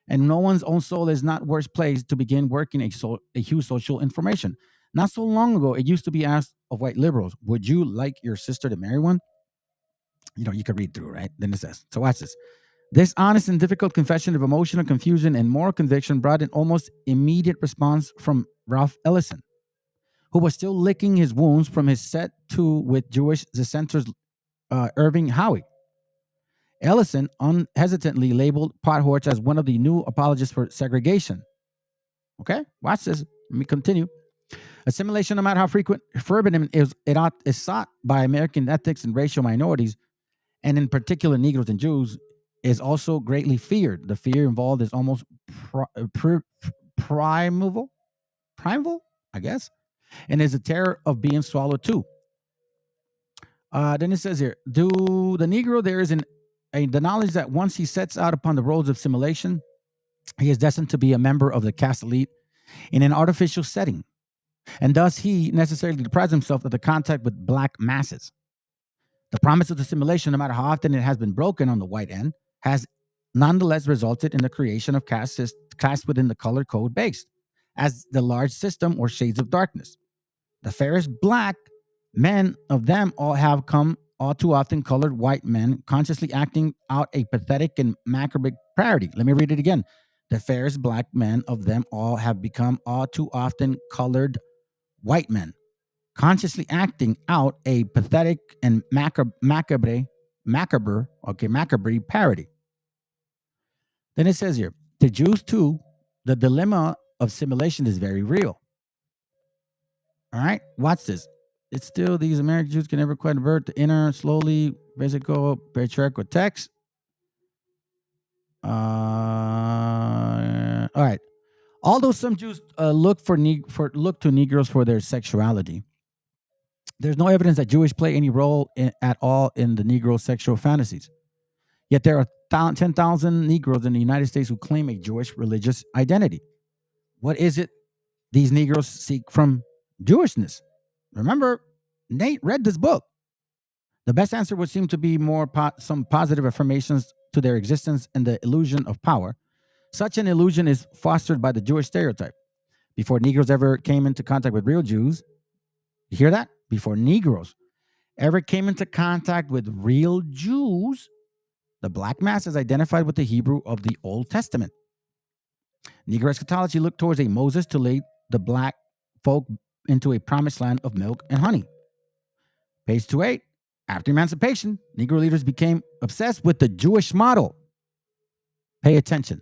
And no one's own soul is not worse placed to begin working a huge social information. Not so long ago, it used to be asked of white liberals, would you like your sister to marry one? You could read through, right? Then it says, so watch this. This honest and difficult confession of emotional confusion and moral conviction brought an almost immediate response from Ralph Ellison, who was still licking his wounds from his set to with Jewish dissenters Irving Howe. Ellison unhesitantly labeled Pothorch as one of the new apologists for segregation. Okay, watch this. Let me continue. Assimilation, no matter how frequent, forbidden is sought by American ethnics and racial minorities, and in particular Negroes and Jews, is also greatly feared. The fear involved is almost primeval, I guess, and is a terror of being swallowed too. Then it says here, do the Negro, there is the knowledge that once he sets out upon the roads of assimilation, he is destined to be a member of the caste elite in an artificial setting, and thus he necessarily deprives himself of the contact with black masses. The promise of assimilation, no matter how often it has been broken on the white end, has nonetheless resulted in the creation of castes within the color code based as the large system or shades of darkness. The fairest black men of them all have come all too often colored white men consciously acting out a pathetic and macabre parody. Let me read it again. The fairest black men of them all have become all too often colored white men, consciously acting out a pathetic and macabre parody. Then it says here, to Jews too, the dilemma of assimilation is very real. All right, watch this. It's still these American Jews can never quite convert the inner, slowly, physical, patriarchal text. All right. Although some Jews look to Negroes for their sexuality, There's no evidence that Jewish play any role at all in the Negro sexual fantasies. Yet there are 10,000 Negroes in the United States who claim a Jewish religious identity. What is it these Negroes seek from Jewishness? Remember, Nate read this book. The best answer would seem to be more some positive affirmations to their existence and the illusion of power. Such an illusion is fostered by the Jewish stereotype. Before Negroes ever came into contact with real Jews, you hear that? Before Negroes ever came into contact with real Jews, the black mass is identified with the Hebrew of the Old Testament. Negro eschatology looked towards a Moses to lead the black folk into a promised land of milk and honey. Page 28. After emancipation, Negro leaders became obsessed with the Jewish model. Pay attention.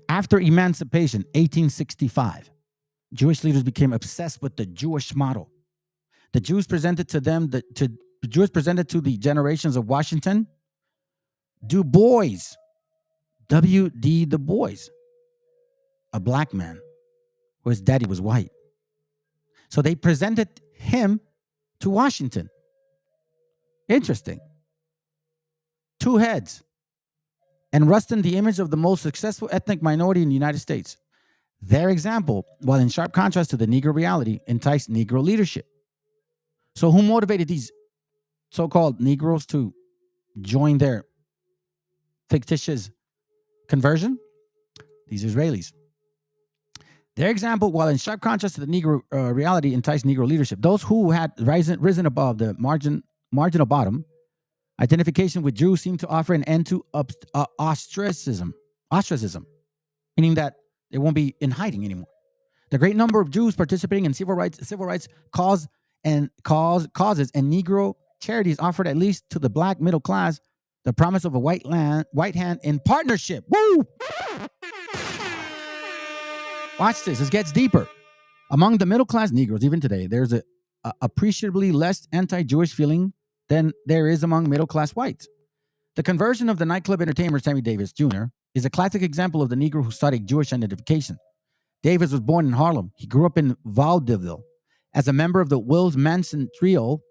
After emancipation, 1865, Jewish leaders became obsessed with the Jewish model. The Jews presented to them the Jews presented to the generations of Washington, Du Bois, W.D. Du Bois, a black man whose daddy was white. So they presented him to Washington. Interesting. Two heads. And Rustin, the image of the most successful ethnic minority in the United States. Their example, while in sharp contrast to the Negro reality, enticed Negro leadership. So who motivated these so-called Negroes to join their fictitious conversion? These Israelis. Their example, while in sharp contrast to the Negro reality, enticed Negro leadership. Those who had risen above the marginal bottom, identification with Jews seemed to offer an end to ostracism, meaning that they won't be in hiding anymore. The great number of Jews participating in civil rights causes and Negro charities offered at least to the black middle class the promise of a white hand in partnership. Woo! Watch this. This gets deeper. Among the middle class Negroes, even today, there's a appreciably less anti-Jewish feeling than there is among middle class whites. The conversion of the nightclub entertainer Sammy Davis Jr. is a classic example of the Negro who sought a Jewish identification. Davis was born in Harlem. He grew up in Vaudeville. As a member of the Wills Manson Trio,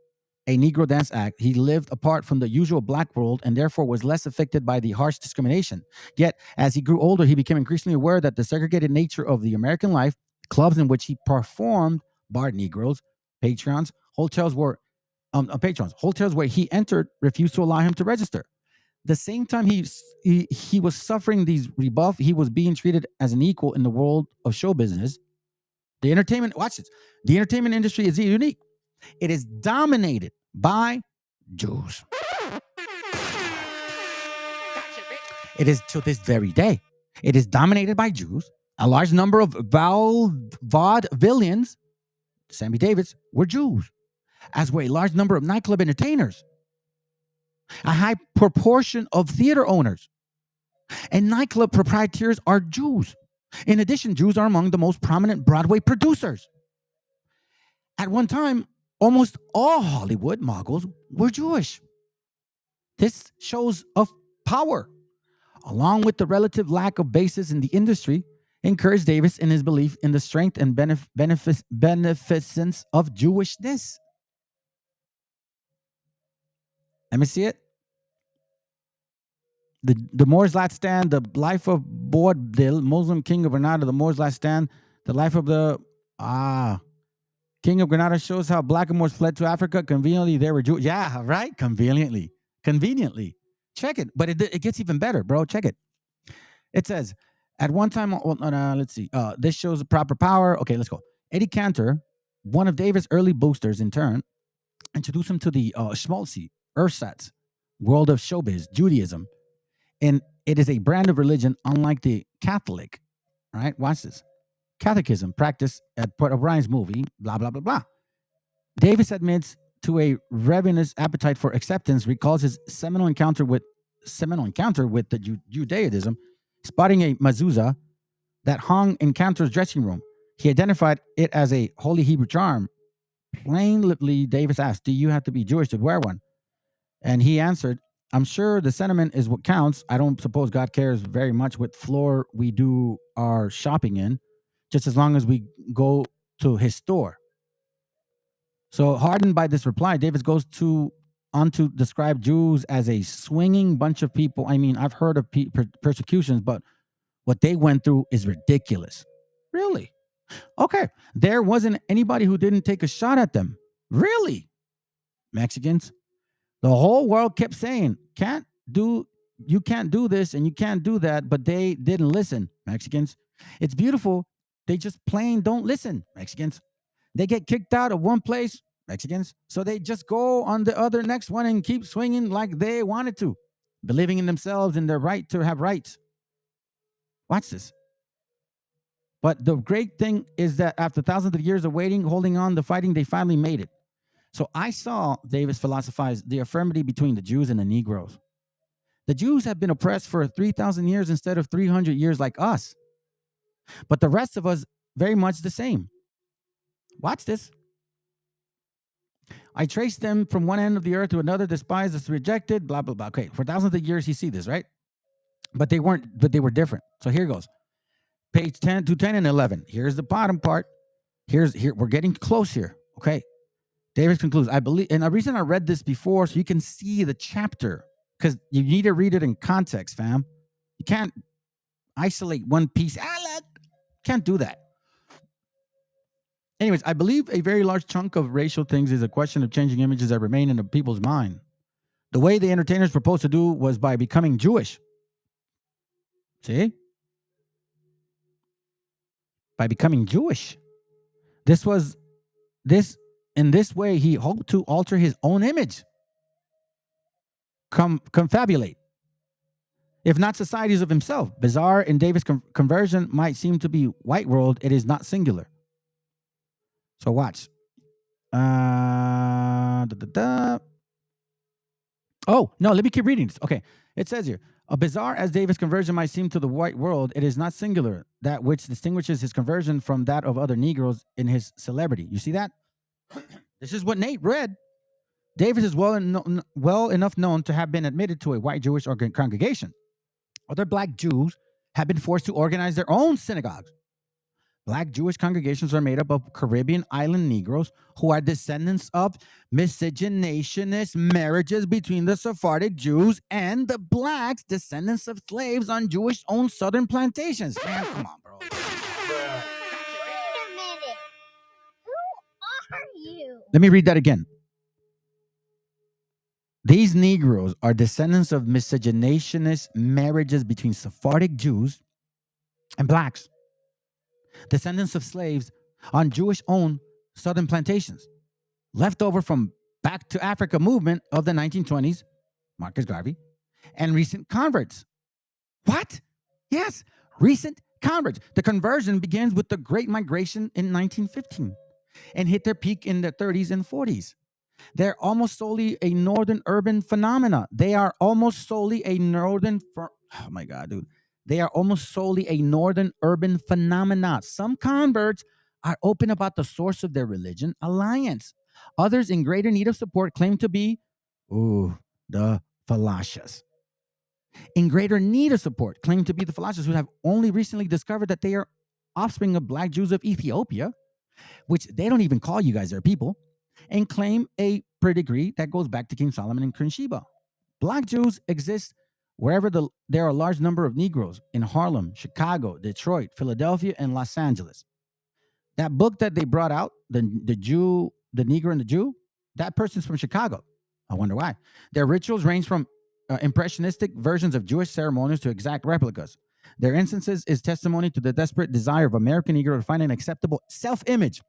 a Negro dance act, he lived apart from the usual black world and therefore was less affected by the harsh discrimination. Yet, as he grew older, he became increasingly aware that the segregated nature of the American life, clubs in which he performed, barred Negroes, patrons, hotels where he entered refused to allow him to register. The same time he was suffering these rebuffs, he was being treated as an equal in the world of show business. The entertainment industry is unique. It is dominated by Jews. It is to this very day. It is dominated by Jews. A large number of vaudevillians, Sammy Davis, were Jews, as were a large number of nightclub entertainers, a high proportion of theater owners, and nightclub proprietors are Jews. In addition, Jews are among the most prominent Broadway producers. At one time, almost all Hollywood moguls were Jewish. This shows of power, along with the relative lack of basis in the industry, encouraged Davis in his belief in the strength and beneficence of Jewishness. Let me see it. The Moor's Last Stand, the life of Boabdil, Muslim king of Granada, the Moor's Last Stand, the life of the king of Granada shows how black and Moors fled to Africa. Conveniently, they were Jews. Yeah, right? Conveniently. Check it. But it gets even better, bro. Check it. It says, at one time, let's see. This shows the proper power. Okay, let's go. Eddie Cantor, one of Davis' early boosters, in turn, introduced him to the schmaltzy, ersatz, world of showbiz, Judaism. And it is a brand of religion unlike the Catholic. All right, watch this. Catechism practiced at Port O'Brien's movie, blah, blah, blah, blah. Davis admits to a ravenous appetite for acceptance, recalls his seminal encounter with the Judaism, spotting a mezuzah that hung in Cantor's dressing room. He identified it as a holy Hebrew charm. Plainly, Davis asked, "Do you have to be Jewish to wear one?" And he answered, "I'm sure the sentiment is what counts. I don't suppose God cares very much what floor we do our shopping in, just as long as we go to his store." So hardened by this reply, Davis goes on to describe Jews as a swinging bunch of people. I mean, I've heard of persecutions, but what they went through is ridiculous. Really? Okay. There wasn't anybody who didn't take a shot at them. Really? Mexicans? The whole world kept saying, you can't do this and you can't do that, but they didn't listen. Mexicans? It's beautiful. They just plain don't listen. Mexicans? They get kicked out of one place. Mexicans? So they just go on the other next one and keep swinging like they wanted to, believing in themselves and their right to have rights. Watch this. But the great thing is that after thousands of years of waiting, holding on, the fighting, they finally made it. So I saw Davis philosophize the affirmity between the Jews and the Negroes. The Jews have been oppressed for 3,000 years instead of 300 years like us. But the rest of us, very much the same. Watch this. I traced them from one end of the earth to another, despised, rejected, blah, blah, blah. Okay, for thousands of years, you see this, right? But they were different. So here goes. Page 10 to 10 and 11. Here's the bottom part. Here, we're getting close here. Okay. Davis concludes, I believe, and the reason I read this before, so you can see the chapter, because you need to read it in context, fam. You can't isolate one piece. Can't do that. Anyways, I believe a very large chunk of racial things is a question of changing images that remain in the people's mind. The way the entertainers proposed to do was by becoming Jewish. See? By becoming Jewish. In this way, he hoped to alter his own image. Confabulate. If not societies of himself. Bizarre in Davis' conversion might seem to be white world. It is not singular. So watch. Oh, no, let me keep reading this. Okay. It says here, bizarre as Davis' conversion might seem to the white world, it is not singular, that which distinguishes his conversion from that of other Negroes in his celebrity. You see that? This is what Nate read. Davis is well enough known to have been admitted to a white Jewish congregation. Other black Jews have been forced to organize their own synagogues. Black Jewish congregations are made up of Caribbean island Negroes who are descendants of miscegenationist marriages between the Sephardic Jews and the blacks, descendants of slaves on Jewish-owned southern plantations. Man, come on, bro. Wait a minute. Who are you? Let me read that again. These Negroes are descendants of miscegenationist marriages between Sephardic Jews and blacks, descendants of slaves on Jewish-owned southern plantations, left over from Back to Africa movement of the 1920s, Marcus Garvey, and recent converts. What? Yes, recent converts. The conversion begins with the Great Migration in 1915 and hit their peak in the 30s and 40s. They're almost solely a northern urban phenomena. They are almost solely a northern... oh, my God, dude. They are almost solely a northern urban phenomena. Some converts are open about the source of their religion alliance. Others in greater need of support claim to be, the Falashas. In greater need of support claim to be the Falashas, who have only recently discovered that they are offspring of black Jews of Ethiopia, which they don't even call you guys their people, and claim a pedigree that goes back to King Solomon and Queen Sheba. Black Jews exist wherever there are a large number of Negroes in Harlem, Chicago, Detroit, Philadelphia, and Los Angeles. That book that they brought out, the Negro and the Jew, that person's from Chicago. I wonder why. Their rituals range from impressionistic versions of Jewish ceremonies to exact replicas. Their instances is testimony to the desperate desire of American Negro to find an acceptable self-image.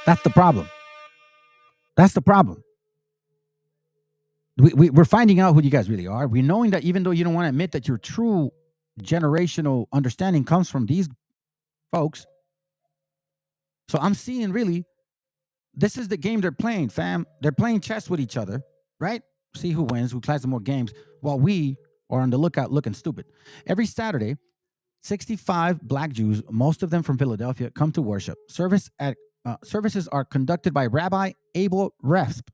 That's the problem. That's the problem. We're finding out who you guys really are. We're knowing that even though you don't want to admit that your true generational understanding comes from these folks. So I'm seeing really, this is the game they're playing, fam. They're playing chess with each other, right? See who wins, who classes more games, while we are on the lookout looking stupid. Every Saturday, 65 black Jews, most of them from Philadelphia, come to worship. Services are conducted by Rabbi Abel Resp,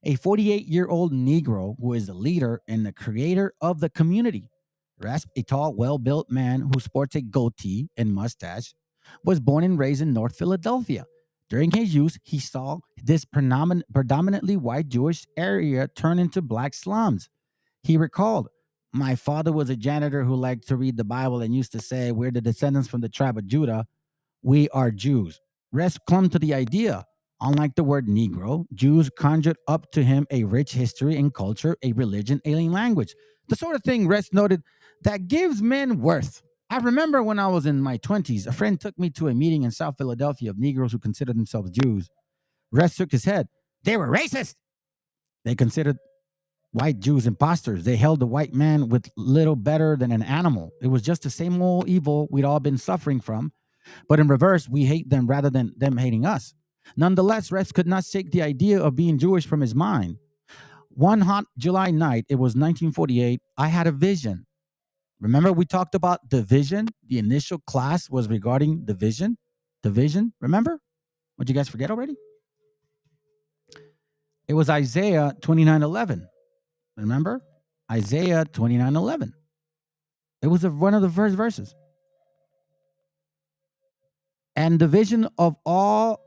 a 48-year-old Negro who is the leader and the creator of the community. Resp, a tall, well-built man who sports a goatee and mustache, was born and raised in North Philadelphia. During his youth, he saw this predominantly white Jewish area turn into black slums. He recalled, "My father was a janitor who liked to read the Bible and used to say, 'We're the descendants from the tribe of Judah. We are Jews.'" Rest clung to the idea. Unlike the word Negro, Jews conjured up to him a rich history and culture, a religion, alien language. The sort of thing, Rest noted, that gives men worth. I remember when I was in my 20s, a friend took me to a meeting in South Philadelphia of Negroes who considered themselves Jews. Rest shook his head. They were racist. They considered white Jews imposters. They held the white man with little better than an animal. It was just the same old evil we'd all been suffering from. But in reverse, we hate them rather than them hating us. Nonetheless, Rest could not shake the idea of being Jewish from his mind. One hot July night, it was 1948, I had a vision. Remember, we talked about the vision? The initial class was regarding the vision. The vision, remember? What, you guys forget already? It was Isaiah 29:11. Remember? Isaiah 29:11. It was one of the first verses. And the vision of all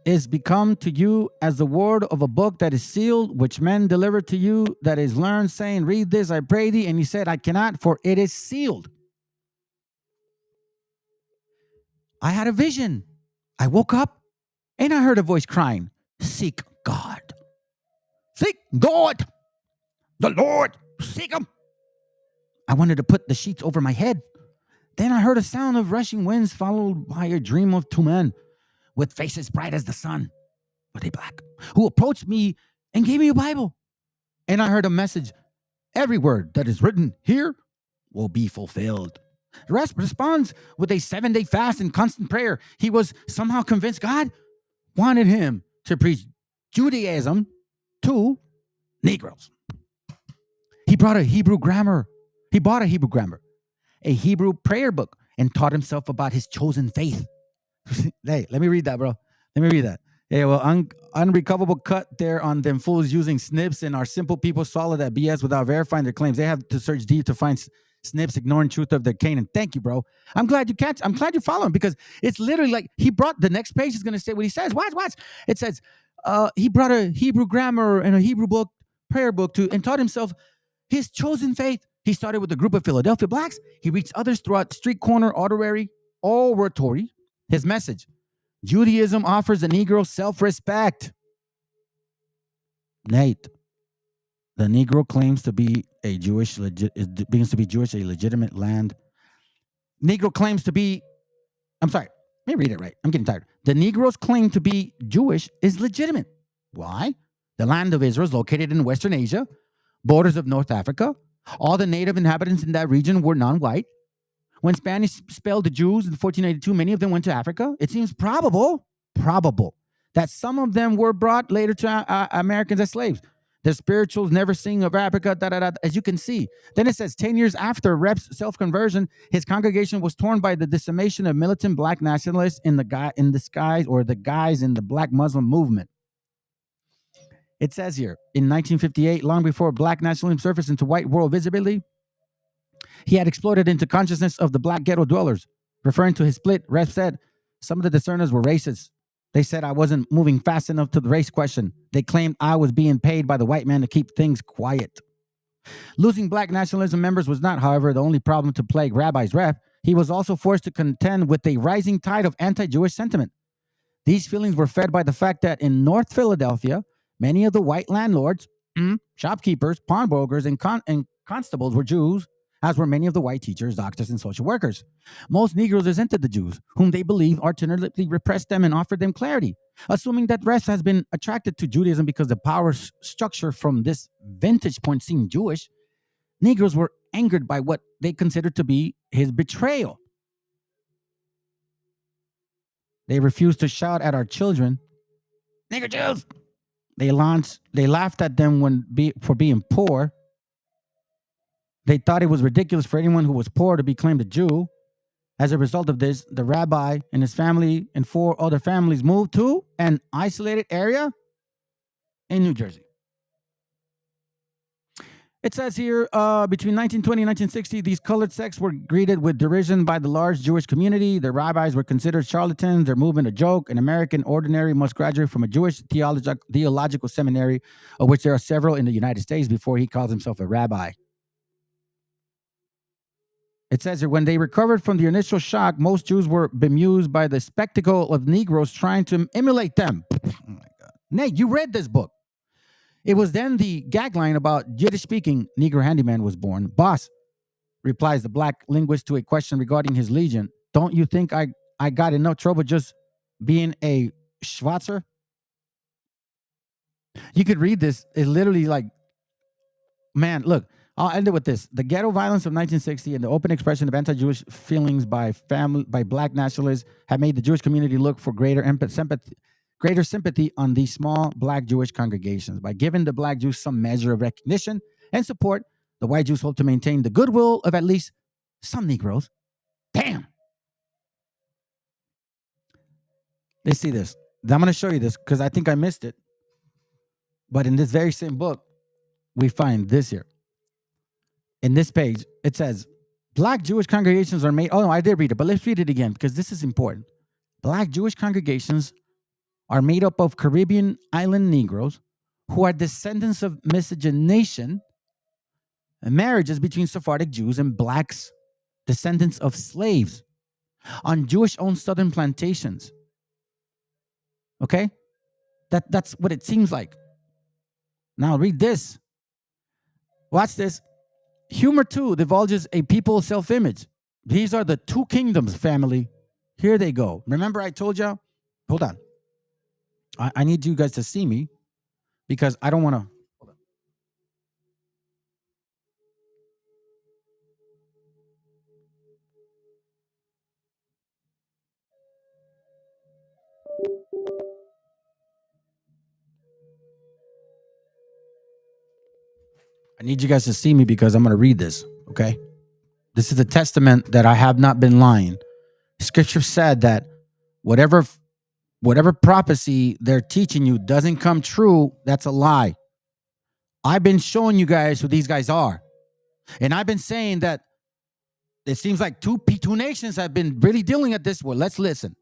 is become to you as the word of a book that is sealed, which men deliver to you, that is learned, saying, "Read this, I pray thee." And he said, "I cannot, for it is sealed." I had a vision. I woke up and I heard a voice crying, "Seek God. Seek God. The Lord. Seek him." I wanted to put the sheets over my head. Then I heard a sound of rushing winds, followed by a dream of two men with faces bright as the sun, were they black, who approached me and gave me a Bible. And I heard a message: "Every word that is written here will be fulfilled." The rest responds with a 7-day fast and constant prayer. He was somehow convinced God wanted him to preach Judaism to Negroes. He bought a Hebrew grammar, a Hebrew prayer book, and taught himself about his chosen faith. Hey, let me read that, bro. Let me read that. Yeah, well, unrecoverable cut there on them fools using snips, and our simple people swallow that BS without verifying their claims. They have to search deep to find snips, ignoring truth of their Canaan. Thank you, bro. I'm glad you're following, because it's literally like he brought the next page is going to say what he says. Watch. It says he brought a Hebrew grammar and a Hebrew book, prayer book, and taught himself his chosen faith. He started with a group of Philadelphia blacks. He reached others throughout street corner, oratory. His message: Judaism offers the Negro self-respect. Nate, the Negro claims to be a Jewish, begins to be Jewish, a legitimate land. Negro claims to be, I'm sorry, let me read it right. I'm getting tired. The Negro's claim to be Jewish is legitimate. Why? The land of Israel is located in Western Asia, borders of North Africa. All the native inhabitants in that region were non-white. When Spanish expelled the Jews in 1492, many of them went to Africa. It seems probable that some of them were brought later to Americans as slaves. The spirituals never sing of Africa, as you can see. Then it says 10 years after Rep's self-conversion, his congregation was torn by the decimation of militant black nationalists in the guys in the black Muslim movement. It says here, in 1958, long before black nationalism surfaced into white world visibility, he had exploded into consciousness of the black ghetto dwellers. Referring to his split, Rep said, "Some of the discerners were racist. They said I wasn't moving fast enough to the race question. They claimed I was being paid by the white man to keep things quiet." Losing black nationalism members was not, however, the only problem to plague Rabbi's Rep. He was also forced to contend with a rising tide of anti-Jewish sentiment. These feelings were fed by the fact that in North Philadelphia, many of the white landlords, shopkeepers, pawnbrokers, and constables were Jews, as were many of the white teachers, doctors, and social workers. Most Negroes resented the Jews, whom they believed alternately repressed them and offered them clarity. Assuming that Rest has been attracted to Judaism because the power structure from this vantage point seemed Jewish, Negroes were angered by what they considered to be his betrayal. They refused to shout at our children, "Nigger Jews!" They laughed at them for being poor. They thought it was ridiculous for anyone who was poor to be claimed a Jew. As a result of this, the rabbi and his family and 4 other families moved to an isolated area in New Jersey. It says here, between 1920 and 1960, these colored sects were greeted with derision by the large Jewish community. Their rabbis were considered charlatans, their movement a joke. An American ordinary must graduate from a Jewish theological seminary, of which there are several in the United States, before he calls himself a rabbi. It says here, when they recovered from the initial shock, most Jews were bemused by the spectacle of Negroes trying to emulate them. Oh my God. Nate, you read this book. It was then the gag line about Yiddish-speaking Negro handyman was born. Boss, replies the black linguist to a question regarding his legion. Don't you think I got enough trouble just being a Schwarzer? You could read this. It's literally like, man, look, I'll end it with this. The ghetto violence of 1960 and the open expression of anti-Jewish feelings by black nationalists have made the Jewish community look for greater sympathy on these small black Jewish congregations. By giving the black Jews some measure of recognition and support, the white Jews hope to maintain the goodwill of at least some Negroes. Damn. Let's see this. I'm going to show you this because I think I missed it. But in this very same book, we find this here. In this page, it says, black Jewish congregations are made. Oh, no, I did read it, but let's read it again because this is important. Black Jewish congregations are made up of Caribbean island Negroes who are descendants of miscegenation and marriages between Sephardic Jews and blacks, descendants of slaves on Jewish-owned southern plantations. Okay? That's what it seems like. Now read this. Watch this. Humor, too, divulges a people's self-image. These are the two kingdoms, family. Here they go. Remember I told you? Hold on. I need you guys to see me because I don't want to. I need you guys to see me because I'm going to read this, okay? This is a testament that I have not been lying. Scripture said that whatever prophecy they're teaching you doesn't come true, that's a lie. I've been showing you guys who these guys are. And I've been saying that it seems like two nations have been really dealing at this. Well, let's listen.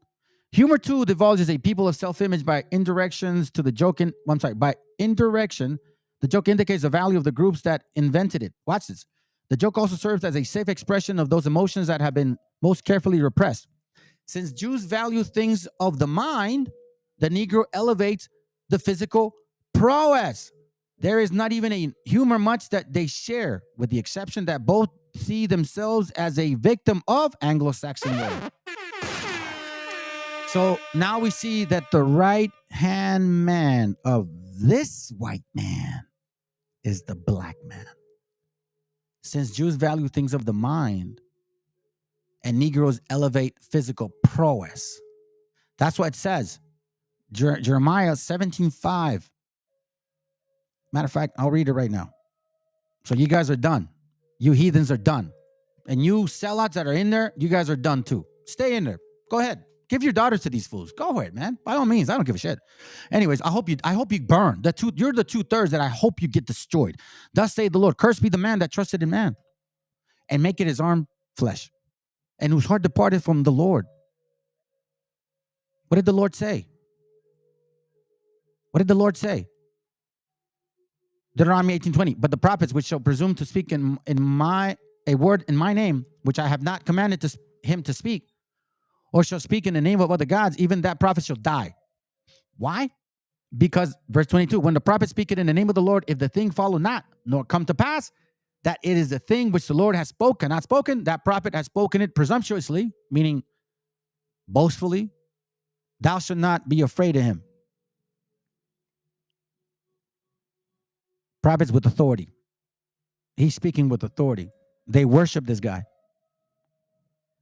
Humor, too, divulges a people of self-image by indirections to the joke. By indirection, the joke indicates the value of the groups that invented it. Watch this. The joke also serves as a safe expression of those emotions that have been most carefully repressed. Since Jews value things of the mind, the Negro elevates the physical prowess. There is not even a humor much that they share, with the exception that both see themselves as a victim of Anglo-Saxon way. So now we see that the right-hand man of this white man is the black man. Since Jews value things of the mind and Negroes elevate physical prowess. That's what it says. Jeremiah 17:5. Matter of fact, I'll read it right now. So you guys are done. You heathens are done. And you sellouts that are in there, you guys are done too. Stay in there. Go ahead. Give your daughters to these fools. Go ahead, man. By all means, I don't give a shit. Anyways, I hope you burn. You're the 2/3 that I hope you get destroyed. Thus say the Lord, cursed be the man that trusted in man and make it his arm flesh, and whose heart departed from the Lord. What did the Lord say? What did the Lord say? Deuteronomy 18:20. But the prophets which shall presume to speak a word in my name, which I have not commanded him to speak, or shall speak in the name of other gods, even that prophet shall die. Why? Because, verse 22, when the prophet speaketh in the name of the Lord, if the thing follow not, nor come to pass, that it is the thing which the Lord has spoken, not spoken, that prophet has spoken it presumptuously, meaning boastfully, thou shalt not be afraid of him. Prophets with authority. He's speaking with authority. They worship this guy.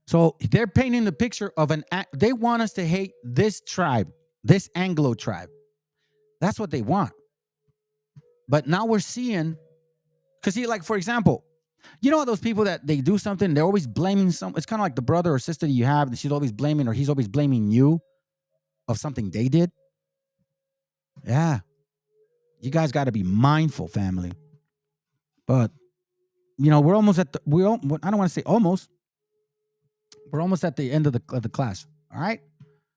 So they're painting the picture of they want us to hate this tribe, this Anglo tribe. That's what they want. But now we're seeing, because like, for example, you know those people that they do something, they're always blaming it's kind of like the brother or sister that you have, that she's always blaming, or he's always blaming you of something they did. Yeah. You guys got to be mindful, family. But we're almost at the I don't want to say almost. We're almost at the end of the class. All right.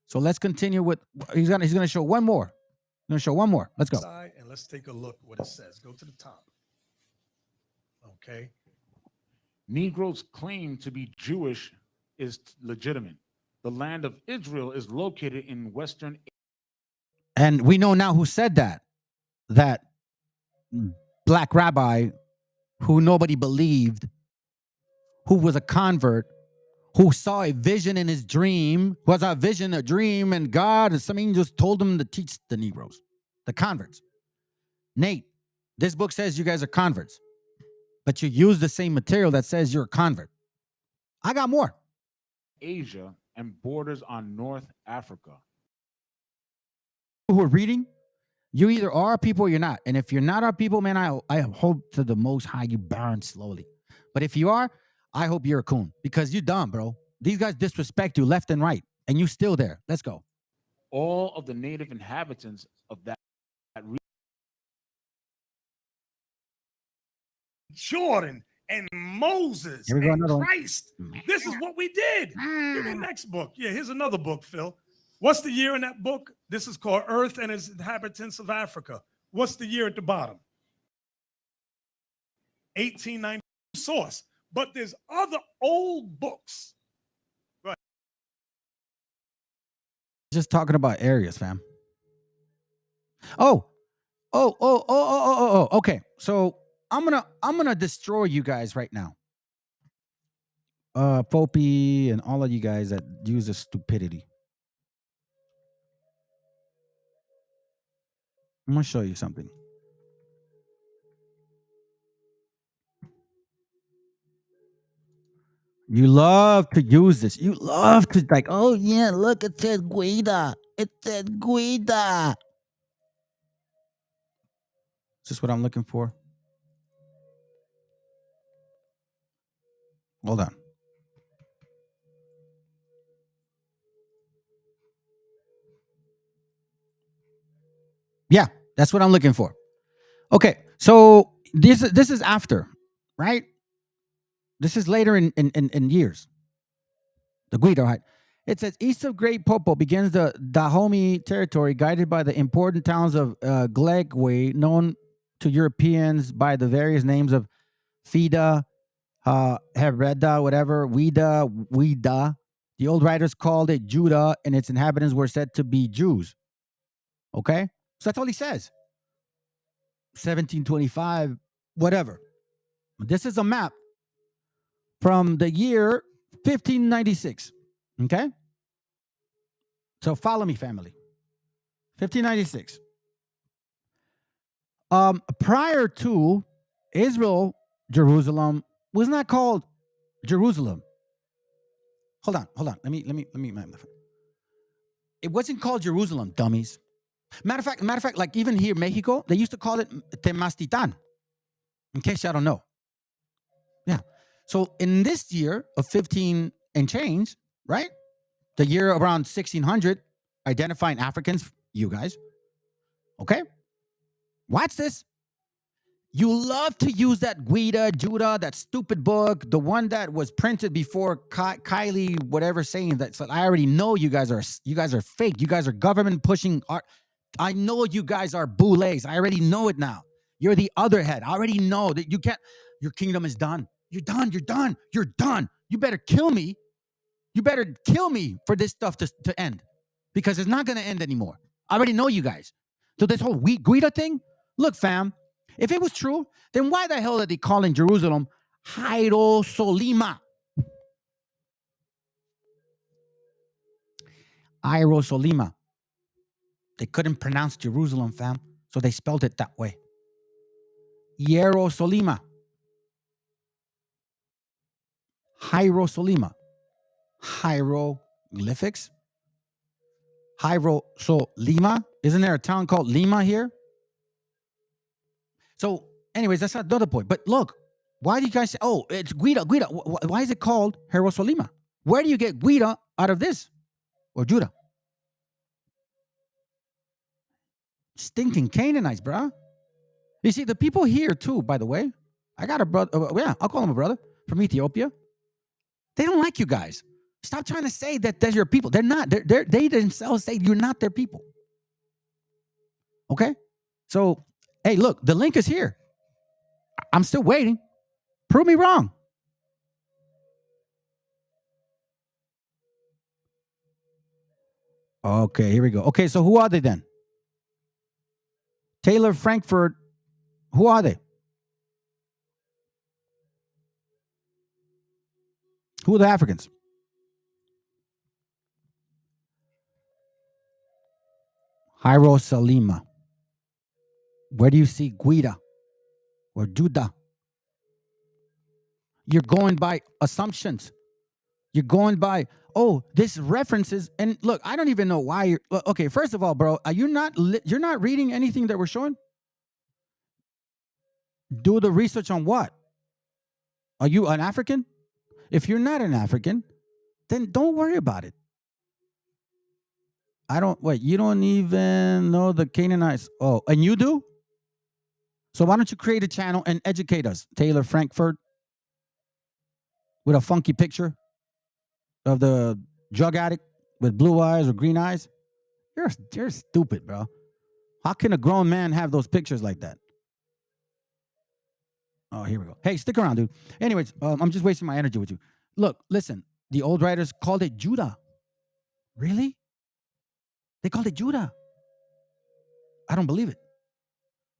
So let's continue with. He's gonna show one more. He's gonna show one more. Let's go. And let's take a look what it says. Go to the top. Okay. Negroes' claim to be Jewish is legitimate. The land of Israel is located in Western. And we know now who said that. That black rabbi who nobody believed, who was a convert, who saw a vision in his dream, who has a vision, a dream, and God and some angels told him to teach the Negroes, the converts. Nate, this book says you guys are converts, but you use the same material that says you're a convert. I got more. Asia and borders on North Africa. Who are reading, you either are our people or you're not. And if you're not our people, man, I hope to the Most High you burn slowly. But if you are, I hope you're a coon because you're dumb, bro. These guys disrespect you left and right, and you still there. Let's go. All of the native inhabitants of that region. Jordan and Moses Here we go, and another one. Christ. This is what we did. Give me the next book. Yeah, here's another book, Phil. What's the year in that book? This is called Earth and its Inhabitants of Africa. What's the year at the bottom? 1890 source. But there's other old books. Right. Just talking about areas, fam. Oh. Okay. So I'm gonna destroy you guys right now. Popey and all of you guys that use this stupidity. I'm gonna show you something. You love to use this. You love to oh yeah, look, it says Guida. It says Guida. Is this what I'm looking for? Hold on. Yeah, that's what I'm looking for. Okay, so this is after, right? This is later in years. The Guido, right? It says east of Great Popo begins the Dahomey territory, guided by the important towns of Glegwe, known to Europeans by the various names of Fida, Hereda, whatever, Wida. The old writers called it Judah, and its inhabitants were said to be Jews. Okay? So that's all he says. 1725, whatever. This is a map from the year 1596. Okay? So follow me, family. 1596. Prior to Israel, Jerusalem was not called Jerusalem. Hold on. Let me. It wasn't called Jerusalem, dummies. Matter of fact, like even here in Mexico, they used to call it Temastitan. In case y'all don't know. Yeah. So in this year of 15 and change, right? The year around 1600, identifying Africans, you guys. Okay? Watch this. You love to use that Guida, Judah, that stupid book, the one that was printed before Kylie, whatever, saying that. So I already know you guys are fake. You guys are government pushing art. I know you guys are boulets. I already know it now. You're the other head. I already know that you can't. Your kingdom is done. You're done. You're done. You're done. You better kill me. You better kill me for this stuff to end, because it's not going to end anymore. I already know you guys. So this whole Guida thing, look, fam, if it was true, then why the hell are they calling Jerusalem Hierosolima? Hierosolima. They couldn't pronounce Jerusalem, fam, so they spelled it that way. Hierosolima. Hierosolima. Hieroglyphics. Hierosolima. Isn't there a town called Lima here? So, anyways, that's not the other point. But look, why do you guys say, oh, it's Guida? Why is it called Hierosolima? Where do you get Guida out of this? Or Judah? Stinking Canaanites, bruh. You see, the people here too, by the way, I got a brother. Yeah, I'll call him a brother from Ethiopia. They don't like you guys. Stop trying to say that they're your people. They're not. They themselves say you're not their people. Okay? So, hey, look, the link is here. I'm still waiting. Prove me wrong. Okay, here we go. Okay, so who are they then? Taylor Frankfurt. Who are they? Who are the Africans? Jairo Salima. Where do you see Guida or Judah? You're going by assumptions. You're going by, oh, this references. And look, I don't even know why you're. Okay, first of all, bro, are you not? You're not reading anything that we're showing? Do the research on what? Are you an African? If you're not an African, then don't worry about it. You don't even know the Canaanites. Oh, and you do? So why don't you create a channel and educate us? Taylor Frankfurt with a funky picture of the drug addict with blue eyes or green eyes. You're stupid, bro. How can a grown man have those pictures like that? Oh, here we go. Hey, stick around, dude. Anyways, I'm just wasting my energy with you. Look, listen. The old writers called it Judah. Really? They called it Judah. I don't believe it.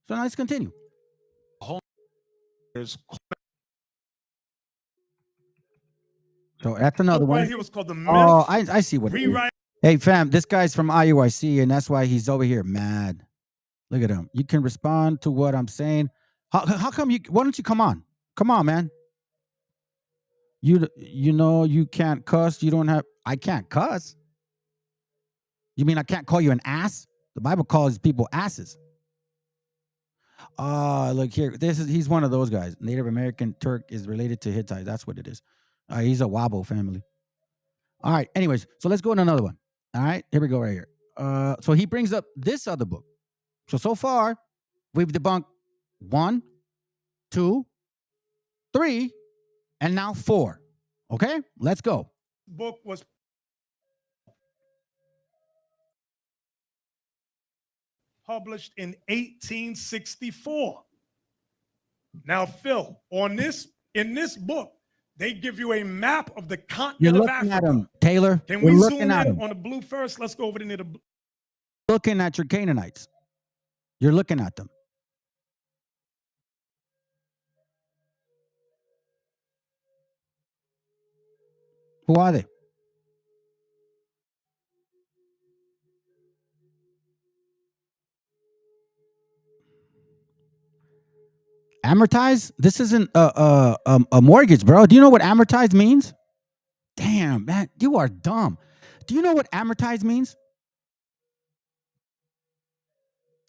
So now let's continue. So that's another one. Right here was called the myth. Oh, I see what it is. Hey, fam, this guy's from IUIC, and that's why he's over here mad. Look at him. You can respond to what I'm saying. How come you? Why don't you come on? Come on, man. You know you can't cuss. You don't have. I can't cuss. You mean I can't call you an ass? The Bible calls people asses. Look here. He's one of those guys. Native American Turk is related to Hittite. That's what it is. He's a Wabo family. All right. Anyways, so let's go to another one. All right. Here we go right here. So he brings up this other book. So far, we've debunked 1, 2, 3, and now 4. Okay, let's go. Book was published in 1864. Now, Phil, in this book, they give you a map of the continent of Africa. You're looking at him, Taylor. Can You're we looking zoom at in him. on the blue first? Let's go over to the blue. Looking at your Canaanites. You're looking at them. Who are they? Amortize? This isn't a mortgage, bro. Do you know what amortize means? Damn, man, you are dumb. Do you know what amortize means?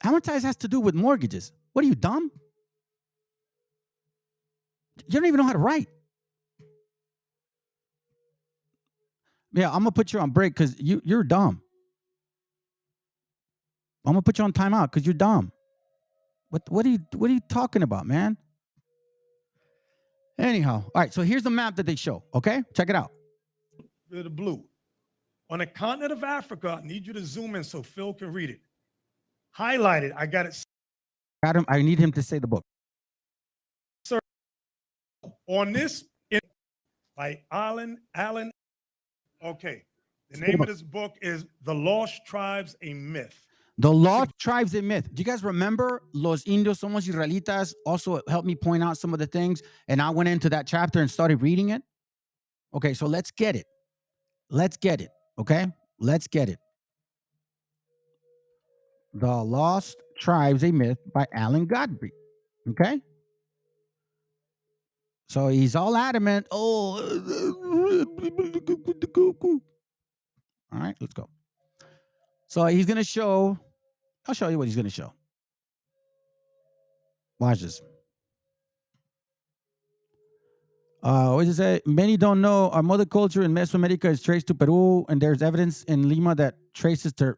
Amortize has to do with mortgages. What are you, dumb? You don't even know how to write. Yeah, I'm gonna put you on break because you're dumb. I'm gonna put you on timeout because you're dumb. What are you talking about, man? Anyhow, all right. So here's the map that they show. Okay, check it out. The blue. On the continent of Africa, I need you to zoom in so Phil can read it. Highlight it. I got it. Adam, I need him to say the book. Sir, on this, by Allen. Okay. The name of this book is The Lost Tribes, a Myth. The Lost Tribes, a Myth. Do you guys remember Los Indios Somos Israelitas also helped me point out some of the things, and I went into that chapter and started reading it? Okay, so let's get it. Let's get it, okay? Let's get it. The Lost Tribes, a Myth by Alan Godfrey, okay? So he's all adamant. Oh, all right, let's go. So he's going to show, I'll show you what he's going to show. Watch this. What does it say? Many don't know our mother culture in Mesoamerica is traced to Peru, and there's evidence in Lima that traces to.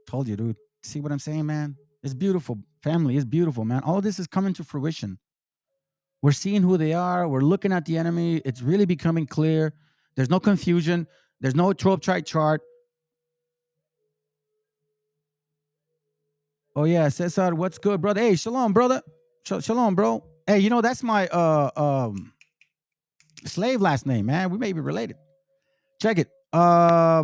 Told you, dude. See what I'm saying, man? It's beautiful. Family is beautiful, man. All this is coming to fruition. We're seeing who they are. We're looking at the enemy. It's really becoming clear. There's no confusion. There's no 12-tribe chart. Oh, yeah, Cesar, what's good, brother? Hey, shalom, brother. Shalom, bro. Hey, you know, that's my slave last name, man. We may be related. Check it. So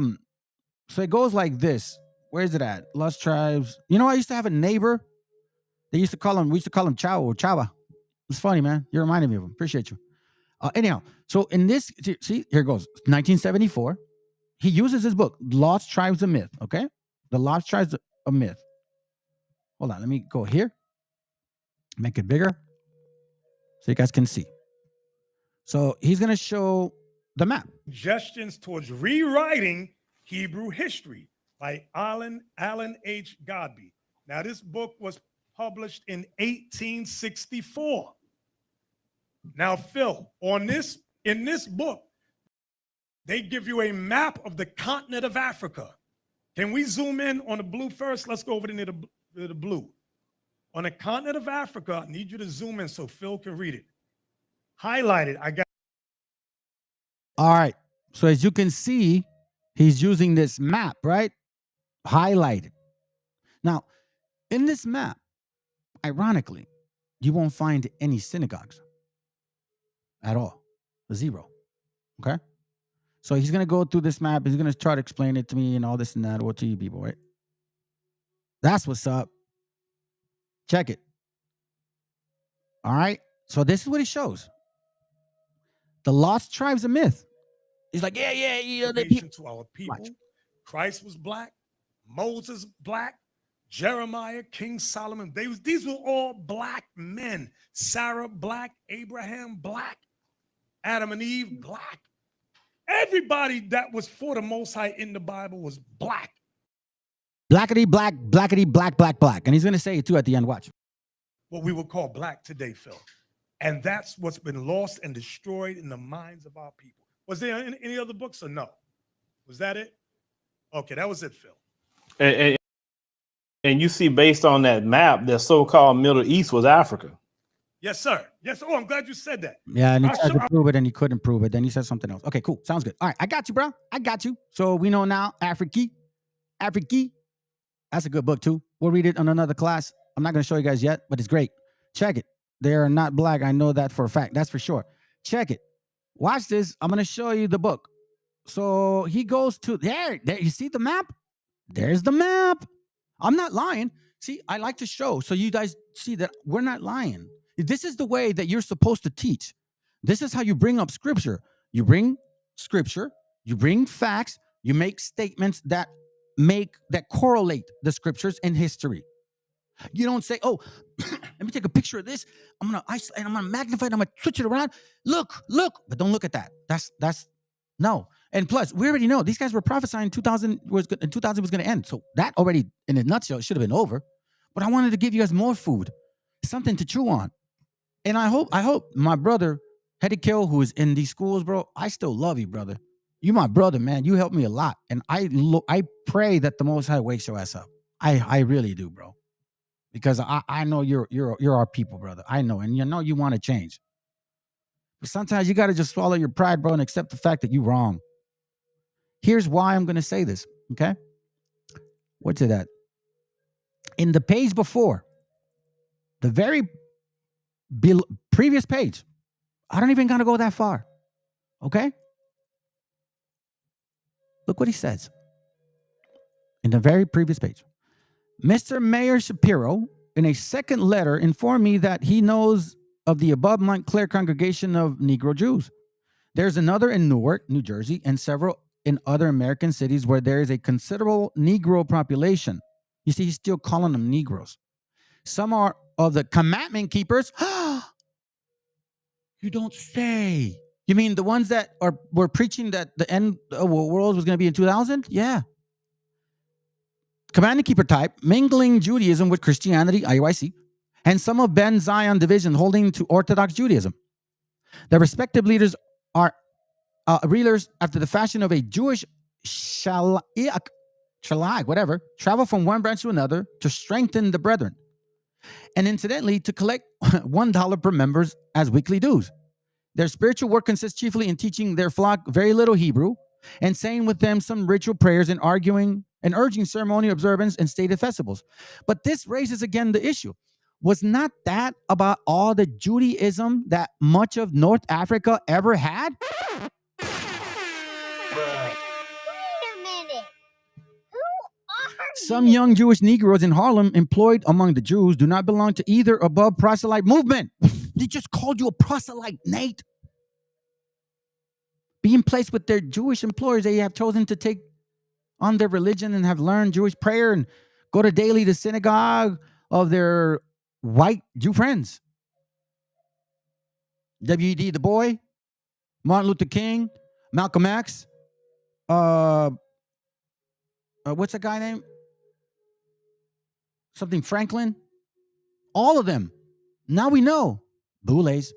it goes like this. Where is it at? Lost Tribes. You know, I used to have a neighbor. We used to call him Chao or Chava. It's funny, man. You reminded me of him. Appreciate you. Anyhow, so in this, see, here it goes. 1974. He uses his book, Lost Tribes of Myth. Okay? The Lost Tribes of Myth. Hold on. Let me go here. Make it bigger so you guys can see. So he's going to show the map. Suggestions towards rewriting Hebrew history by Allen H. Godby. Now, this book was published in 1864. Now, Phil, in this book, they give you a map of the continent of Africa. Can we zoom in on the blue first? Let's go over to the blue. On the continent of Africa, I need you to zoom in so Phil can read it. Highlight it. I got. All right. So as you can see, he's using this map, right? Highlighted. Now, in this map, ironically, you won't find any synagogues at all. Zero. Okay? So he's going to go through this map. He's going to try to explain it to me and all this and that, or to you people, right? That's what's up. Check it. All right? So this is what he shows. The lost tribes of myth. He's like, yeah. To our people. Watch. Christ was black. Moses black. Jeremiah, King Solomon. These were all black men. Sarah black. Abraham black. Adam and Eve black. Everybody that was for the Most High in the Bible was black. Blackity black, blackity black, black, black. And he's going to say it too at the end. Watch. What we would call black today, Phil. And that's what's been lost and destroyed in the minds of our people. Was there any other books or no? Was that it? Okay, that was it, Phil. And you see, based on that map, the so-called Middle East was Africa. Yes, sir. Yes. Oh, I'm glad you said that. Yeah, and he tried to prove it, and he couldn't prove it. Then he said something else. Okay, cool. Sounds good. All right, I got you, bro. I got you. So we know now, Afriki. That's a good book, too. We'll read it on another class. I'm not going to show you guys yet, but it's great. Check it. They are not black. I know that for a fact. That's for sure. Check it. Watch this. I'm going to show you the book. So he goes to there. You see the map? There's the map. I'm not lying. See, I like to show so you guys see that we're not lying. This is the way that you're supposed to teach. This is how you bring up scripture. You bring scripture, you bring facts, you make statements that correlate the scriptures and history. You don't say, oh, let me take a picture of this. I'm gonna isolate, I'm gonna magnify it, I'm gonna switch it around. Look, but don't look at that. That's no. And plus, we already know these guys were prophesying 2000 was going to end. So that already, in a nutshell, should have been over. But I wanted to give you guys more food, something to chew on. And I hope my brother, Hispanics, who is in these schools, bro, I still love you, brother. You my brother, man. You helped me a lot. And I pray that the Most High wakes your ass up. I really do, bro. Because I know you're our people, brother. I know. And you know you want to change. But sometimes you got to just swallow your pride, bro, and accept the fact that you're wrong. Here's why I'm going to say this, okay? What's it at? In the page before, the very previous page, I don't even got to go that far, okay? Look what he says. In the very previous page. Mr. Mayor Shapiro, in a second letter, informed me that he knows of the above Montclair congregation of Negro Jews. There's another in Newark, New Jersey, and several in other American cities where there is a considerable Negro population. You see, he's still calling them Negroes. Some are of the commandment keepers. You don't say. You mean the ones that were preaching that the end of the world was going to be in 2000? Yeah. Commandment keeper type, mingling Judaism with Christianity, IUIC, and some of Ben Zion division holding to Orthodox Judaism. Their respective leaders are reelers after the fashion of a Jewish shalag, whatever, travel from one branch to another to strengthen the brethren. and incidentally to collect $1 per members as weekly dues. Their spiritual work consists chiefly in teaching their flock very little Hebrew and saying with them some ritual prayers and arguing and urging ceremonial observance and stated festivals. But this raises again the issue. Was not that about all the Judaism that much of North Africa ever had? Wait a minute. Who are Some young Jewish Negroes in Harlem employed among the Jews do not belong to either above proselyte movement. They just called you a proselyte, Nate. Being placed with their Jewish employers, they have chosen to take on their religion and have learned Jewish prayer and go to daily to synagogue of their white Jew friends. W.E.D. Du Bois, Martin Luther King, Malcolm X, what's that guy name? Something Franklin. All of them. Now we know. Boulays.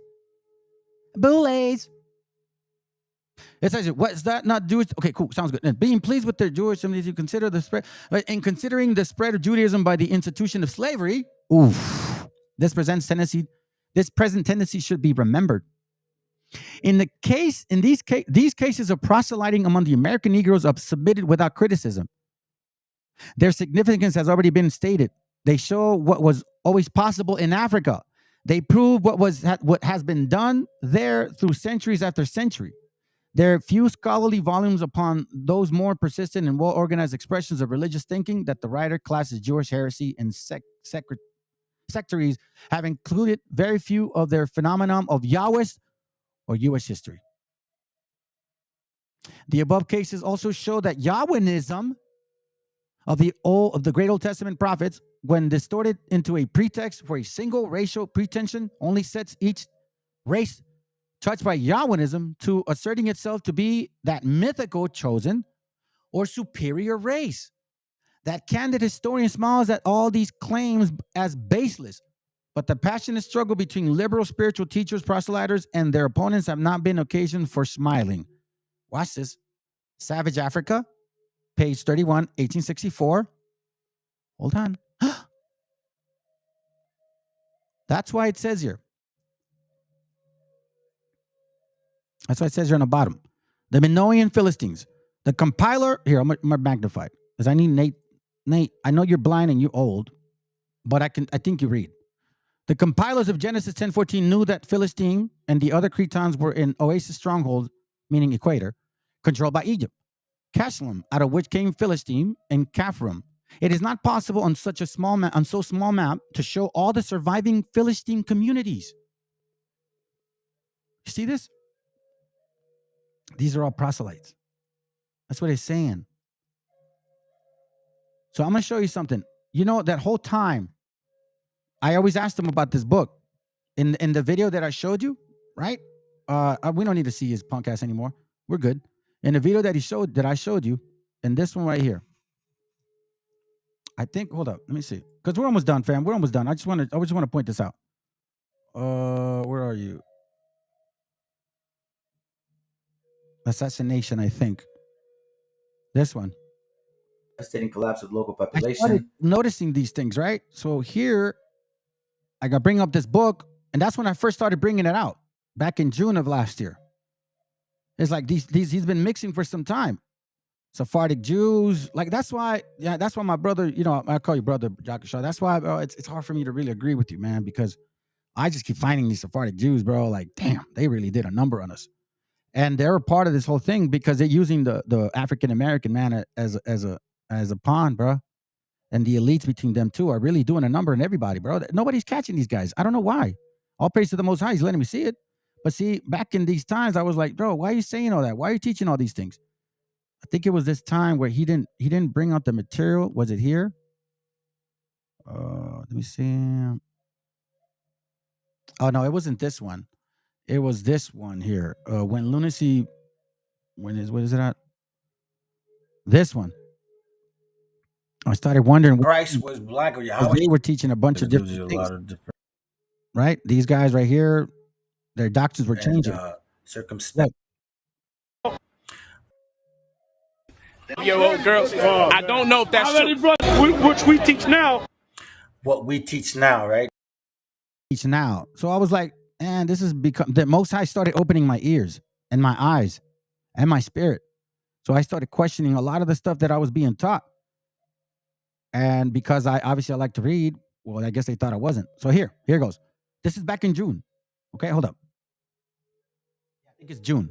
It says, what is that not Jewish? Okay, cool. Sounds good. And being pleased with their Jewish, if you consider the spread, but in considering the spread of Judaism by the institution of slavery, this present tendency should be remembered. In these cases of proselyting among the American Negroes are submitted without criticism. Their significance has already been stated. They show what was always possible in Africa. They prove what has been done there through centuries after century. There are few scholarly volumes upon those more persistent and well-organized expressions of religious thinking that the writer classes Jewish heresy and sectaries have included very few of their phenomenon of Yahwist or Jewish history. The above cases also show that Yahwinism of the great Old Testament prophets, when distorted into a pretext for a single racial pretension, only sets each race touched by Yahwinism to asserting itself to be that mythical chosen or superior race. That candid historian smiles at all these claims as baseless, but the passionate struggle between liberal spiritual teachers, proselyters, and their opponents have not been occasion for smiling. Watch this. Savage Africa, page 31, 1864. Hold on. That's why it says here. That's why it says here on the bottom. The Minoan Philistines. The compiler, here, I'm going to magnify it, because I need Nate. Nate, I know you're blind and you're old, but I think you read. The compilers of Genesis 10:14 knew that Philistine and the other Cretans were in oasis strongholds, meaning equator, controlled by Egypt. Casluhim, out of which came Philistine, and Caphram. It is not possible on so small map to show all the surviving Philistine communities. You see this? These are all proselytes. That's what it's saying. So I'm going to show you something. You know, that whole time, I always asked them about this book. In the video that I showed you, right? We don't need to see his punk ass anymore. We're good. In the video that I showed you, and this one right here. I think, hold up, let me see. Because we're almost done, fam. We're almost done. I just want to point this out. Where are you? Assassination, I think. This one. Devastating collapse of local I population. started noticing these things, right? So here, I got bring up this book, and that's when I first started bringing it out, back in June of last year. It's like these he's been mixing for some time. Sephardic Jews, like that's why my brother, you know, I call you brother, Jakashaw. That's why, bro, it's hard for me to really agree with you, man, because I just keep finding these Sephardic Jews, bro. Like, damn, they really did a number on us. And they're a part of this whole thing because they're using the African American man as a pawn, bro. And the elites between them two are really doing a number on everybody, bro. Nobody's catching these guys. I don't know why. All praise to the Most High. He's letting me see it. But see, back in these times, I was like, bro, why are you saying all that? Why are you teaching all these things? I think it was this time where he didn't bring out the material. Was it here? Let me see. Oh no, it wasn't this one. It was this one here. When lunacy, what is it at? This one. I started wondering. Christ was black or Yahweh. They were teaching a bunch of different things. Right? These guys right here, their doctrines were changing. Circumspect. Yo, girls, I don't know if that's true. Which we teach now. what we teach now, right? Teach now. So I was like, man, this is become the Most High started opening my ears and my eyes and my spirit. So I started questioning a lot of the stuff that I was being taught. And because I obviously I like to read, well, I guess they thought I wasn't. So here goes. This is back in June. Okay, hold up. I think it's June.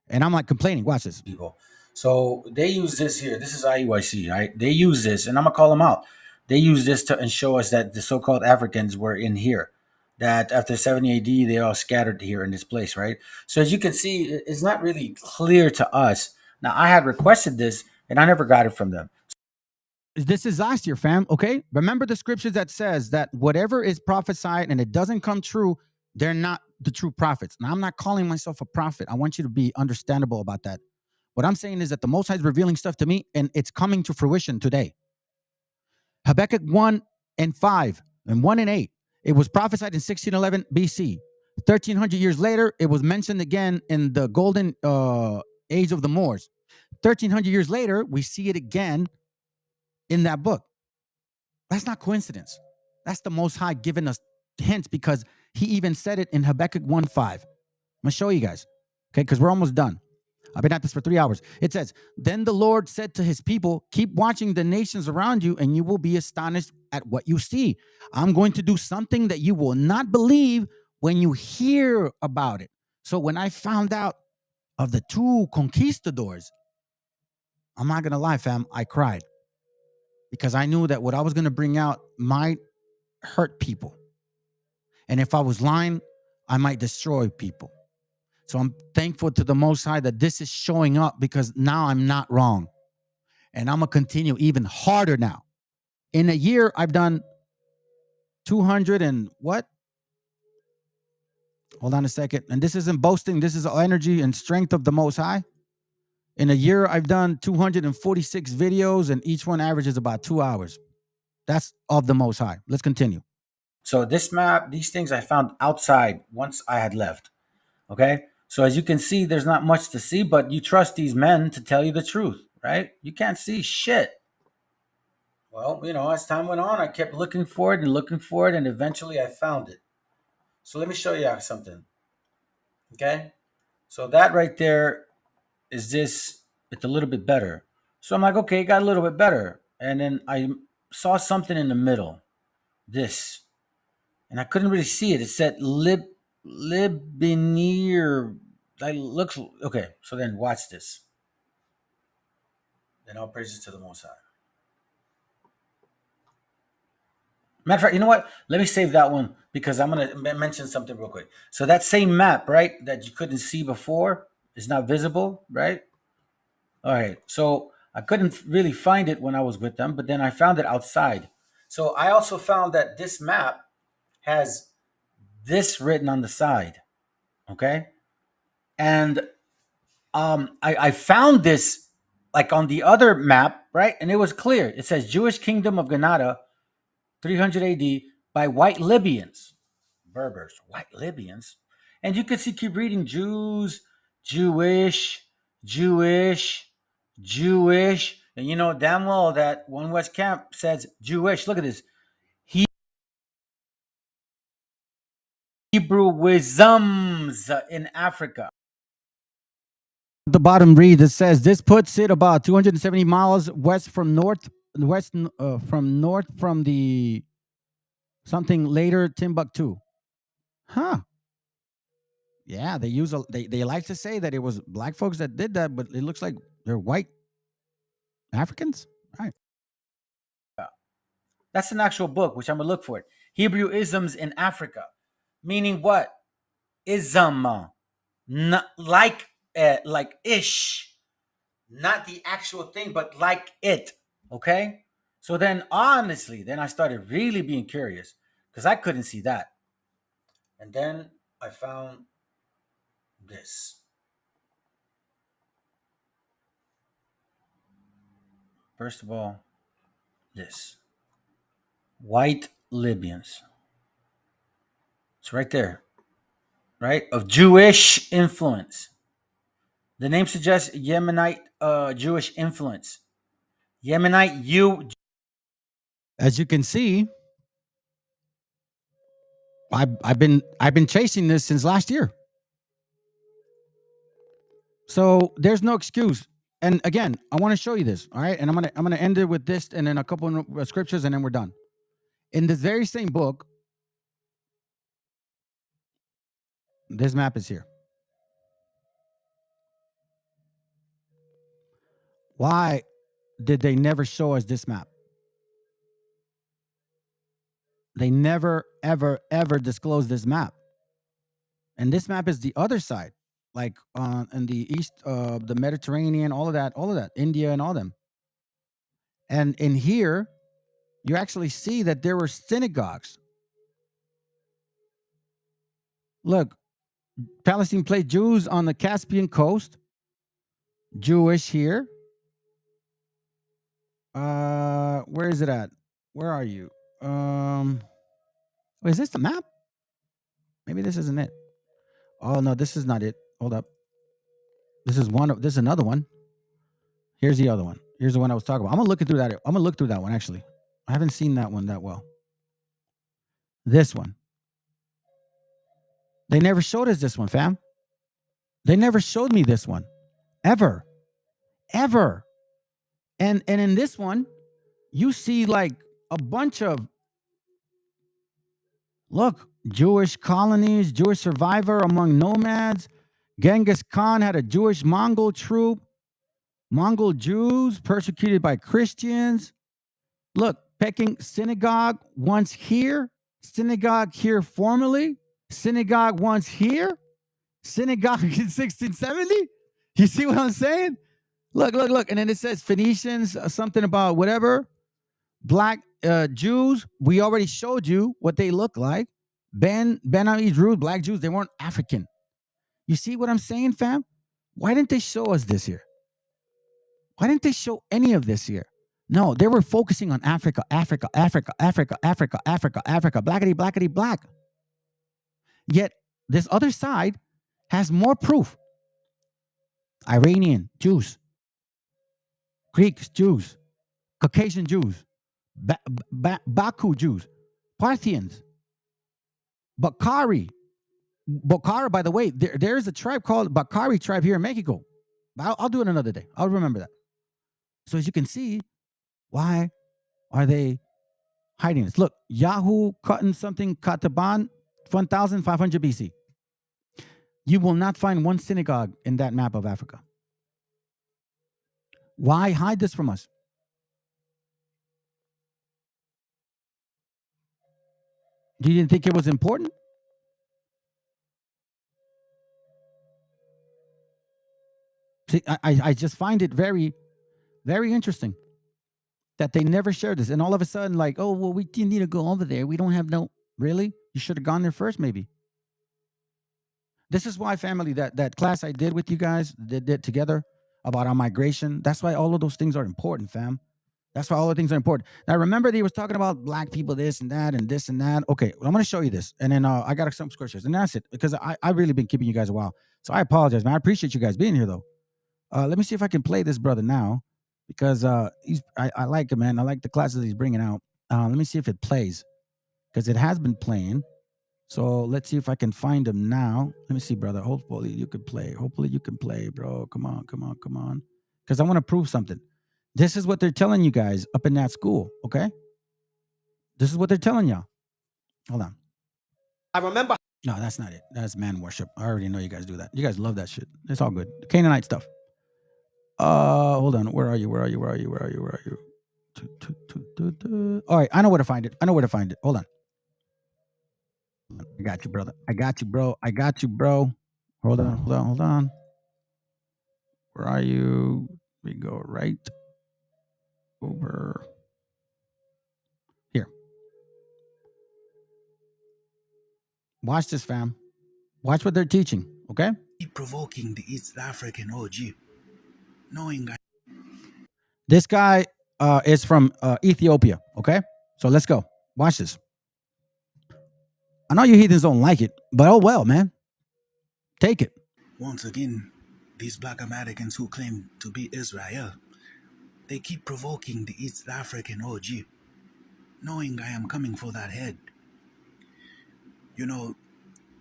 And I'm like complaining. Watch this. People. So they use this here. This is IUIC, right? They use this, and I'm gonna call them out. They use this to show us that the so-called Africans were in here. That after 70 AD, they all scattered here in this place, right? So as you can see, it's not really clear to us. Now, I had requested this, and I never got it from them. This is last year, fam. Okay, remember the scriptures that says that whatever is prophesied and it doesn't come true, they're not the true prophets. Now, I'm not calling myself a prophet. I want you to be understandable about that. What I'm saying is that the Most High is revealing stuff to me, and it's coming to fruition today. Habakkuk 1 and 5 and 1 and 8. It was prophesied in 1611 BC. 1300 years later, it was mentioned again in the golden age of the Moors. 1300 years later, we see it again in that book. That's not coincidence. That's the Most High giving us hints, because he even said it in Habakkuk 1:5. I'm gonna show you guys, okay? Because we're almost done. I've been at this for 3 hours. It says, then the Lord said to his people, keep watching the nations around you, and you will be astonished at what you see. I'm going to do something that you will not believe when you hear about it. So when I found out of the two conquistadors, I'm not gonna lie, fam, I cried, because I knew that what I was gonna bring out might hurt people. And if I was lying, I might destroy people. So I'm thankful to the Most High that this is showing up, because now I'm not wrong. And I'm going to continue even harder now. In a year, I've done 200 and what? Hold on a second. And this isn't boasting. This is energy and strength of the Most High. In a year, I've done 246 videos, and each one averages about 2 hours. That's of the Most High. Let's continue. So this map, these things I found outside once I had left. Okay? So as you can see, there's not much to see, but you trust these men to tell you the truth, right? You can't see shit. Well, as time went on, I kept looking for it, and eventually I found it. So let me show you something. Okay? So that right there is this. It's a little bit better. So I'm like, okay, it got a little bit better. And then I saw something in the middle. This. And I couldn't really see it. It said Libanier. Like, looks okay. So then watch this. Then all praises to the Most High. Matter of fact, you know what? Let me save that one, because I'm going to mention something real quick. So that same map, right, that you couldn't see before is not visible, right? All right. So I couldn't really find it when I was with them, but then I found it outside. So I also found that this map has this written on the side, okay? And I found this like on the other map, right? And it was clear. It says Jewish Kingdom of Granada, 300 AD, by white Libyans. Berbers, white Libyans. And you can see, keep reading, Jews, Jewish. And you know damn well that One West Camp says Jewish. Look at this. Hebrewisms in Africa. The bottom reads, it says this puts it about 270 miles west from the something later Timbuktu. Huh. Yeah, they like to say that it was black folks that did that, but it looks like they're white Africans. Right. Yeah. That's an actual book, which I'm gonna look for it. Hebrewisms in Africa, meaning what? Ism, not like ish, not the actual thing, but like it. Okay. So then, honestly, then I started really being curious, because I couldn't see that, and then I found this. First of all, this white Libyans. It's right there, right? Of Jewish influence. The name suggests Yemenite Jewish influence. Yemenite, As you can see, I've been chasing this since last year. So there's no excuse. And again, I want to show you this. All right. And I'm gonna end it with this and then a couple of scriptures and then we're done. In this very same book, this map is here. Why did they never show us this map? They never, ever, ever disclosed this map. And this map is the other side, like in the east, the Mediterranean, all of that, India and all them. And in here, you actually see that there were synagogues. Look, Palestine placed Jews on the Caspian coast, Jewish here. Where is it at? Where are you? Is this the map? Maybe this isn't it. Oh no, this is not it. Hold up. This is another one. Here's the other one. Here's the one I was talking about. I'm gonna look through that. I'm gonna look through that one actually. I haven't seen that one that well. This one. They never showed us this one, fam. They never showed me this one. Ever. And in this one, you see like a bunch of Jewish colonies, Jewish survivor among nomads. Genghis Khan had a Jewish Mongol troop. Mongol Jews persecuted by Christians. Look, Peking synagogue once here. Synagogue here formerly. Synagogue once here. Synagogue in 1670. You see what I'm saying? Look. And then it says Phoenicians, something about whatever. Black Jews. We already showed you what they look like. Ben Ami Jews, black Jews, they weren't African. You see what I'm saying, fam? Why didn't they show us this here? Why didn't they show any of this here? No, they were focusing on Africa, blackity, black. Yet this other side has more proof. Iranian Jews, Greeks, Jews, Caucasian Jews, Baku Jews, Parthians, Bakari. Bakara, by the way, there is a tribe called Bakari tribe here in Mexico. I'll do it another day. I'll remember that. So as you can see, why are they hiding this? Look, Yahoo cutting something Kataban 1500 BC. You will not find one synagogue in that map of Africa. Why hide this from us? You didn't think it was important? See, I just find it very, very interesting that they never shared this. And all of a sudden, like, oh, well, we didn't need to go over there. We don't have no, really? You should have gone there first, maybe. This is why, family, that class I did with you guys, did together about our migration, that's why all of those things are important, fam. That's why all the things are important. Now, remember, they was talking about black people, this and that, and this and that. Okay, well, I'm going to show you this. And then I got some scriptures. And that's it, because I've really been keeping you guys a while. So I apologize, man. I appreciate you guys being here, though. Let me see if I can play this brother now, because I like him, man. I like the classes he's bringing out. Let me see if it plays, because it has been playing. So let's see if I can find him now. Let me see, brother. Hopefully you can play. Hopefully you can play, bro. Come on. Because I want to prove something. This is what they're telling you guys up in that school, okay? This is what they're telling y'all. Hold on. I remember. No, that's not it. That's man worship. I already know you guys do that. You guys love that shit. It's all good. Canaanite stuff. Hold on. Where are you? All right. I know where to find it. Hold on. I got you, brother. I got you, bro. Hold on. Where are you? We go right over here. Watch this, fam. Watch what they're teaching, okay? Keep provoking the East African OG, knowing that. This guy is from Ethiopia, okay? So let's go. Watch this. I know you heathens don't like it, but oh well, man. Take it. Once again, these black Americans who claim to be Israel, they keep provoking the East African OG, knowing I am coming for that head. You know,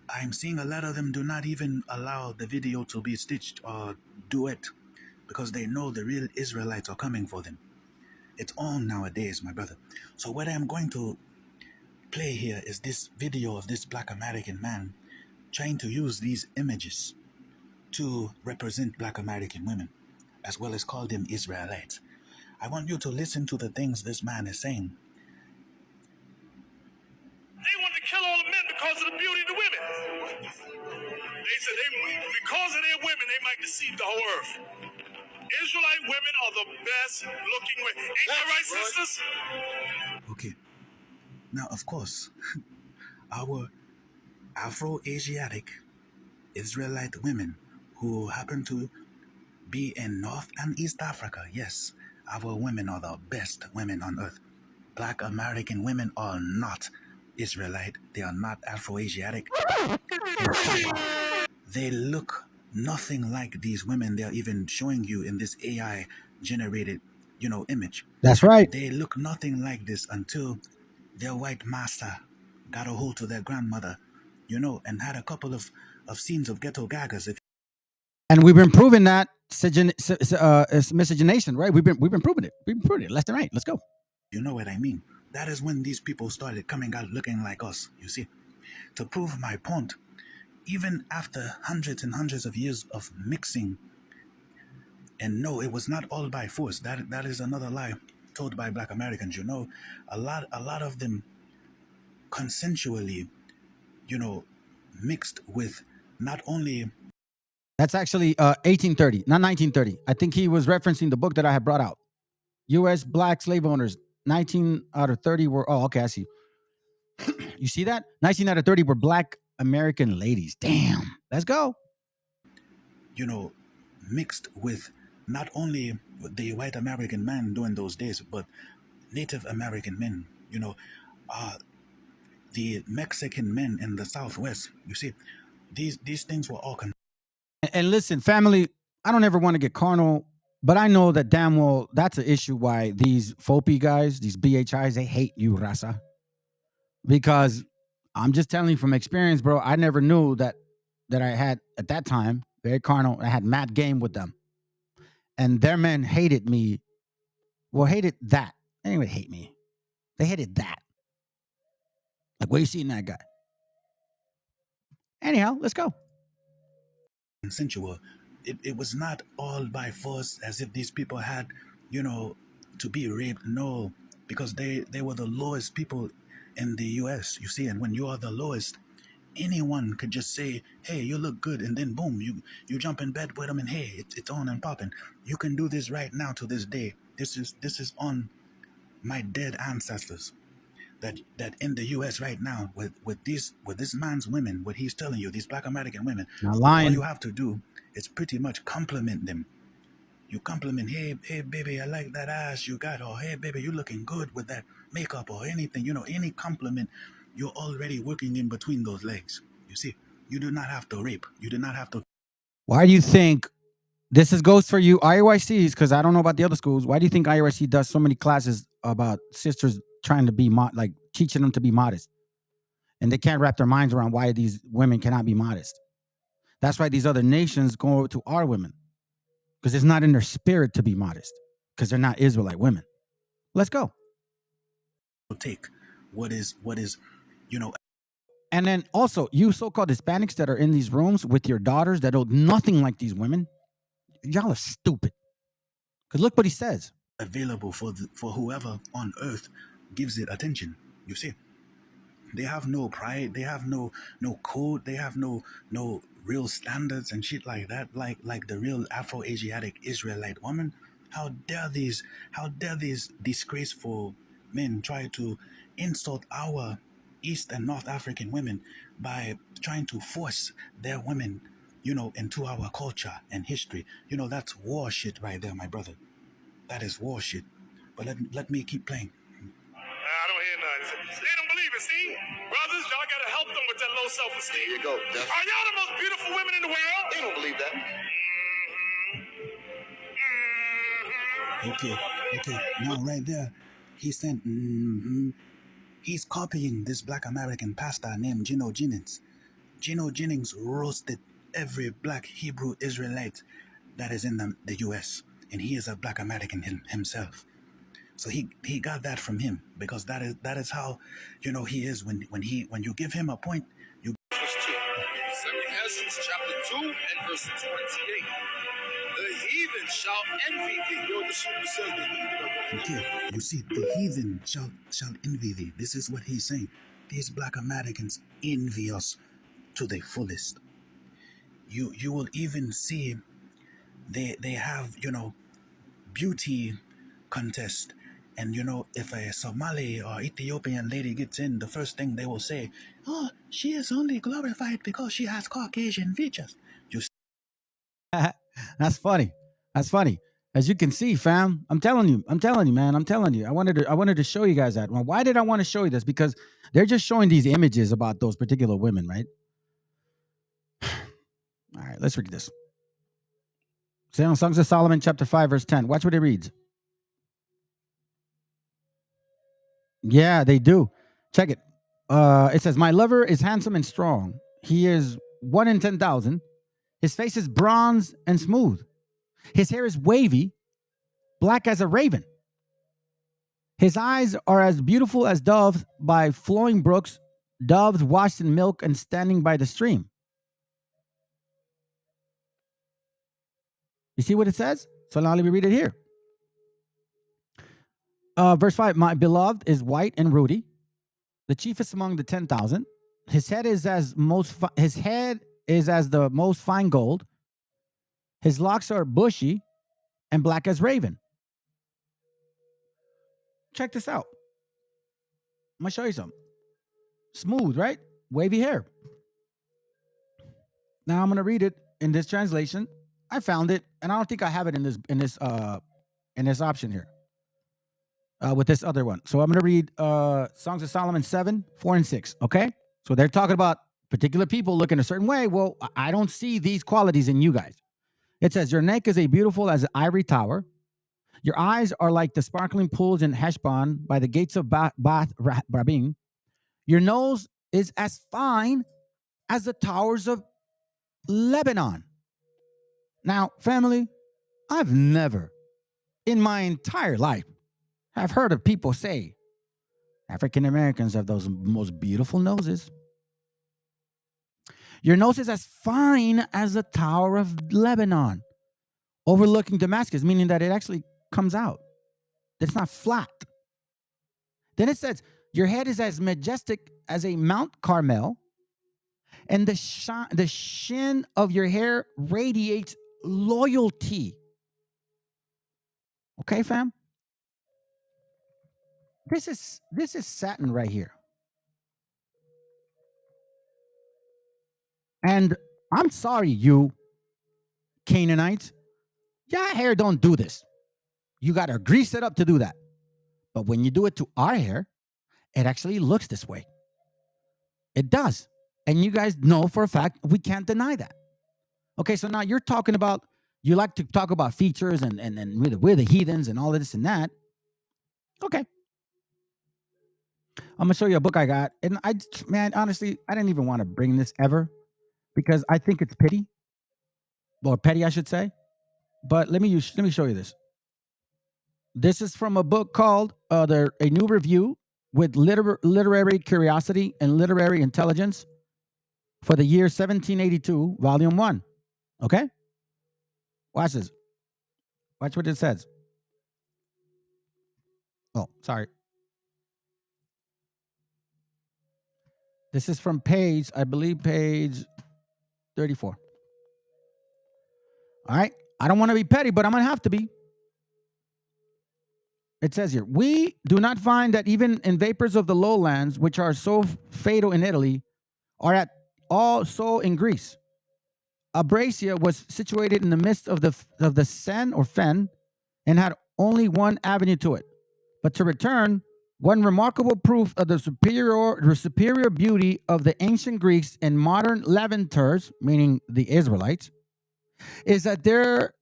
I'm seeing a lot of them do not even allow the video to be stitched or duet because they know the real Israelites are coming for them. It's on nowadays, my brother. So what I'm going to play here is this video of this black American man trying to use these images to represent black American women, as well as call them Israelites. I want you to listen to the things this man is saying. They wanted to kill all the men because of the beauty of the women. They said because of their women, they might deceive the whole earth. Israelite women are the best looking women. Ain't that right, sisters? Okay. Now, of course, our Afro-Asiatic Israelite women who happen to be in North and East Africa, yes, our women are the best women on earth. Black American women are not Israelite. They are not Afro-Asiatic. In fact, they look nothing like these women they're even showing you in this AI generated, image. That's right. They look nothing like this until their white master got a hold to their grandmother, and had a couple of scenes of ghetto gaggers. And we've been proving that miscegenation, right? We've been proving it. We've been proving it left and right. Let's go. You know what I mean? That is when these people started coming out looking like us, you see. To prove my point, even after hundreds and hundreds of years of mixing, and no, it was not all by force. That is another lie told by black Americans, A lot of them consensually, mixed with not only. That's actually 1830, not 1930. I think he was referencing the book that I had brought out. U.S. black slave owners, 19 out of 30 were, oh, okay, I see. You see that? 19 out of 30 were black American ladies. Damn. Let's go. Mixed with not only the white American man during those days, but Native American men, the Mexican men in the Southwest. You see, these things were all. And listen, family, I don't ever want to get carnal, but I know that damn well that's an issue why these FOPI guys, these BHIs, they hate you, Raza. Because I'm just telling you from experience, bro, I never knew that I had, at that time, very carnal, I had mad game with them. And their men hated me. Well, hated that. They didn't even hate me. They hated that. Like, where you seeing that guy? Anyhow, let's go. Consensual. It was not all by force as if these people had, to be raped. No, because they were the lowest people in the U.S., you see. And when you are the lowest, anyone could just say, hey, you look good. And then boom, you jump in bed with them and hey, it's on and popping. You can do this right now to this day. This is on my dead ancestors. That in the U.S. right now, with this man's women, what he's telling you, these black American women, not lying. All you have to do is pretty much compliment them. You compliment, hey baby, I like that ass you got, or hey baby, you looking good with that makeup, or anything, any compliment, you're already working in between those legs. You see, you do not have to rape. You do not have to. Why do you think this goes for you IOICs? Because I don't know about the other schools. Why do you think IOIC does so many classes about sisters trying to be like teaching them to be modest, and they can't wrap their minds around why these women cannot be modest? That's why these other nations go to our women, because it's not in their spirit to be modest, because they're not Israelite women. Let's go. Take what is, And then also, you so-called Hispanics that are in these rooms with your daughters that look nothing like these women, y'all are stupid. Because look what he says. Available for whoever on earth gives it attention. You see, they have no pride. They have no code. They have no real standards and shit like that. Like the real Afro-Asiatic Israelite woman. How dare these disgraceful men try to insult our East and North African women by trying to force their women, into our culture and history. That's war shit right there, my brother. That is war shit. But let me keep playing. I don't hear nothing. They don't believe it, see? Brothers, y'all gotta help them with that low self-esteem. Here you go. Are y'all the most beautiful women in the world? They don't believe that. Okay. Now right there, he said, He's copying this black American pastor named Gino Jennings. Gino Jennings roasted every black Hebrew Israelite that is in the U.S., and he is a black American himself. So he got that from him, because that is how, he is when you give him a point. You. Ecclesiastes chapter 2 and verse 28. The heathen shall envy thee. Yo, this says the heathen. Okay, you see, the heathen shall envy thee. This is what he's saying. These black Americans envy us to the fullest. You will even see they have, beauty contest. And if a Somali or Ethiopian lady gets in, the first thing they will say, "Oh, she is only glorified because she has Caucasian features." You That's funny. That's funny. As you can see, fam, I'm telling you, man, I'm telling you. I wanted to show you guys that. Well, why did I want to show you this? Because they're just showing these images about those particular women, right? All right, let's read this. Songs of Solomon, chapter 5, verse 10. Watch what it reads. Yeah, they do. Check it. It says, "My lover is handsome and strong. He is 1 in 10,000. His face is bronze and smooth. His hair is wavy, black as a raven. His eyes are as beautiful as doves by flowing brooks, doves washed in milk and standing by the stream." You see what it says? So now let me read it here. Verse 5, "My beloved is white and ruddy, the chiefest among the 10,000. His head is as the most fine gold. His locks are bushy and black as raven." Check this out. I'm gonna show you something. Smooth, right? Wavy hair. Now I'm gonna read it in this translation. I found it, and I don't think I have it in this option here. With this other one. So I'm going to read Songs of Solomon 7, 4, and 6. Okay? So they're talking about particular people looking a certain way. Well, I don't see these qualities in you guys. It says, "Your neck is as beautiful as an ivory tower. Your eyes are like the sparkling pools in Heshbon by the gates of Bath Rabin. Your nose is as fine as the towers of Lebanon." Now, family, I've never in my entire life have heard of people say African Americans have those most beautiful noses. Your nose is as fine as the Tower of Lebanon, overlooking Damascus, meaning that it actually comes out. It's not flat. Then it says, "Your head is as majestic as a Mount Carmel, and the shin of your hair radiates loyalty." Okay, fam? This is satin right here. And I'm sorry, you Canaanites, your hair don't do this. You got to grease it up to do that. But when you do it to our hair, it actually looks this way. It does. And you guys know for a fact we can't deny that. Okay, so now you're talking about, you like to talk about features and we're the heathens and all of this and that. Okay. I'm going to show you a book I got. And honestly, I didn't even want to bring this ever because I think it's petty. Or petty, I should say. But let me show you this. This is from a book called A New Review with Literary Curiosity and Literary Intelligence for the year 1782, Volume 1. Okay? Watch this. Watch what it says. Oh, sorry. This is from page 34. All right? I don't want to be petty, but I'm going to have to be. It says here, "We do not find that even in vapors of the lowlands, which are so fatal in Italy, are at all so in Greece. Abrasia was situated in the midst of the Seine or Fen and had only one avenue to it. But to return, one remarkable proof of the superior beauty of the ancient Greeks and modern Levanters, meaning the Israelites, is that there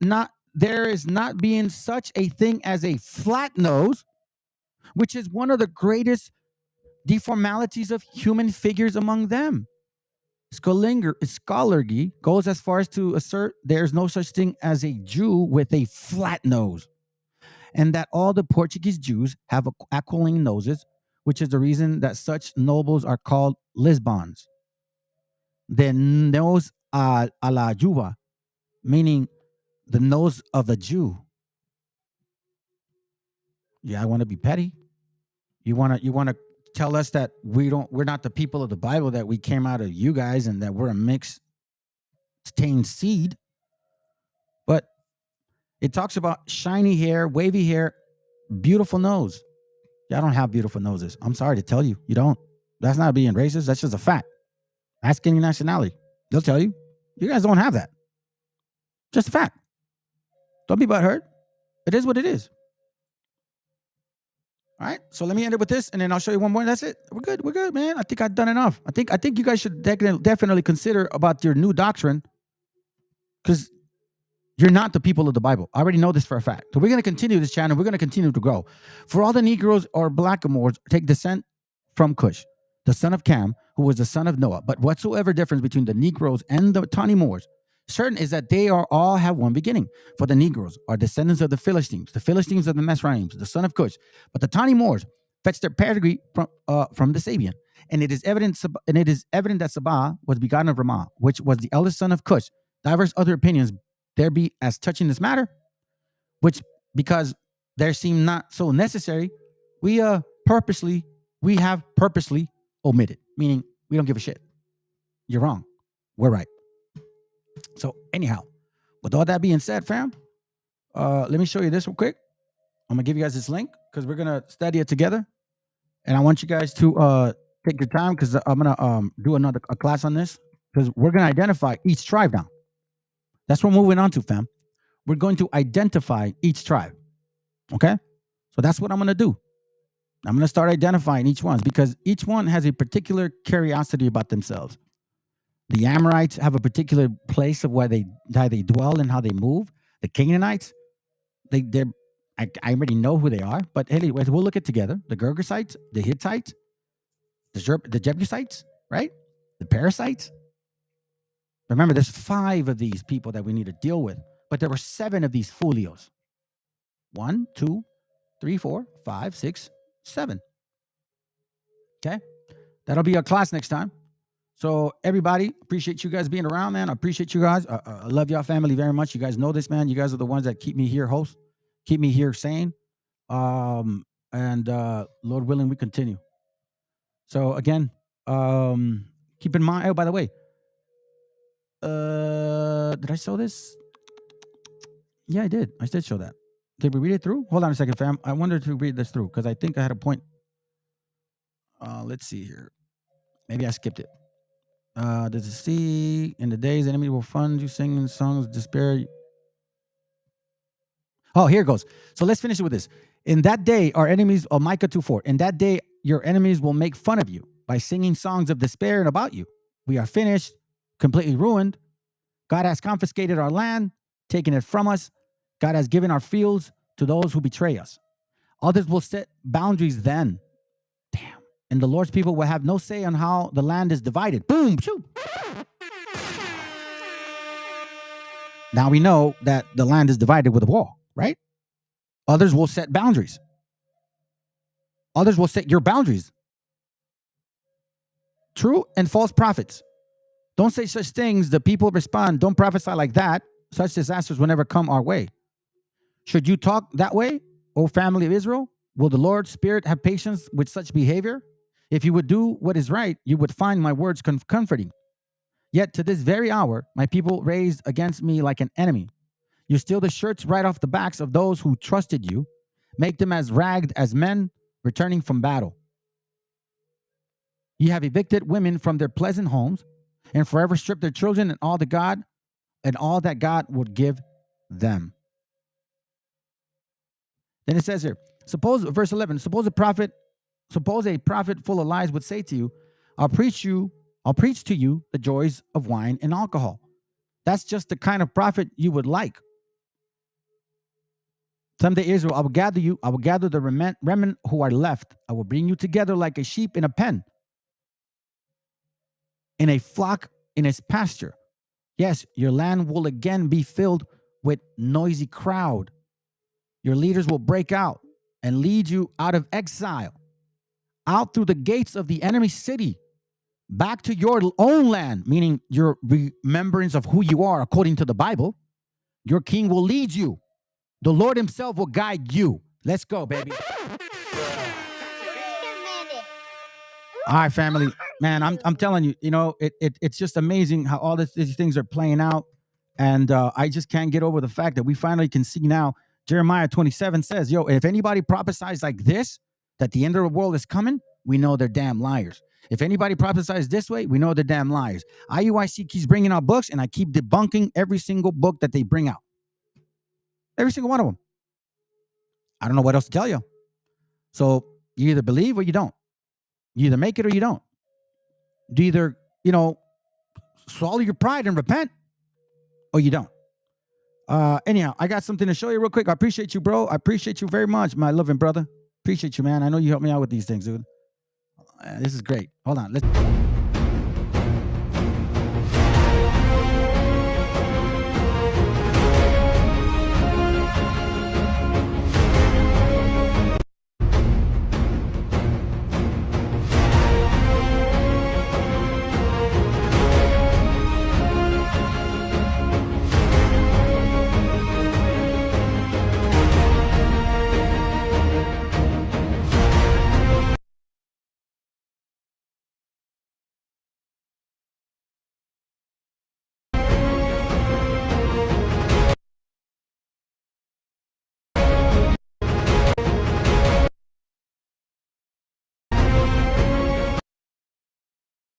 is not being such a thing as a flat nose, which is one of the greatest deformalities of human figures among them. Scholargy goes as far as to assert there's no such thing as a Jew with a flat nose, and that all the Portuguese Jews have aquiline noses, which is the reason that such nobles are called Lisbons. The nose a la Juba, meaning the nose of the Jew. Yeah, I want to be petty. You want to tell us that we're not the people of the Bible, that we came out of you guys and that we're a mixed stained seed. But it talks about shiny hair, wavy hair, beautiful nose. Y'all don't have beautiful noses. I'm sorry to tell you, you don't. That's not being racist. That's just a fact. Ask any nationality. They'll tell you. You guys don't have that. Just a fact. Don't be butthurt. It is what it is. All right. So let me end it with this, and then I'll show you one more. That's it. We're good. We're good, man. I think I've done enough. I think you guys should definitely consider about your new doctrine, because you're not the people of the Bible. I already know this for a fact. So we're going to continue this channel. We're going to continue to grow. For all the Negroes or Blackamoors take descent from Cush, the son of Cam, who was the son of Noah. But whatsoever difference between the Negroes and the Tawny Moors, certain is that they are all have one beginning. For the Negroes are descendants of the Philistines of the Mesraims, the son of Cush. But the Tawny Moors fetched their pedigree from the Sabian. And it is evident that Sabah was begotten of Ramah, which was the eldest son of Cush. Diverse other opinions there be as touching this matter, which because there seem not so necessary, we have purposely omitted, meaning we don't give a shit. You're wrong. We're right. So anyhow, with all that being said, fam, let me show you this real quick. I'm gonna give you guys this link because we're gonna study it together, and I want you guys to take your time because I'm gonna do a class on this because we're gonna identify each tribe now. That's what we're moving on to, fam. We're going to identify each tribe. Okay? So that's what I'm going to do. I'm going to start identifying each one because each one has a particular curiosity about themselves. The Amorites have a particular place of where how they dwell and how they move. The Canaanites, I already know who they are, but anyways, we'll look at together. The Girgasites, the Hittites, the Jebusites, right? The Parasites. Remember, there's 5 of these people that we need to deal with, but there were 7 of these folios. 1, 2, 3, 4, 5, 6, 7. Okay? That'll be our class next time. So everybody, appreciate you guys being around, man. I appreciate you guys. I love y'all family very much. You guys know this, man. You guys are the ones that keep me here keep me here sane. And Lord willing, we continue. So again, keep in mind, oh, by the way, did I show this? Yeah, I did. I did show that. Did we read it through? Hold on a second, fam. I wanted to read this through because I think I had a point. Let's see here. Maybe I skipped it. Does it see in the days enemy will fund you singing songs of despair? Oh, here it goes. So let's finish it with this. In that day, our enemies, Micah 2:4. In that day, your enemies will make fun of you by singing songs of despair and about you. We are finished, completely ruined. God has confiscated our land, taken it from us. God has given our fields to those who betray us. Others will set boundaries then. Damn. And the Lord's people will have no say on how the land is divided. Boom, shoot. Now we know that the land is divided with a wall, right? Others will set boundaries. Others will set your boundaries. True and false prophets. Don't say such things. The people respond. Don't prophesy like that. Such disasters will never come our way. Should you talk that way, O family of Israel? Will the Lord's Spirit have patience with such behavior? If you would do what is right, you would find my words comforting. Yet to this very hour, my people raised against me like an enemy. You steal the shirts right off the backs of those who trusted you, make them as ragged as men returning from battle. You have evicted women from their pleasant homes and forever stripped their children and all that God would give them. Then it says here, verse 11, suppose a prophet full of lies would say to you, I'll preach to you the joys of wine and alcohol. That's just the kind of prophet you would like. Someday, Israel, I will gather you. I will gather the remnant who are left. I will bring you together like a sheep in a pen, in a flock in its pasture. Yes, your land will again be filled with noisy crowd. Your leaders will break out and lead you out of exile, out through the gates of the enemy city, back to your own land, meaning your remembrance of who you are according to the Bible. Your king will lead you. The Lord himself will guide you. Let's go, baby. All right, family. Man, I'm telling you, it's just amazing how all these things are playing out. And I just can't get over the fact that we finally can see now. Jeremiah 27 says, yo, if anybody prophesies like this, that the end of the world is coming, we know they're damn liars. If anybody prophesies this way, we know they're damn liars. IUIC keeps bringing out books, and I keep debunking every single book that they bring out. Every single one of them. I don't know what else to tell you. So you either believe or you don't. You either make it or you don't. You either, swallow your pride and repent, or you don't. Anyhow, I got something to show you real quick. I appreciate you, bro. I appreciate you very much, my loving brother. Appreciate you, man. I know you helped me out with these things, dude. This is great. Hold on. Let's.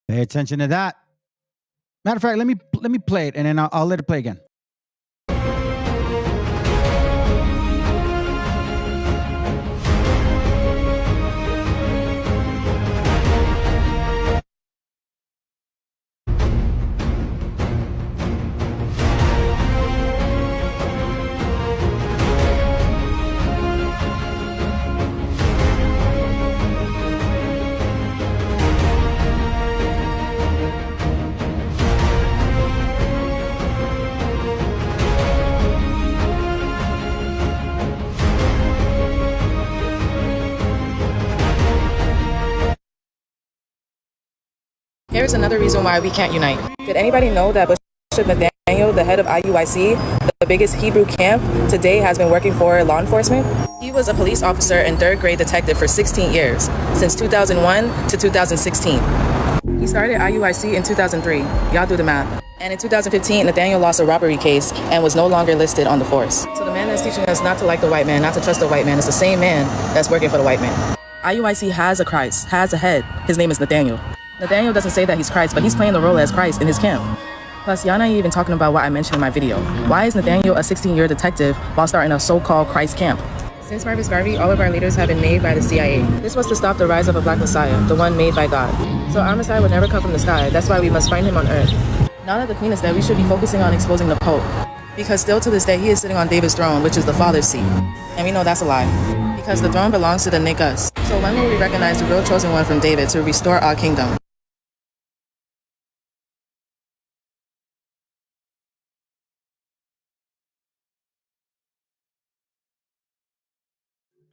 Pay attention to that. Matter of fact, let me play it, and then I'll let it play again. Here's another reason why we can't unite. Did anybody know that Bishop Nathaniel, the head of IUIC, the biggest Hebrew camp, today has been working for law enforcement? He was a police officer and third-grade detective for 16 years, since 2001 to 2016. He started IUIC in 2003. Y'all do the math. And in 2015, Nathaniel lost a robbery case and was no longer listed on the force. So the man that's teaching us not to like the white man, not to trust the white man, is the same man that's working for the white man. IUIC has a Christ, has a head. His name is Nathaniel. Nathaniel doesn't say that he's Christ, but he's playing the role as Christ in his camp. Plus, y'all not even talking about what I mentioned in my video. Why is Nathaniel a 16-year detective while starting a so-called Christ camp? Since Marcus Garvey, all of our leaders have been made by the CIA. This was to stop the rise of a black Messiah, the one made by God. So our Messiah would never come from the sky. That's why we must find him on earth. Now that the Queen is dead, we should be focusing on exposing the Pope. Because still to this day, he is sitting on David's throne, which is the Father's seat. And we know that's a lie. Because the throne belongs to the niggas. So when will we recognize the real chosen one from David to restore our kingdom?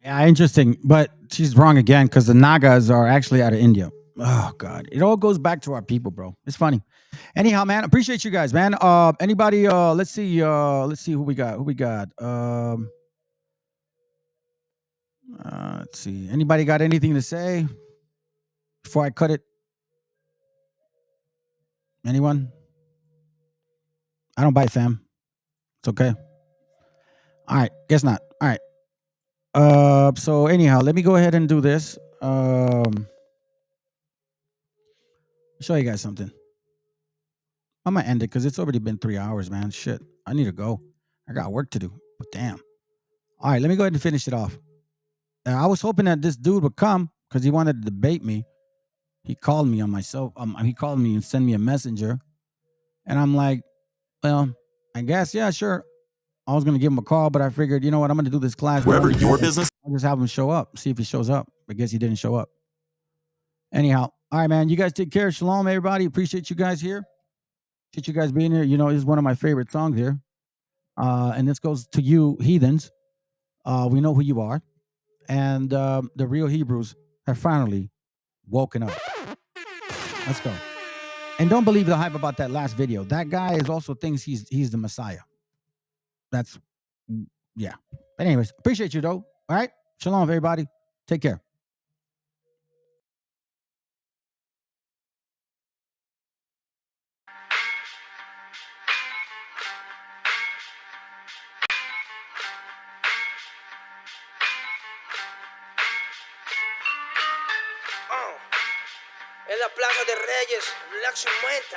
Yeah, interesting. But she's wrong again because the Nagas are actually out of India. Oh God, it all goes back to our people, bro. It's funny. Anyhow, man, appreciate you guys, man. Anybody? Let's see who we got. Let's see. Anybody got anything to say before I cut it? Anyone? I don't bite, fam. It's okay. All right, guess not. All right. So anyhow, let me go ahead and do this. Show you guys something. I'm gonna end it because it's already been 3 hours, man. Shit, I need to go. I got work to do. But damn. All right, let me go ahead and finish it off. I was hoping that this dude would come because he wanted to debate me. He called me on my cell. He called me and sent me a messenger, and I'm like, well, I guess yeah, sure. I was going to give him a call, but I figured, you know what? I'm going to do this class. Wherever your business. I'll just have him show up, see if he shows up. I guess he didn't show up. Anyhow, all right, man. You guys take care. Shalom, everybody. Appreciate you guys here. Appreciate you guys being here. You know, this is one of my favorite songs here. And this goes to you, heathens. We know who you are. And the real Hebrews have finally woken up. Let's go. And don't believe the hype about that last video. That guy is also thinks he's the Messiah. That's, yeah. But anyways, appreciate you, though. All right? Shalom, everybody. Take care. En la Plaza de Reyes, Black 50,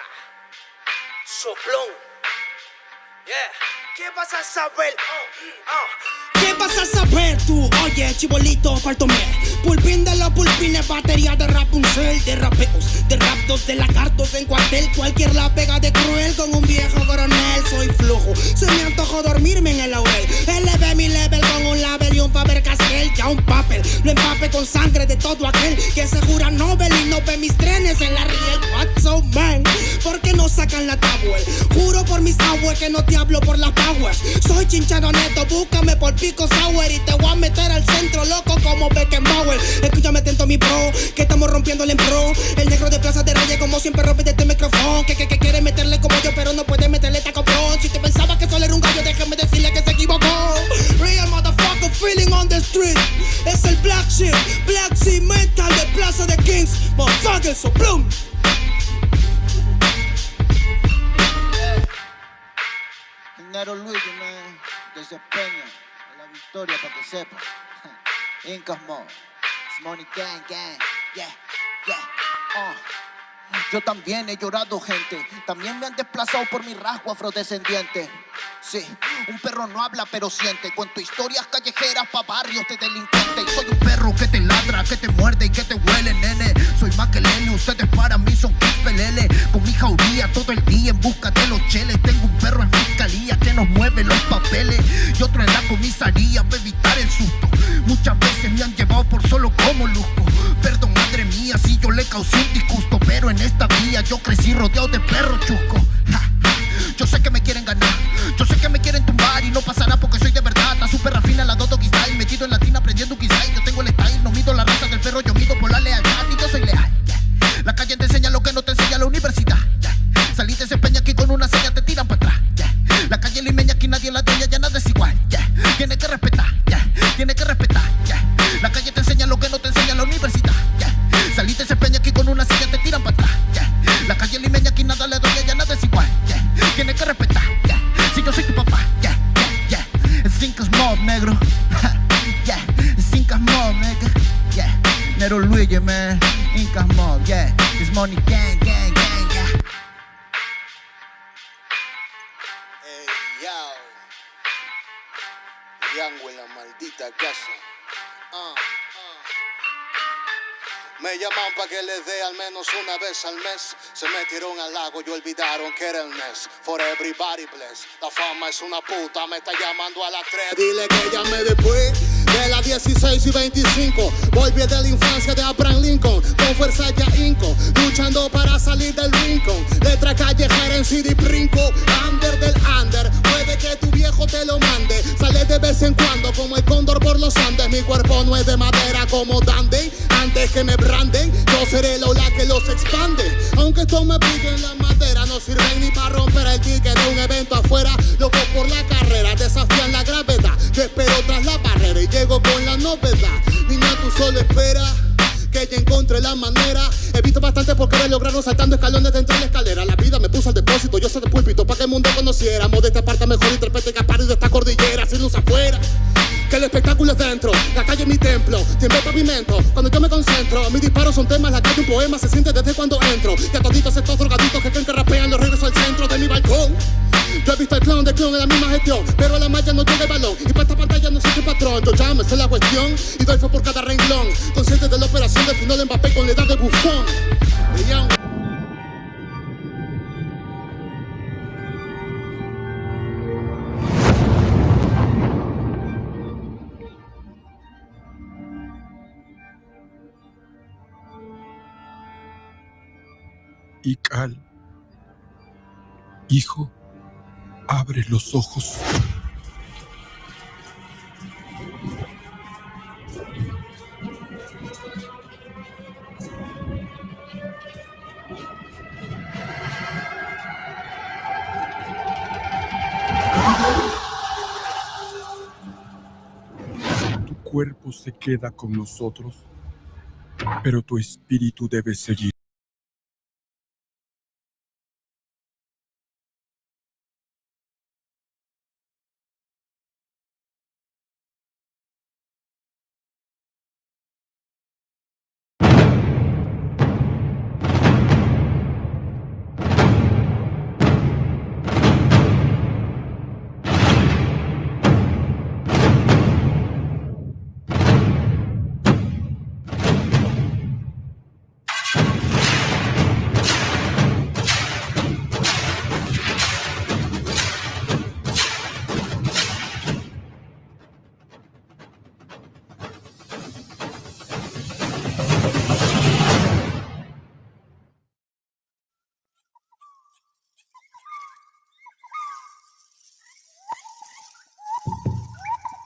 Soplón. Yeah. ¿Qué vas a saber? ¿Qué vas a saber tú? Oye, chibolito, faltóme. Pulpín de los pulpines, batería de Rapunzel, de rapeos, de raptos, de lagartos en cuartel. Cualquier la pega de cruel con un viejo coronel. Soy flujo, se me antojó dormirme en el laurel. Eleve mi level con un label y un Faber-Castell. Ya un papel, lo empape con sangre de todo aquel que se jura Nobel y no ve mis trenes en la riel. What's so man? ¿Por qué no sacan la tabue? Juro por mis aguas que no te hablo por las powers. Soy chinchano neto, búscame por Pico Sour y te voy a meter al centro loco como Beckenbauer. Escúchame atento mi bro, que estamos rompiéndole en pro. El negro de Plaza de Reyes como siempre rompe de este micrófono. Que quiere meterle como yo pero no puede meterle taco bron. Si te pensaba que solo era un gallo, déjame decirle que se equivocó. Real motherfucker feeling on the street. Es el Black Sheep, Black Sea Mental de Plaza de Kings. Motherfucker, so bloom. Nero Luigi, man, desempeño en la victoria para que sepa. Incas Mo, Money Gang Gang, yeah, yeah, Yo también he llorado, gente. También me han desplazado por mi rasgo afrodescendiente. Sí, un perro no habla pero siente. Cuento historias callejeras pa' barrios de delincuentes. Soy un perro que te ladra, que te muerde y que te huele, nene. Soy más que Lenny, ustedes para mí son pelele. Con mi jauría todo el día en busca de los cheles. Tengo un perro en fiscalía que nos mueve los papeles y otro en la comisaría para evitar el susto. Muchas veces me han llevado por solo como luzco. Perdón, madre mía, si yo le causé un disgusto, pero en esta vía yo crecí rodeado de perros chuscos. Yo sé que me quieren ganar, yo sé que me quieren tumbar y no pasará porque soy de verdad. Está súper rafina la Dodo Style, metido en latina aprendiendo un Kizai. Yo tengo el style, no mido la raza del perro, yo mido por la lealtad y yo soy leal. Yeah. La calle te enseña lo que no te enseña la universidad. Yeah. Saliste se peña aquí con una seña, te tiran para atrás. Yeah. La calle limeña aquí nadie la teña, ya nada es igual. Yeah. Tiene que respetar, yeah. Tiene que respetar. Yeah. La calle te enseña lo que no te enseña la universidad. Yeah. Saliste se peña aquí con una seña, te tiran para atrás. Yeah. La calle limeña aquí nada le doy, ya nada es igual. Yeah. Tiene que respetar, yeah. Si yo soy tu papá, yeah, yeah, yeah. Cinco Mob, negro. Yeah, Cinco Mob, nigga. Yeah, Nero Luigi, man. Incas Mob, yeah. It's Money Gang, Gang, Gang, yeah. Hey, yo. Yango en la maldita casa. Me llaman pa' que les dé al menos una vez al mes. Se metieron al lago y olvidaron que era el mes. For everybody bless. La fama es una puta, me está llamando a las 3. Dile que llame después de las 16 y 25. Volví de la infancia de Abraham Lincoln. Con fuerza ya inco, luchando para salir del rincón. Letra callejera en CD brinco. Under del under, puede que tu viejo te lo mande. Sale de vez en cuando como el cóndor por los Andes. Mi cuerpo no es de madera como Dandy. Antes que me branden, yo seré el ola que los expande. Aunque esto me pique en la madera, no sirven ni para romper el ticket de un evento afuera. Loco por la carrera, desafían la gravedad. Yo espero tras la barrera y llego con la novedad. Niña, tú solo espera que ya encontré la manera. He visto bastante por querer lograrlo saltando escalones dentro de la escalera. La vida me puso al depósito, yo soy de púlpito pa' que el mundo conociéramos de esta parte mejor interprete que parido de esta cordillera. Sin luz afuera, que el espectáculo es dentro, la calle es mi templo, tiembla el pavimento, cuando yo me concentro, mis disparos son temas, la calle un poema, se siente desde cuando entro, y a toditos estos drogaditos que creen que rapean, los regreso al centro de mi balcón. Yo he visto el clon de clon en la misma gestión, pero a la malla no llega el balón, y para esta pantalla no existe patrón, yo ya me sé la cuestión, y doy fe por cada renglón, consciente de la operación de final de Mbappé con la edad de Buffon. y Cal, hijo, abre los ojos. Tu cuerpo se queda con nosotros, pero tu espíritu debe seguir.